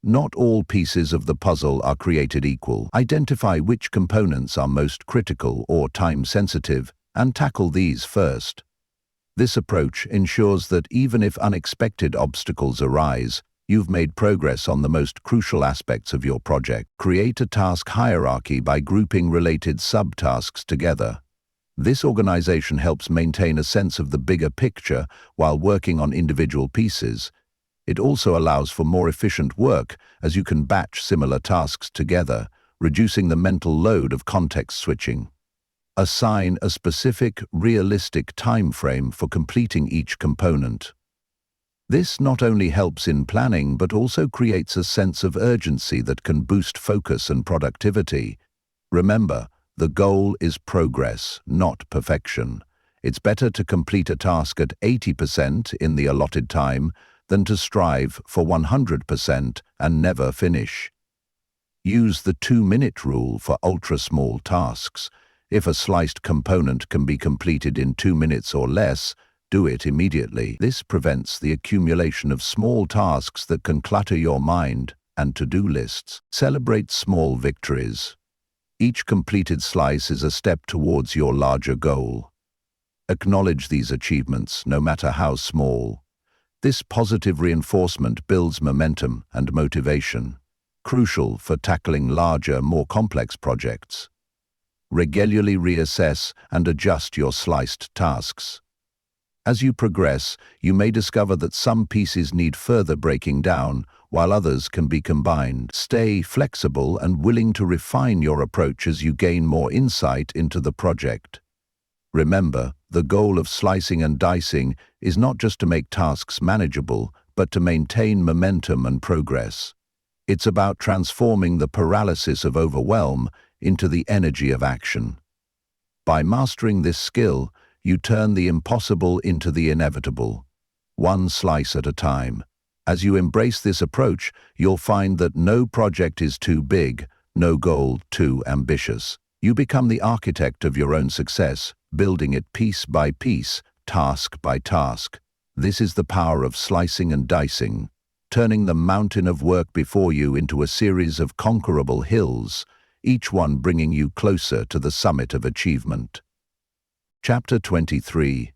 Not all pieces of the puzzle are created equal. Identify which components are most critical or time-sensitive and tackle these first. This approach ensures that even if unexpected obstacles arise, you've made progress on the most crucial aspects of your project. Create a task hierarchy by grouping related subtasks together. This organization helps maintain a sense of the bigger picture while working on individual pieces. It also allows for more efficient work as you can batch similar tasks together, reducing the mental load of context switching. Assign a specific, realistic time frame for completing each component. This not only helps in planning but also creates a sense of urgency that can boost focus and productivity. Remember, the goal is progress, not perfection. It's better to complete a task at 80% in the allotted time than to strive for 100% and never finish. Use the 2-minute rule for ultra-small tasks. If a sliced component can be completed in 2 minutes or less, do it immediately. This prevents the accumulation of small tasks that can clutter your mind and to-do lists. Celebrate small victories. Each completed slice is a step towards your larger goal. Acknowledge these achievements, no matter how small. This positive reinforcement builds momentum and motivation, crucial for tackling larger, more complex projects. Regularly reassess and adjust your sliced tasks. As you progress, you may discover that some pieces need further breaking down, while others can be combined. Stay flexible and willing to refine your approach as you gain more insight into the project. Remember, the goal of slicing and dicing is not just to make tasks manageable, but to maintain momentum and progress. It's about transforming the paralysis of overwhelm into the energy of action. By mastering this skill, you turn the impossible into the inevitable, one slice at a time. As you embrace this approach, you'll find that no project is too big, no goal too ambitious. You become the architect of your own success, building it piece by piece, task by task. This is the power of slicing and dicing, turning the mountain of work before you into a series of conquerable hills, each one bringing you closer to the summit of achievement. Chapter 23.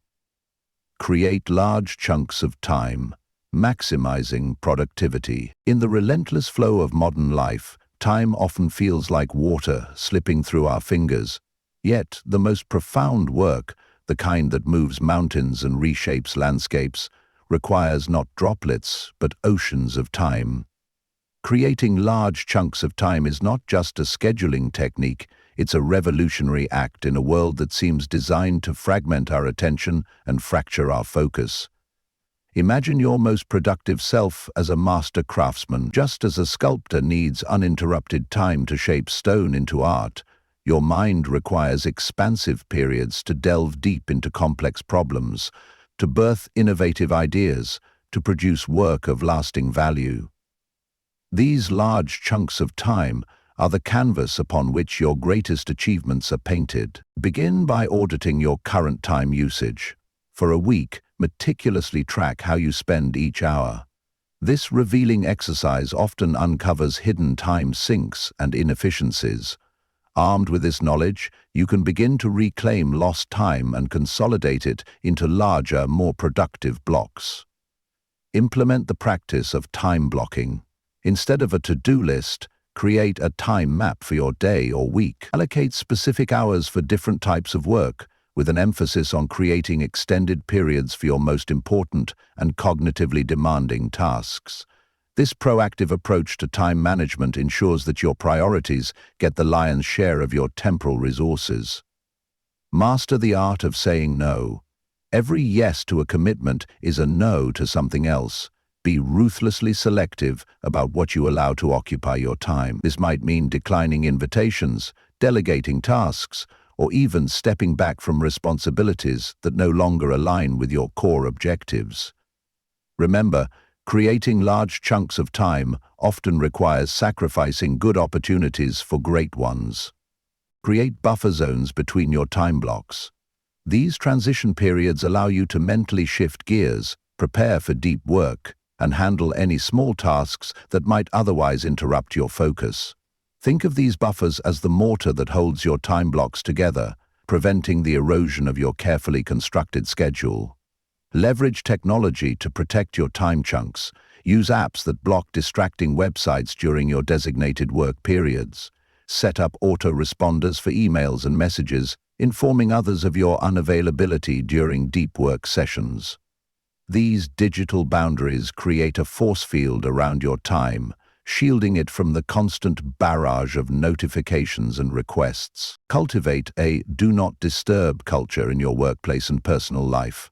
Create large chunks of time, maximizing productivity. In the relentless flow of modern life, time often feels like water slipping through our fingers. Yet, the most profound work, the kind that moves mountains and reshapes landscapes, requires not droplets, but oceans of time. Creating large chunks of time is not just a scheduling technique, it's a revolutionary act in a world that seems designed to fragment our attention and fracture our focus. Imagine your most productive self as a master craftsman. Just as a sculptor needs uninterrupted time to shape stone into art, your mind requires expansive periods to delve deep into complex problems, to birth innovative ideas, to produce work of lasting value. These large chunks of time are the canvas upon which your greatest achievements are painted. Begin by auditing your current time usage. For a week, meticulously track how you spend each hour. This revealing exercise often uncovers hidden time sinks and inefficiencies. Armed with this knowledge, you can begin to reclaim lost time and consolidate it into larger, more productive blocks. Implement the practice of time blocking. Instead of a to-do list, create a time map for your day or week. Allocate specific hours for different types of work, with an emphasis on creating extended periods for your most important and cognitively demanding tasks. This proactive approach to time management ensures that your priorities get the lion's share of your temporal resources. Master the art of saying no. Every yes to a commitment is a no to something else. Be ruthlessly selective about what you allow to occupy your time. This might mean declining invitations, delegating tasks, or even stepping back from responsibilities that no longer align with your core objectives. Remember, creating large chunks of time often requires sacrificing good opportunities for great ones. Create buffer zones between your time blocks. These transition periods allow you to mentally shift gears, prepare for deep work, and handle any small tasks that might otherwise interrupt your focus. Think of these buffers as the mortar that holds your time blocks together, preventing the erosion of your carefully constructed schedule. Leverage technology to protect your time chunks. Use apps that block distracting websites during your designated work periods. Set up autoresponders for emails and messages, informing others of your unavailability during deep work sessions. These digital boundaries create a force field around your time, shielding it from the constant barrage of notifications and requests. Cultivate a do not disturb culture in your workplace and personal life.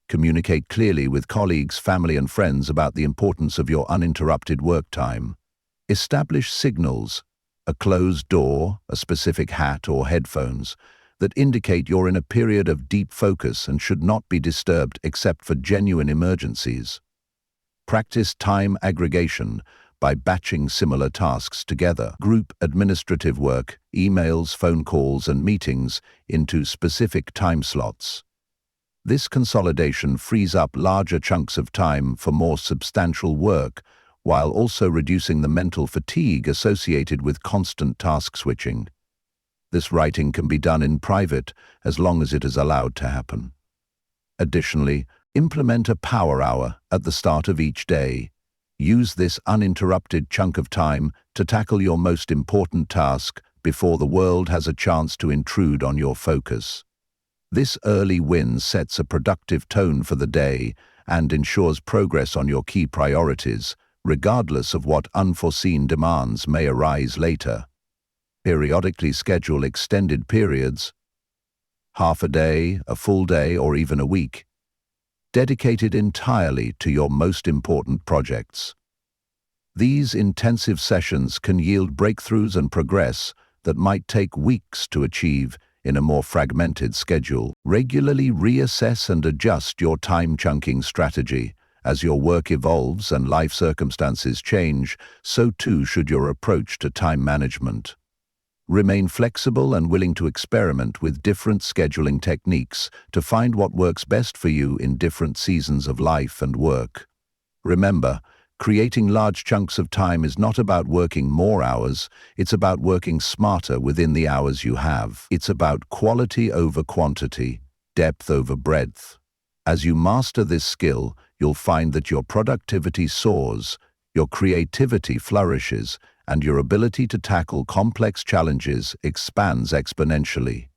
Communicate clearly with colleagues, family, and friends about the importance of your uninterrupted work time. Establish signals, a closed door, a specific hat or headphones, that indicate you're in a period of deep focus and should not be disturbed except for genuine emergencies. Practice time aggregation by batching similar tasks together. Group administrative work, emails, phone calls, and meetings into specific time slots. This consolidation frees up larger chunks of time for more substantial work, while also reducing the mental fatigue associated with constant task switching. This writing can be done in private as long as it is allowed to happen. Additionally, implement a power hour at the start of each day. Use this uninterrupted chunk of time to tackle your most important task before the world has a chance to intrude on your focus. This early win sets a productive tone for the day and ensures progress on your key priorities, regardless of what unforeseen demands may arise later. Periodically schedule extended periods, half a day, a full day, or even a week, dedicated entirely to your most important projects. These intensive sessions can yield breakthroughs and progress that might take weeks to achieve in a more fragmented schedule. Regularly reassess and adjust your time chunking strategy. As your work evolves and life circumstances change, so too should your approach to time management. Remain flexible and willing to experiment with different scheduling techniques to find what works best for you in different seasons of life and work. Remember, creating large chunks of time is not about working more hours, it's about working smarter within the hours you have. It's about quality over quantity, depth over breadth. As you master this skill, you'll find that your productivity soars, your creativity flourishes, and your ability to tackle complex challenges expands exponentially.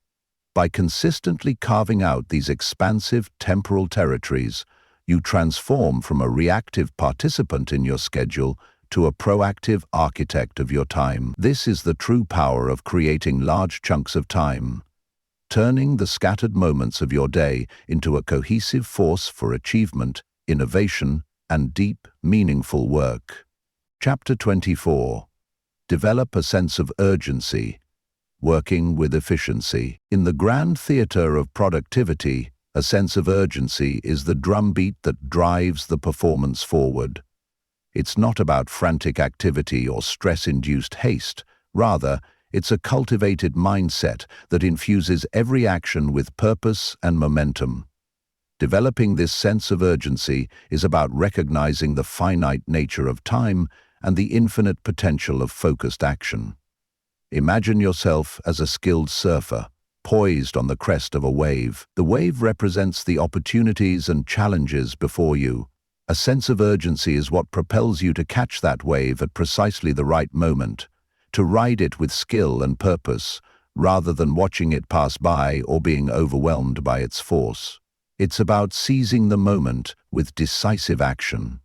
By consistently carving out these expansive temporal territories, you transform from a reactive participant in your schedule to a proactive architect of your time. This is the true power of creating large chunks of time, turning the scattered moments of your day into a cohesive force for achievement, innovation, and deep, meaningful work. Chapter 24. Develop a sense of urgency. Working with efficiency. In the grand theater of productivity, a sense of urgency is the drumbeat that drives the performance forward. It's not about frantic activity or stress-induced haste. Rather, it's a cultivated mindset that infuses every action with purpose and momentum. Developing this sense of urgency is about recognizing the finite nature of time and the infinite potential of focused action. Imagine yourself as a skilled surfer, poised on the crest of a wave. The wave represents the opportunities and challenges before you. A sense of urgency is what propels you to catch that wave at precisely the right moment, to ride it with skill and purpose, rather than watching it pass by or being overwhelmed by its force. It's about seizing the moment with decisive action.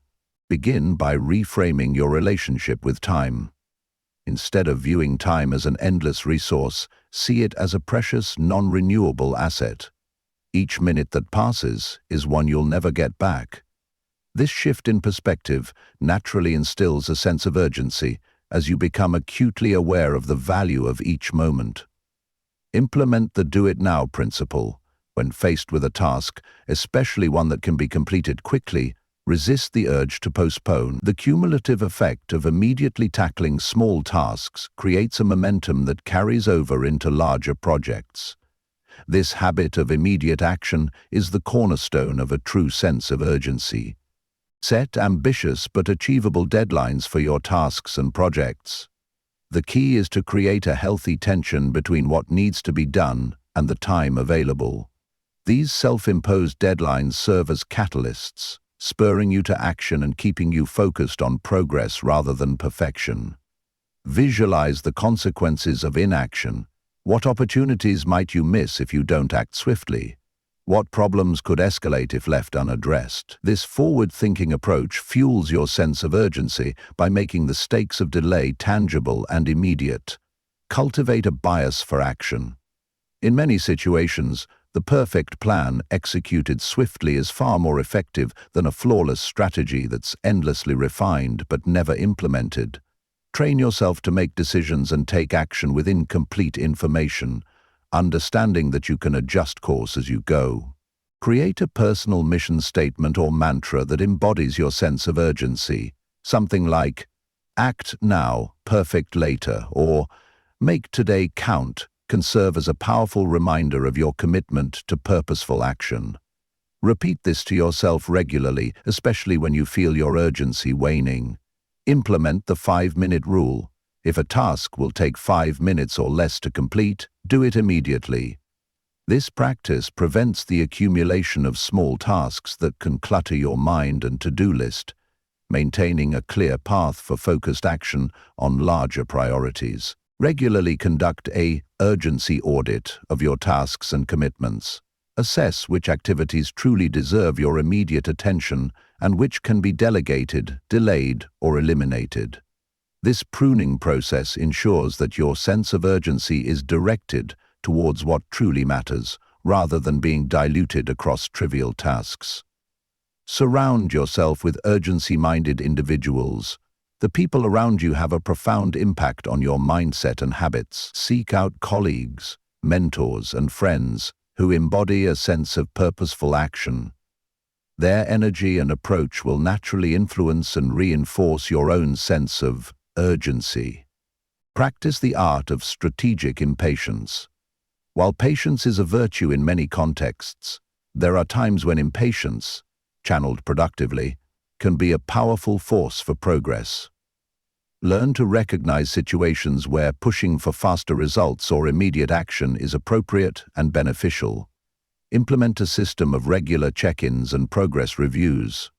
Begin by reframing your relationship with time. Instead of viewing time as an endless resource, see it as a precious, non-renewable asset. Each minute that passes is one you'll never get back. This shift in perspective naturally instills a sense of urgency as you become acutely aware of the value of each moment. Implement the do-it-now principle. When faced with a task, especially one that can be completed quickly, resist the urge to postpone. The cumulative effect of immediately tackling small tasks creates a momentum that carries over into larger projects. This habit of immediate action is the cornerstone of a true sense of urgency. Set ambitious but achievable deadlines for your tasks and projects. The key is to create a healthy tension between what needs to be done and the time available. These self-imposed deadlines serve as catalysts, spurring you to action and keeping you focused on progress rather than perfection. Visualize the consequences of inaction. What opportunities might you miss if you don't act swiftly? What problems could escalate if left unaddressed? This forward-thinking approach fuels your sense of urgency by making the stakes of delay tangible and immediate. Cultivate a bias for action. In many situations, The perfect plan executed swiftly is far more effective than a flawless strategy that's endlessly refined but never implemented. Train yourself to make decisions and take action with incomplete information, understanding that you can adjust course as you go. Create a personal mission statement or mantra that embodies your sense of urgency. Something like, "Act now, perfect later," or "Make today count," can serve as a powerful reminder of your commitment to purposeful action. Repeat this to yourself regularly, especially when you feel your urgency waning. Implement the 5-minute rule. If a task will take 5 minutes or less to complete, do it immediately. This practice prevents the accumulation of small tasks that can clutter your mind and to-do list, maintaining a clear path for focused action on larger priorities. Regularly conduct an urgency audit of your tasks and commitments. Assess which activities truly deserve your immediate attention and which can be delegated, delayed, or eliminated. This pruning process ensures that your sense of urgency is directed towards what truly matters, rather than being diluted across trivial tasks. Surround yourself with urgency-minded individuals. The people around you have a profound impact on your mindset and habits. Seek out colleagues, mentors, and friends who embody a sense of purposeful action. Their energy and approach will naturally influence and reinforce your own sense of urgency. Practice the art of strategic impatience. While patience is a virtue in many contexts, there are times when impatience, channeled productively, can be a powerful force for progress. Learn to recognize situations where pushing for faster results or immediate action is appropriate and beneficial. Implement a system of regular check-ins and progress reviews.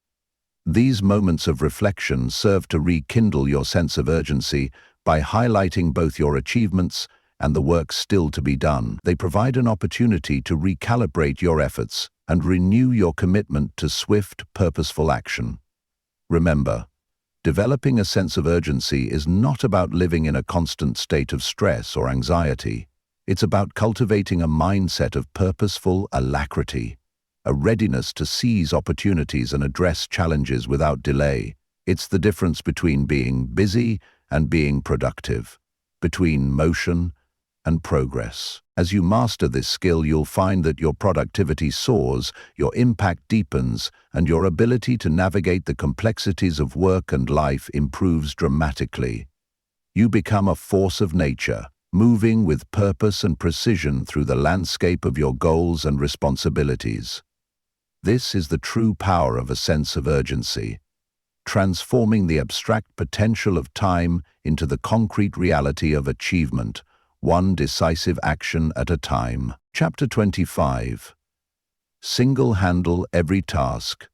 These moments of reflection serve to rekindle your sense of urgency by highlighting both your achievements and the work still to be done. They provide an opportunity to recalibrate your efforts and renew your commitment to swift, purposeful action. Remember, developing a sense of urgency is not about living in a constant state of stress or anxiety. It's about cultivating a mindset of purposeful alacrity, a readiness to seize opportunities and address challenges without delay. It's the difference between being busy and being productive, between motion and progress. As you master this skill, you'll find that your productivity soars, your impact deepens, and your ability to navigate the complexities of work and life improves dramatically. You become a force of nature, moving with purpose and precision through the landscape of your goals and responsibilities. This is the true power of a sense of urgency, transforming the abstract potential of time into the concrete reality of achievement, one decisive action at a time. Chapter 25. Single-handle every task.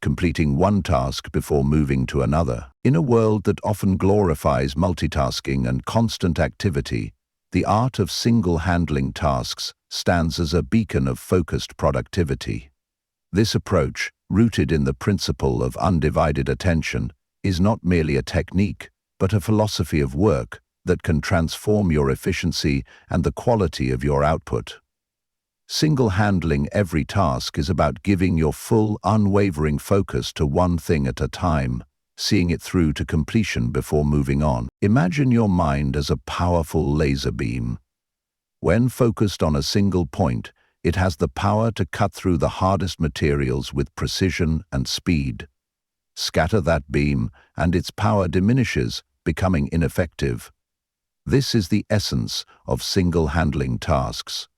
Completing one task before moving to another. In a world that often glorifies multitasking and constant activity, the art of single-handling tasks stands as a beacon of focused productivity. This approach, rooted in the principle of undivided attention, is not merely a technique, but a philosophy of work that can transform your efficiency and the quality of your output. Single-handling every task is about giving your full, unwavering focus to one thing at a time, seeing it through to completion before moving on. Imagine your mind as a powerful laser beam. When focused on a single point, it has the power to cut through the hardest materials with precision and speed. Scatter that beam, and its power diminishes, becoming ineffective. This is the essence of single-handling tasks.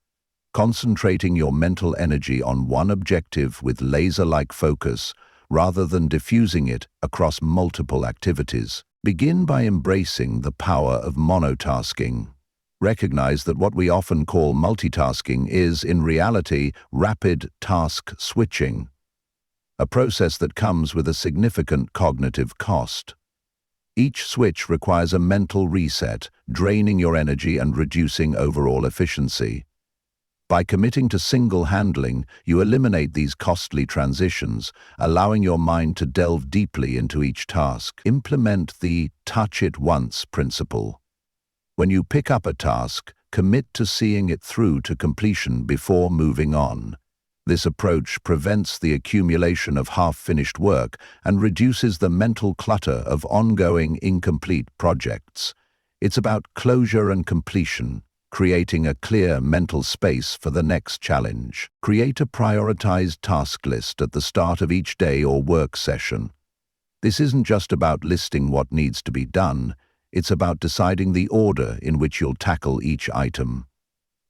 Concentrating your mental energy on one objective with laser-like focus, rather than diffusing it across multiple activities. Begin by embracing the power of monotasking. Recognize that what we often call multitasking is, in reality, rapid task switching, a process that comes with a significant cognitive cost. Each switch requires a mental reset, draining your energy and reducing overall efficiency. By committing to single-handling, you eliminate these costly transitions, allowing your mind to delve deeply into each task. Implement the touch it once principle. When you pick up a task, commit to seeing it through to completion before moving on. This approach prevents the accumulation of half-finished work and reduces the mental clutter of ongoing, incomplete projects. It's about closure and completion, creating a clear mental space for the next challenge. Create a prioritized task list at the start of each day or work session. This isn't just about listing what needs to be done, it's about deciding the order in which you'll tackle each item.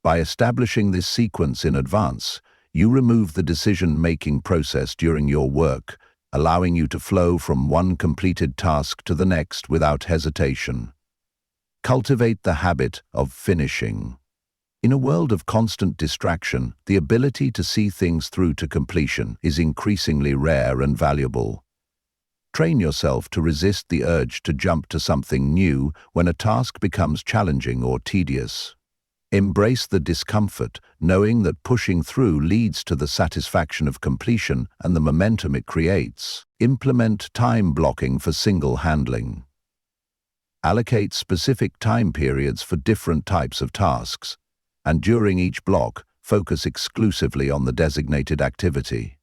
By establishing this sequence in advance, you remove the decision-making process during your work, allowing you to flow from one completed task to the next without hesitation. Cultivate the habit of finishing. In a world of constant distraction, the ability to see things through to completion is increasingly rare and valuable. Train yourself to resist the urge to jump to something new when a task becomes challenging or tedious. Embrace the discomfort, knowing that pushing through leads to the satisfaction of completion and the momentum it creates. Implement time blocking for single handling. Allocate specific time periods for different types of tasks, and during each block, focus exclusively on the designated activity.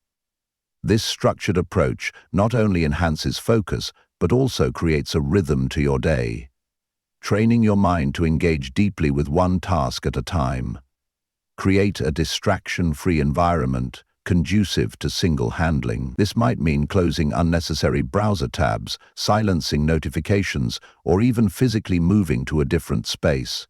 This structured approach not only enhances focus, but also creates a rhythm to your day, training your mind to engage deeply with one task at a time. Create a distraction-free environment conducive to single handling. This might mean closing unnecessary browser tabs, silencing notifications, or even physically moving to a different space.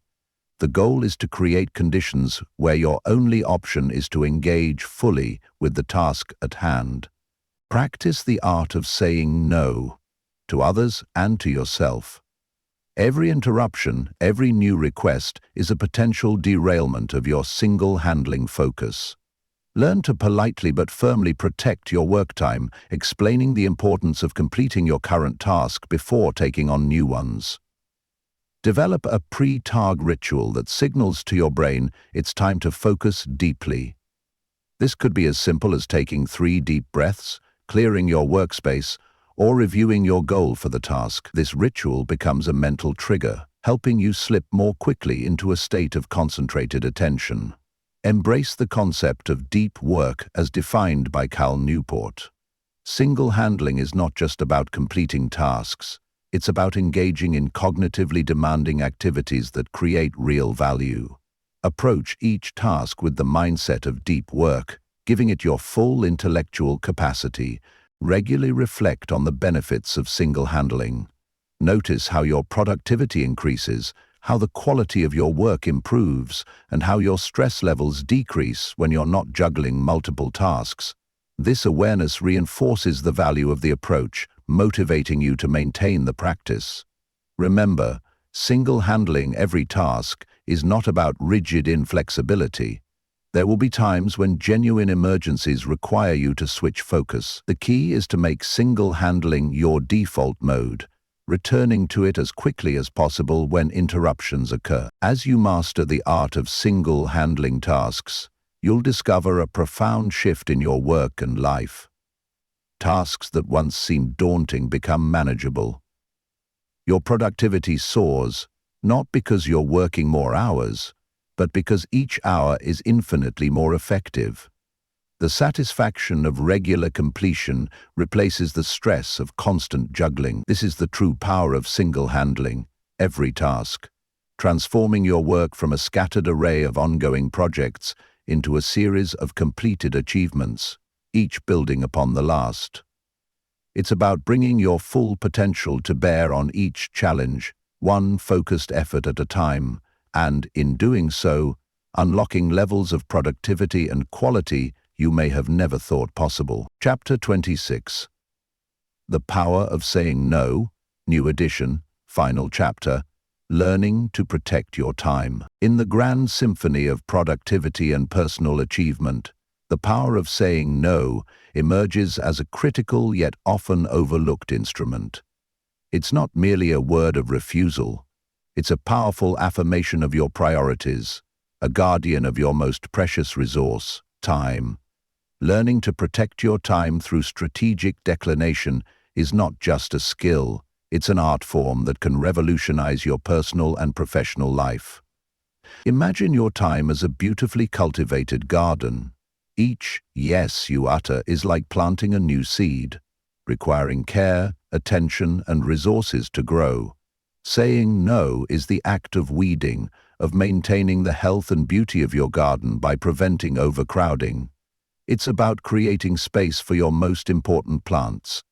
The goal is to create conditions where your only option is to engage fully with the task at hand. Practice the art of saying no to others and to yourself. Every interruption, every new request is a potential derailment of your single-handling focus. Learn to politely but firmly protect your work time, explaining the importance of completing your current task before taking on new ones. Develop a pre-targ ritual that signals to your brain it's time to focus deeply. This could be as simple as taking 3 deep breaths, clearing your workspace, or reviewing your goal for the task. This ritual becomes a mental trigger, helping you slip more quickly into a state of concentrated attention. Embrace the concept of deep work as defined by Cal Newport. Single handling is not just about completing tasks. It's about engaging in cognitively demanding activities that create real value. Approach each task with the mindset of deep work, giving it your full intellectual capacity. Regularly reflect on the benefits of single handling. Notice how your productivity increases, how the quality of your work improves, and how your stress levels decrease when you're not juggling multiple tasks. This awareness reinforces the value of the approach, motivating you to maintain the practice. Remember, single-handling every task is not about rigid inflexibility. There will be times when genuine emergencies require you to switch focus. The key is to make single-handling your default mode, returning to it as quickly as possible when interruptions occur. As you master the art of single-handling tasks, you'll discover a profound shift in your work and life. Tasks that once seemed daunting become manageable. Your productivity soars, not because you're working more hours, but because each hour is infinitely more effective. The satisfaction of regular completion replaces the stress of constant juggling. This is the true power of single-handling every task, transforming your work from a scattered array of ongoing projects into a series of completed achievements, each building upon the last. It's about bringing your full potential to bear on each challenge, one focused effort at a time, and, in doing so, unlocking levels of productivity and quality you may have never thought possible. Chapter 26. The Power of Saying No, New Edition, Final Chapter, Learning to Protect Your Time. In the grand symphony of productivity and personal achievement, the power of saying no emerges as a critical yet often overlooked instrument. It's not merely a word of refusal. It's a powerful affirmation of your priorities, a guardian of your most precious resource, time. Learning to protect your time through strategic declination is not just a skill, it's an art form that can revolutionize your personal and professional life. Imagine your time as a beautifully cultivated garden. Each yes you utter is like planting a new seed, requiring care, attention, and resources to grow. Saying no is the act of weeding, of maintaining the health and beauty of your garden by preventing overcrowding. It's about creating space for your most important plants,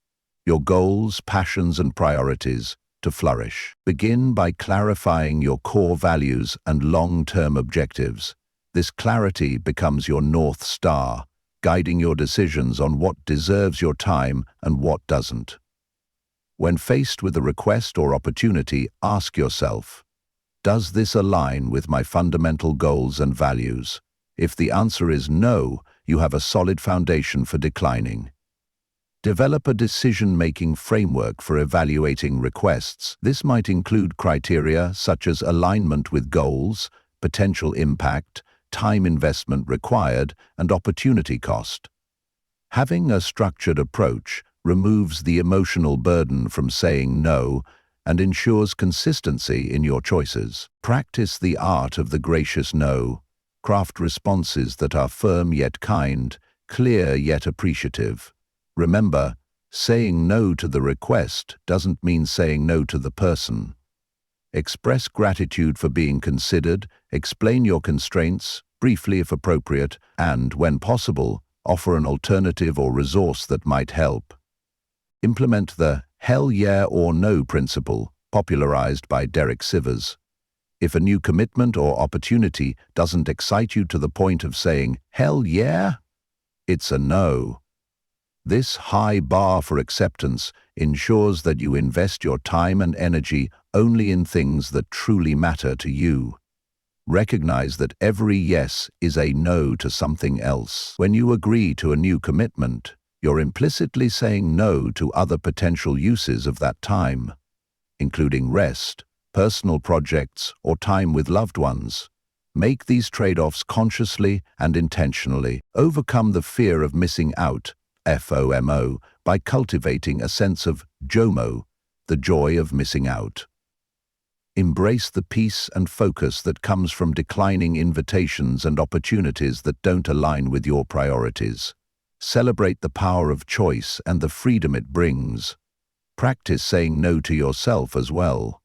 your goals, passions, and priorities to flourish. Begin by clarifying your core values and long-term objectives. This clarity becomes your North Star, guiding your decisions on what deserves your time and what doesn't. When faced with a request or opportunity, ask yourself, does this align with my fundamental goals and values? If the answer is no, you have a solid foundation for declining. Develop a decision-making framework for evaluating requests. This might include criteria such as alignment with goals, potential impact, time investment required, and opportunity cost. Having a structured approach removes the emotional burden from saying no and ensures consistency in your choices. Practice the art of the gracious no. Craft responses that are firm yet kind, clear yet appreciative. Remember, saying no to the request doesn't mean saying no to the person. Express gratitude for being considered, explain your constraints, briefly if appropriate, and, when possible, offer an alternative or resource that might help. Implement the hell yeah or no principle, popularized by Derek Sivers. If a new commitment or opportunity doesn't excite you to the point of saying, hell yeah, it's a no. This high bar for acceptance ensures that you invest your time and energy only in things that truly matter to you. Recognize that every yes is a no to something else. When you agree to a new commitment, you're implicitly saying no to other potential uses of that time, including rest, personal projects, or time with loved ones. Make these trade-offs consciously and intentionally. Overcome the fear of missing out, FOMO, by cultivating a sense of JOMO, the joy of missing out. Embrace the peace and focus that comes from declining invitations and opportunities that don't align with your priorities. Celebrate the power of choice and the freedom it brings. Practice saying no to yourself as well.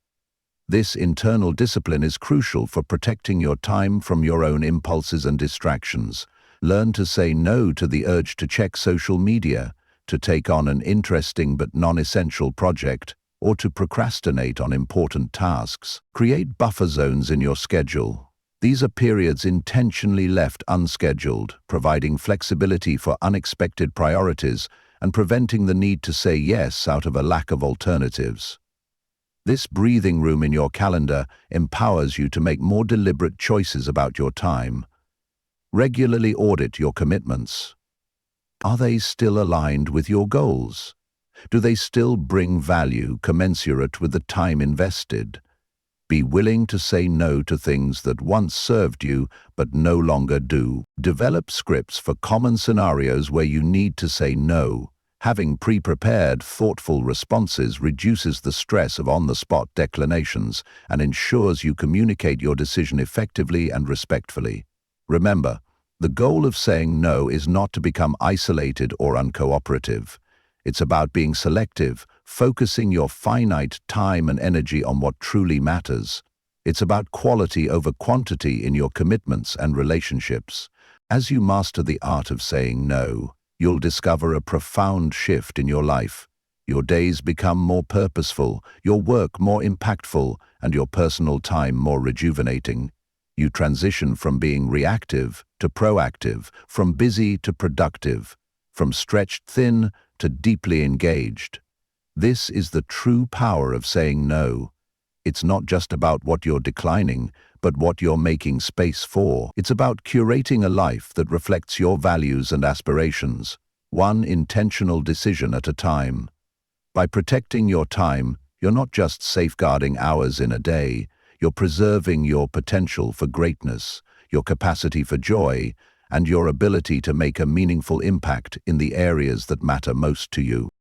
This internal discipline is crucial for protecting your time from your own impulses and distractions. Learn to say no to the urge to check social media, to take on an interesting but non-essential project, or to procrastinate on important tasks. Create buffer zones in your schedule. These are periods intentionally left unscheduled, providing flexibility for unexpected priorities and preventing the need to say yes out of a lack of alternatives. This breathing room in your calendar empowers you to make more deliberate choices about your time. Regularly audit your commitments. Are they still aligned with your goals? Do they still bring value commensurate with the time invested? Be willing to say no to things that once served you but no longer do. Develop scripts for common scenarios where you need to say no. Having pre-prepared, thoughtful responses reduces the stress of on-the-spot declinations and ensures you communicate your decision effectively and respectfully. Remember, the goal of saying no is not to become isolated or uncooperative. It's about being selective, focusing your finite time and energy on what truly matters. It's about quality over quantity in your commitments and relationships. As you master the art of saying no, you'll discover a profound shift in your life. Your days become more purposeful, your work more impactful, and your personal time more rejuvenating. You transition from being reactive to proactive, from busy to productive, from stretched thin to deeply engaged. This is the true power of saying no. It's not just about what you're declining, but what you're making space for. It's about curating a life that reflects your values and aspirations, one intentional decision at a time. By protecting your time, you're not just safeguarding hours in a day, you're preserving your potential for greatness, your capacity for joy, and your ability to make a meaningful impact in the areas that matter most to you.